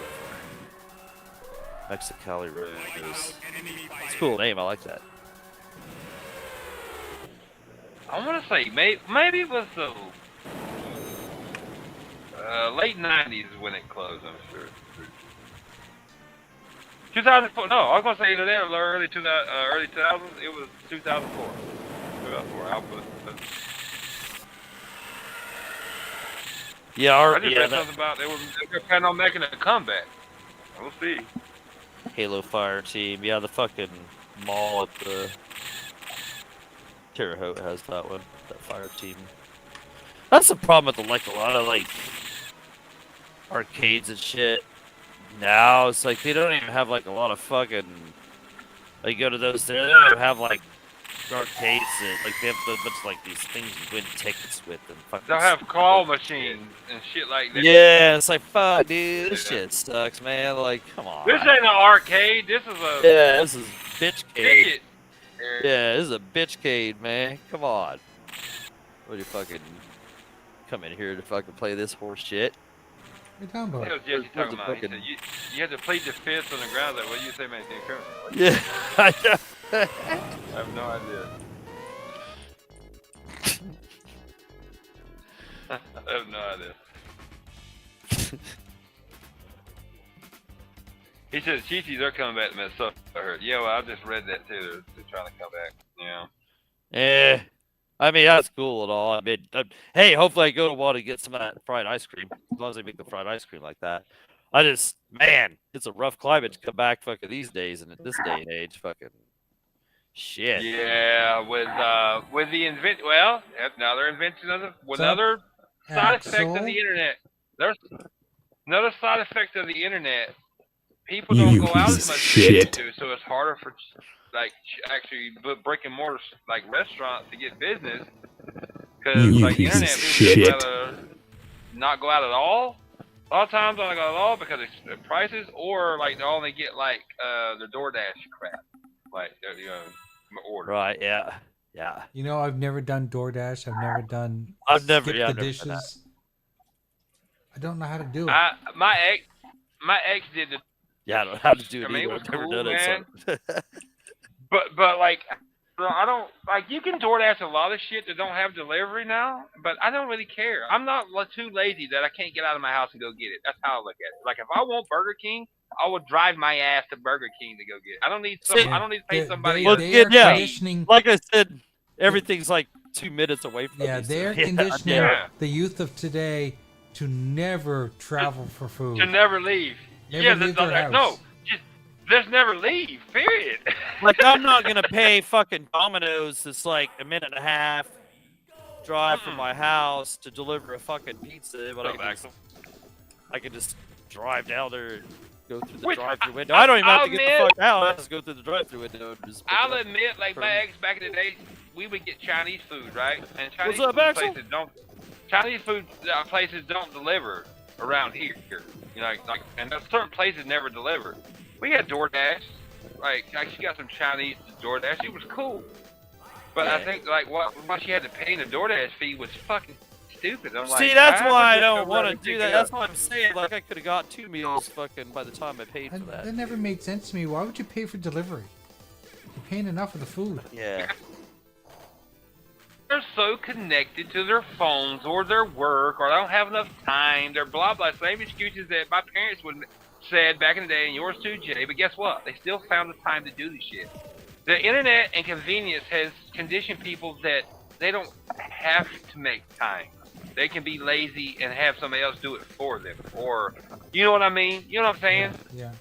before. Mexicali Rose. It's a cool name. I like that. I want to say maybe it was the late '90s when it closed. I'm sure. 2004. No, I was gonna say either there or early 2000s. It was 2004. 2004. I'll put. Yeah, I just read something about they were planning on making a comeback. We'll see. Halo Fire Team. Yeah, the fucking mall at the Terre Haute has that one. That Fire Team. That's the problem with like a lot of like arcades and shit. Now it's like they don't even have like a lot of fucking. Like you go to those there, they don't even have like arcades that like they have a bunch of like these things you win tickets with and fucking. They'll have call machines and shit like that. Yeah, it's like fuck, dude. This shit sucks, man. Like, come on. This ain't an arcade. This is a Yeah, this is bitchcade. ticket. Yeah, this is a bitchcade, man. Come on. What do you fucking come in here to fucking play this horse shit? What are you talking That about? was Jesse Where's talking the about. He fucking- said you had to plead the fifth on the ground. Like, what do you say, man? Yeah, I know. I have no idea. I have no idea. He says, Chiefs are coming back to Minnesota. I heard. Yeah, well, I just read that too. They're trying to come back. Yeah. Yeah. I mean, that's cool and all. I mean, hey, hopefully I go to want to get some of that fried ice cream. As long as they make the fried ice cream like that. Man, it's a rough climate to come back fucking these days and at this day and age. Fucking shit. Yeah, with the well, another invention of another side effect of Axel? the internet. There's another side effect of the internet. People don't go out as much as they used to, so it's harder for like actually brick and mortar like restaurants to get business because like the internet people would rather not go out at all. A lot of times I don't go out at all because of the prices, or like they only get like the DoorDash crap, like you know, order. Right, yeah. Yeah. You know, I've never done DoorDash. I've never done. I've never- skip yeah, the I've never done that. dishes. I don't know how to do it. My ex did the. Yeah, I don't know how to do it I mean, either. it was I've never cool, done it. So. But like, I don't like you can DoorDash a lot of shit that don't have delivery now, but I don't really care. I'm not too lazy that I can't get out of my house and go get it. That's how I look at it. Like if I want Burger King, I will drive my ass to Burger King to go get it. I don't need I don't need to pay somebody. Well, else. they are yeah. conditioning. Like I said, everything's like 2 minutes away from Yeah, me. so- they're yeah, conditioning yeah. the youth of today to never travel for food. To never leave. Never leave their house. No, just never leave. Period. Like, I'm not going to pay fucking Domino's that's like a minute and a half drive from my house to deliver a fucking pizza, but I can just drive down there and go through the Which, drive-through window. I don't even have to get the admit- fuck out. I just go through the drive-through window and just pick I'll it up. admit, like my ex back in the day, we would get Chinese food, right? And Chinese What's up, food Axel? places don't. Chinese food places don't deliver around here. You know, like, and there's certain places never deliver. We had DoorDash. Like she got some Chinese DoorDash. It was cool. But I think like what she had to pay in the DoorDash fee was fucking stupid. I'm like, See, that's I why I would just don't go want grab to and do pick that. it That's up. why I'm saying, like, I could have got 2 meals fucking by the time I paid for that. That never made sense to me. Why would you pay for delivery? You're paying enough for the food. Yeah. They're so connected to their phones or their work, or they don't have enough time. They're blah blah. Same excuses that my parents would said back in the day, and yours too, Jay. But guess what? They still found the time to do this shit. The internet and convenience has conditioned people that they don't have to make time. they can be lazy and have somebody else do it for them, or you know what I mean? You know what I'm saying? Yeah.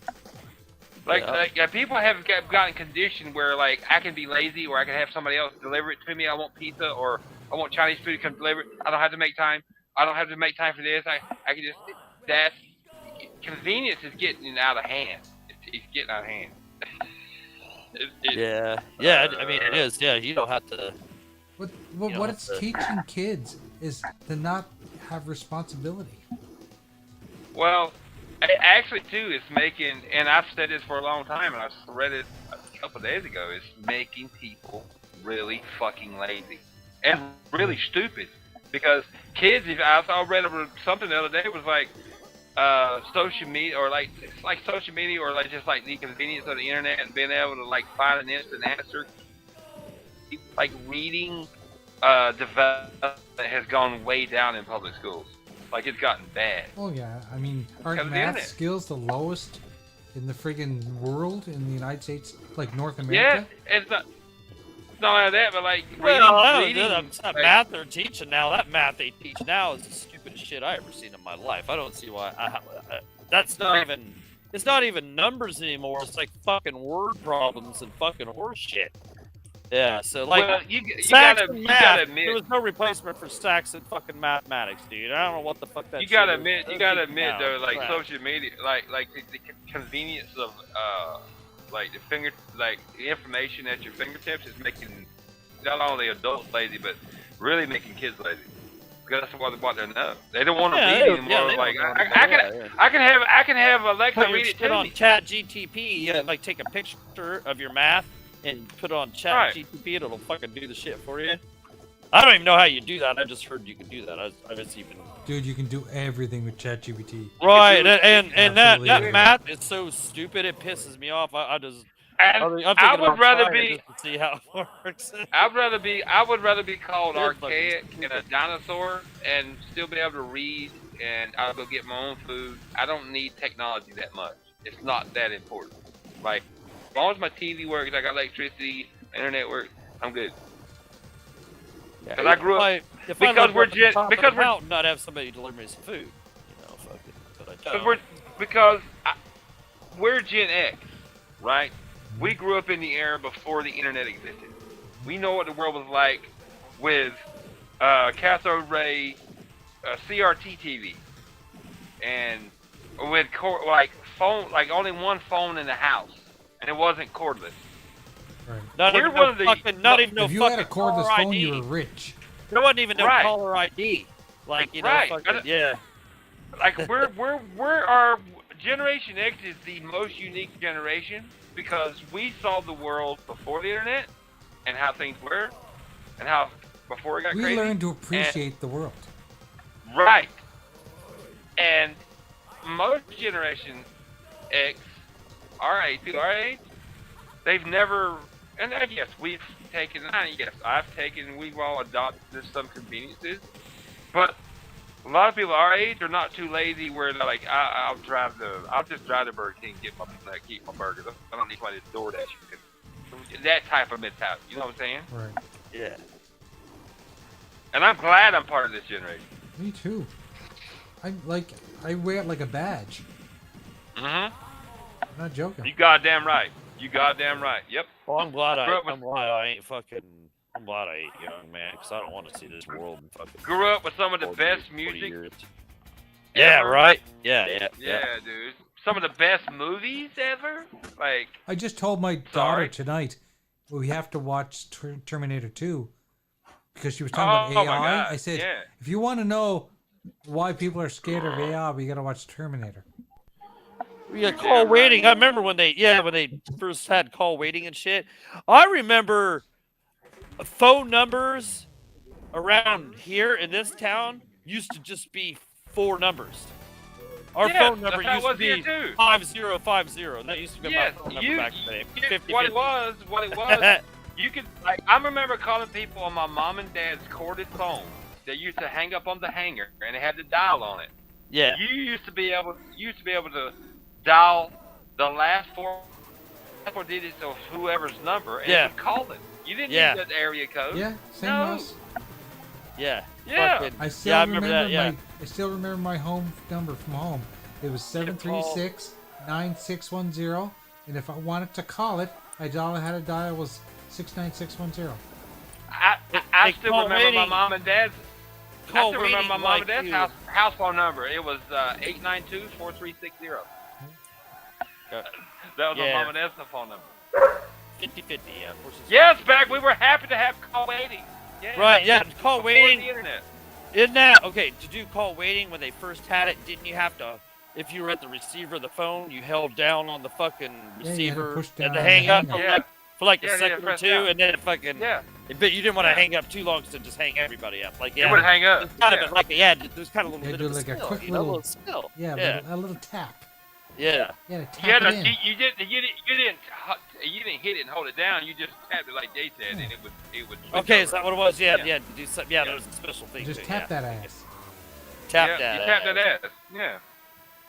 Like people have gotten conditioned where like I can be lazy, or I can have somebody else deliver it to me. I want pizza, or I want Chinese food to come deliver it. I don't have to make time. I don't have to make time for this. I can just that convenience is getting out of hand. It's getting out of hand. Yeah. Yeah. I mean, it is. Yeah. You don't have to. What it's teaching kids is to not have responsibility. Well, actually, too, it's making, and I've said this for a long time, and I read it a couple of days ago, it's making people really fucking lazy and really stupid. Because kids, I read something the other day, it was like social media, or like it's like social media, or like just like the convenience of the internet and being able to like find an instant answer. Like reading development has gone way down in public schools. Like it's gotten bad. Oh yeah, I mean, aren't math skills the lowest in the friggin' world in the United States, like North America? Yeah, it's not only that, but like reading, That's not math they're teaching now. That math they teach now is the stupidest shit I ever seen in my life. I don't see why. That's not even. It's not even numbers anymore. It's like fucking word problems and fucking horse shit. Yeah, so like, well, you gotta admit, there was no replacement for stacks and fucking mathematics, dude. I don't know what the fuck that. You gotta shit admit, is. you gotta admit No, though, like crap. social media, like the convenience of like the information at your fingertips is making not only adults lazy, but really making kids lazy. Because that's what they know. They don't want to read anymore. they Like don't wanna I can have Alexa Put your read it shit to on me. Chat GTP, like take a picture of your math and put it on Chat GTP, and it'll fucking do the shit for you. I don't even know how you do that. I just heard you can do that. I just even. Dude, you can do everything with ChatGPT. Right, and that Absolutely. math is so stupid. It pisses me off. I'm thinking I would about rather trying it be. just to see how it works. I would rather be called You're fucking archaic stupid. and a dinosaur and still be able to read, and I'll go get my own food. I don't need technology that much. It's not that important. Like, as long as my TV works, I got electricity, internet works, I'm good. Because I grew up. Because we're mountain, I'd have somebody deliver me some food. You know, fuck it. But I don't. Because we're Gen X, right? We grew up in the era before the internet existed. We know what the world was like with cathode ray CRT TV, and with phone, like only one phone in the house, and it wasn't cordless. Right. Not even no If you fucking had a cordless caller phone, ID. you were rich. There wasn't even no Right. caller ID. Like, you know, Right. fucking, yeah. Like we're our Generation X is the most unique generation because we saw the world before the internet and how things were and how before it got We crazy. learned to appreciate the world. Right. And most Generation X, our age, they've never, and yes, we've taken, yes, we've all adopted some conveniences, but a lot of people our age are not too lazy where they're like, I'll just drive the Burger King, keep my burgers. I don't need somebody to DoorDash. That type of mentality, you know what I'm saying? Right. Yeah. And I'm glad I'm part of this generation. Me too. I wear it like a badge. Mm-hmm. I'm not joking. You goddamn right. Yep. Well, I'm glad I ain't young, man, because I don't want to see this world in fucking. Grew up with some of the 40 best 40 music. years. Yeah, ever. right. Yeah. Yeah, dude. Some of the best movies ever. Like, I just told my daughter tonight we have to watch Terminator 2 because she was talking Oh, about my AI. God, I said, yeah. if you want to know why people are scared of AI, we got to watch Terminator. Yeah, call waiting. I remember when they first had call waiting and shit. I remember phone numbers around here in this town used to just be 4 numbers. Our phone number that's how used to it was be here, too. 5050. That used to be Yes, my phone number back in the day. 50, what it was, you could, like, I remember calling people on my mom and dad's corded phone that used to hang up on the hanger and it had the dial on it. Yeah. You used to be able to dial the last 4 digits of whoever's number and it would call it. You didn't need that area code. Yeah, same No. with us. Yeah. Yeah. Fucking- I still yeah, I remember, remember that. Yeah. I still remember my home number from home. It was 736-9610, and if I wanted to call it, all I had to dial was 69610. I They still call remember my waiting. mom and dad's. I Call still remember my waiting mom and like dad's you. house phone number. It was 892-4360. That was my Yeah. mom and dad's phone number. 50-50, yeah. Of course it's- Yes, back we were happy to have call waiting. Yeah. Right, yeah. Call Before waiting. the internet. Isn't that okay? To do call waiting when they first had it, didn't you have to? If you were at the receiver of the phone, you held down on the fucking Yeah, you had to receiver push and down to on hang the up hang-up. Yeah. for like Yeah, a yeah, second or press two, down. and then it fucking. Yeah. But you didn't want to Yeah. hang up too long, so just hang everybody up. Like It yeah, would hang up. it's kind Yeah. of like yeah, there's kind of a little Yeah, bit do of a like a skill, quick you know, a little- little skill. Yeah, Yeah, a little tap. yeah. You had to tap Yeah, it in. you didn't hit it and hold it down. You just tapped it like Jay said, and it would switch Okay, over. is that what it was? Yeah, Yeah. yeah. To do some, yeah, Yeah. there's a special thing. Just to it, tap yeah. that ass. Tap Yeah, that. you tapped ass. that ass. Yeah.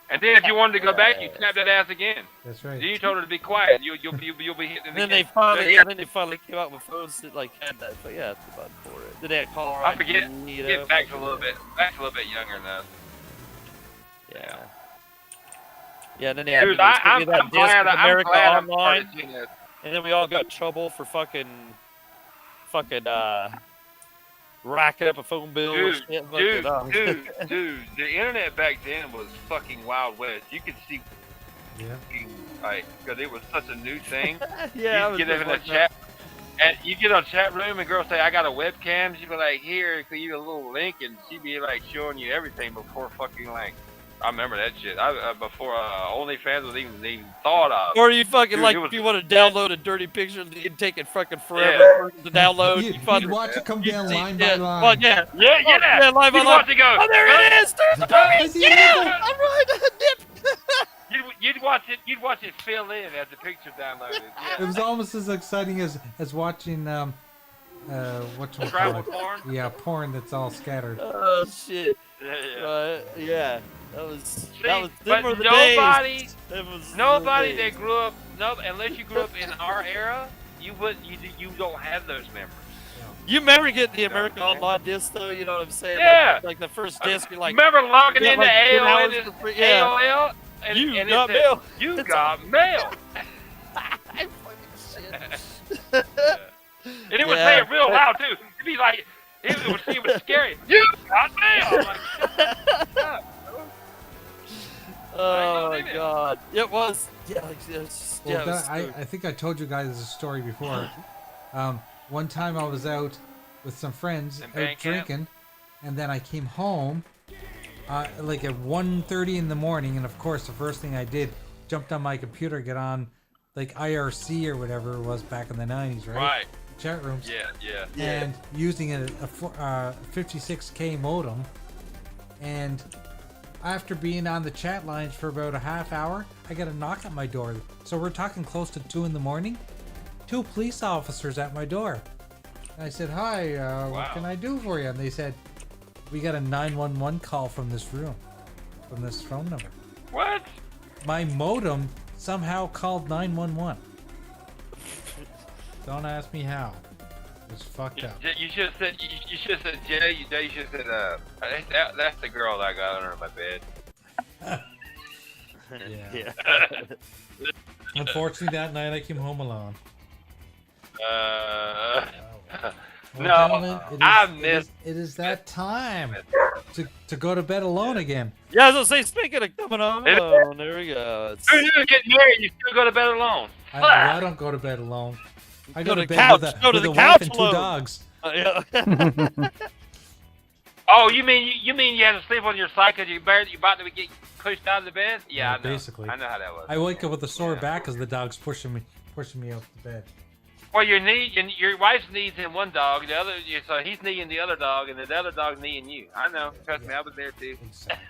And then if you wanted to go back, you tap that ass again. That's right. Then you told her to be quiet. You'll be hitting it And then again. they finally came out with phones that like had that. But yeah, that's the button for it. Then they had caller I forget. ID, you Get know, back a little bit. Back's a little bit younger than us. Yeah. Yeah, and then they had Dude, that I'm disc glad. with I'm America glad I'm Online, started seeing this. and then we all got in trouble for fucking racking up a phone bill. and shit, fucking, Dude, the internet back then was fucking Wild West. You could see, Yeah. like, because it was such a new thing. yeah, You get in a chat, and you get on chat room, and girls say, "I got a webcam." She'd be like, "Here, could you a little link?" And she'd be like showing you everything before fucking like. I remember that shit. Before OnlyFans was even thought of. Or you fucking Dude, like it was- if you want to download a dirty picture, it'd take it fucking forever to download. You'd find watch it come down line yeah, by line. Well, yeah, Yeah, yeah, live You'd on watch live. it go. Oh, there it is! There's the I movie! see it. Yeah, I'm right. Dip. You'd watch it. You'd watch it fill in as the picture downloaded. It Yeah. was almost as exciting as watching whatchamacallit. Travel porn. Yeah, porn that's all scattered. Oh shit! Yeah. Yeah, that was but them were the nobody, days. That was nobody the days. that grew up, unless you grew up in our era, you don't have those memories. You remember getting the American Online disc though? You know what I'm saying? Yeah. Like the first disc, you're like, Remember logging yeah, into like 10 AOL, hours for free. Yeah. AOL, and You and got it said, mail. You It's got mail. And it would say Yeah. it real loud too. It'd be like, it was scary. You got mail. I'm like, shut up. Oh my I know, god, it was. Yeah, like, it's, Well, yeah, it was that, I think I told you guys this story before. One time I was out with some friends In out band camp? drinking, and then I came home like at 1:30 in the morning, and of course the first thing I did, jumped on my computer, get on like IRC or whatever it was back in the 90s, right? Right. Chat rooms. Yeah. And using a 56K modem, and after being on the chat lines for about a half hour, I got a knock at my door. So we're talking close to 2 in the morning. 2 police officers at my door. And I said, "Hi, what Wow. can I do for you?" And they said, "We got a 911 call from this room, from this phone number." What? My modem somehow called 911. Don't ask me how. It's fucked up. You should have said. You should have said Jay. You should have said. That's the girl that I got under my bed. Yeah. Unfortunately, that night I came home alone. Well, No, gentlemen, I missed. it is that time to go to bed alone again. Yeah, I was gonna say, speaking of coming on, there we go. It's, Who knew getting married? You still go to bed alone. I don't go to bed alone. I go Go to to bed couch, with a, go to with the a couch wife and 2 alone. dogs. yeah. Oh, you mean you had to sleep on your side because you about to get pushed out of the bed? Yeah, Yeah, I know. basically. I know how that was. I wake up with a sore Yeah. back because the dog's pushing me out the bed. Well, your wife's knees in one dog, so he's kneeing the other dog, and the other dog's kneeing you. I know. Trust me, I was there too. Exactly.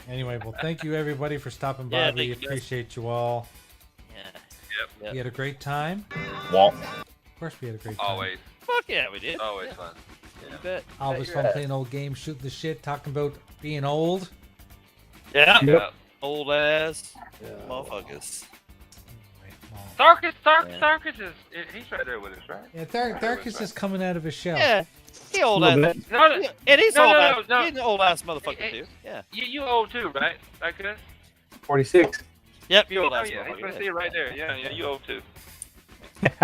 Anyway, well, thank you everybody for stopping by. Yeah, We thank you, guys. appreciate you all. Yeah. We had a great time. Well, Of course, we had a great time. Always, Fuck yeah, we did. always fun. You bet. Always fun playing old games, shooting the shit, talking about being old. Yeah. Yep. Old ass motherfuckers. Anyway, well, Tharkus is he's right there with us, right? Yeah, Tharkus is coming out of his shell. Yeah, he old Little ass. bit. No, And he's No, old no, ass. no. He's an old ass motherfucker Hey, too. Yeah. you old too, right? Tharkus? 46. Yep, you old Oh ass yeah, he's motherfucker. gonna see it right there. Yeah, you old too.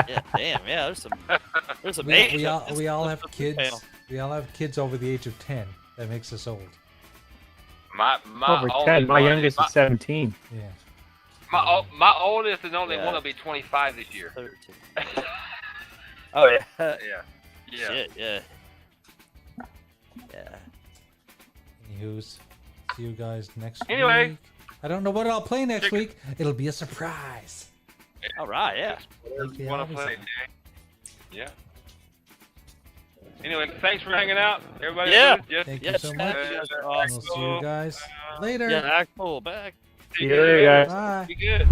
Yeah, damn. Yeah, there's some age. We all have That's kids. pale. We all have kids over the age of 10. That makes us old. My Over only 10. My one- youngest is 17. Yeah. my oldest and only Yeah. one will be 25 this year. 13. Oh yeah. Yeah. Shit. Yeah. Yeah. Anywho's, see you guys next Anyway. week. I don't know what I'll play next Check- week. It'll be a surprise. All right. Yeah. Yeah, Want to obviously. play? Yeah. Anyway, thanks for hanging out, everybody. Yeah. Just, Thank Yeah, you so chat, much. you guys are And awesome. we'll see you guys later. Yeah, act cool back. See you later, guys. Bye. Be good.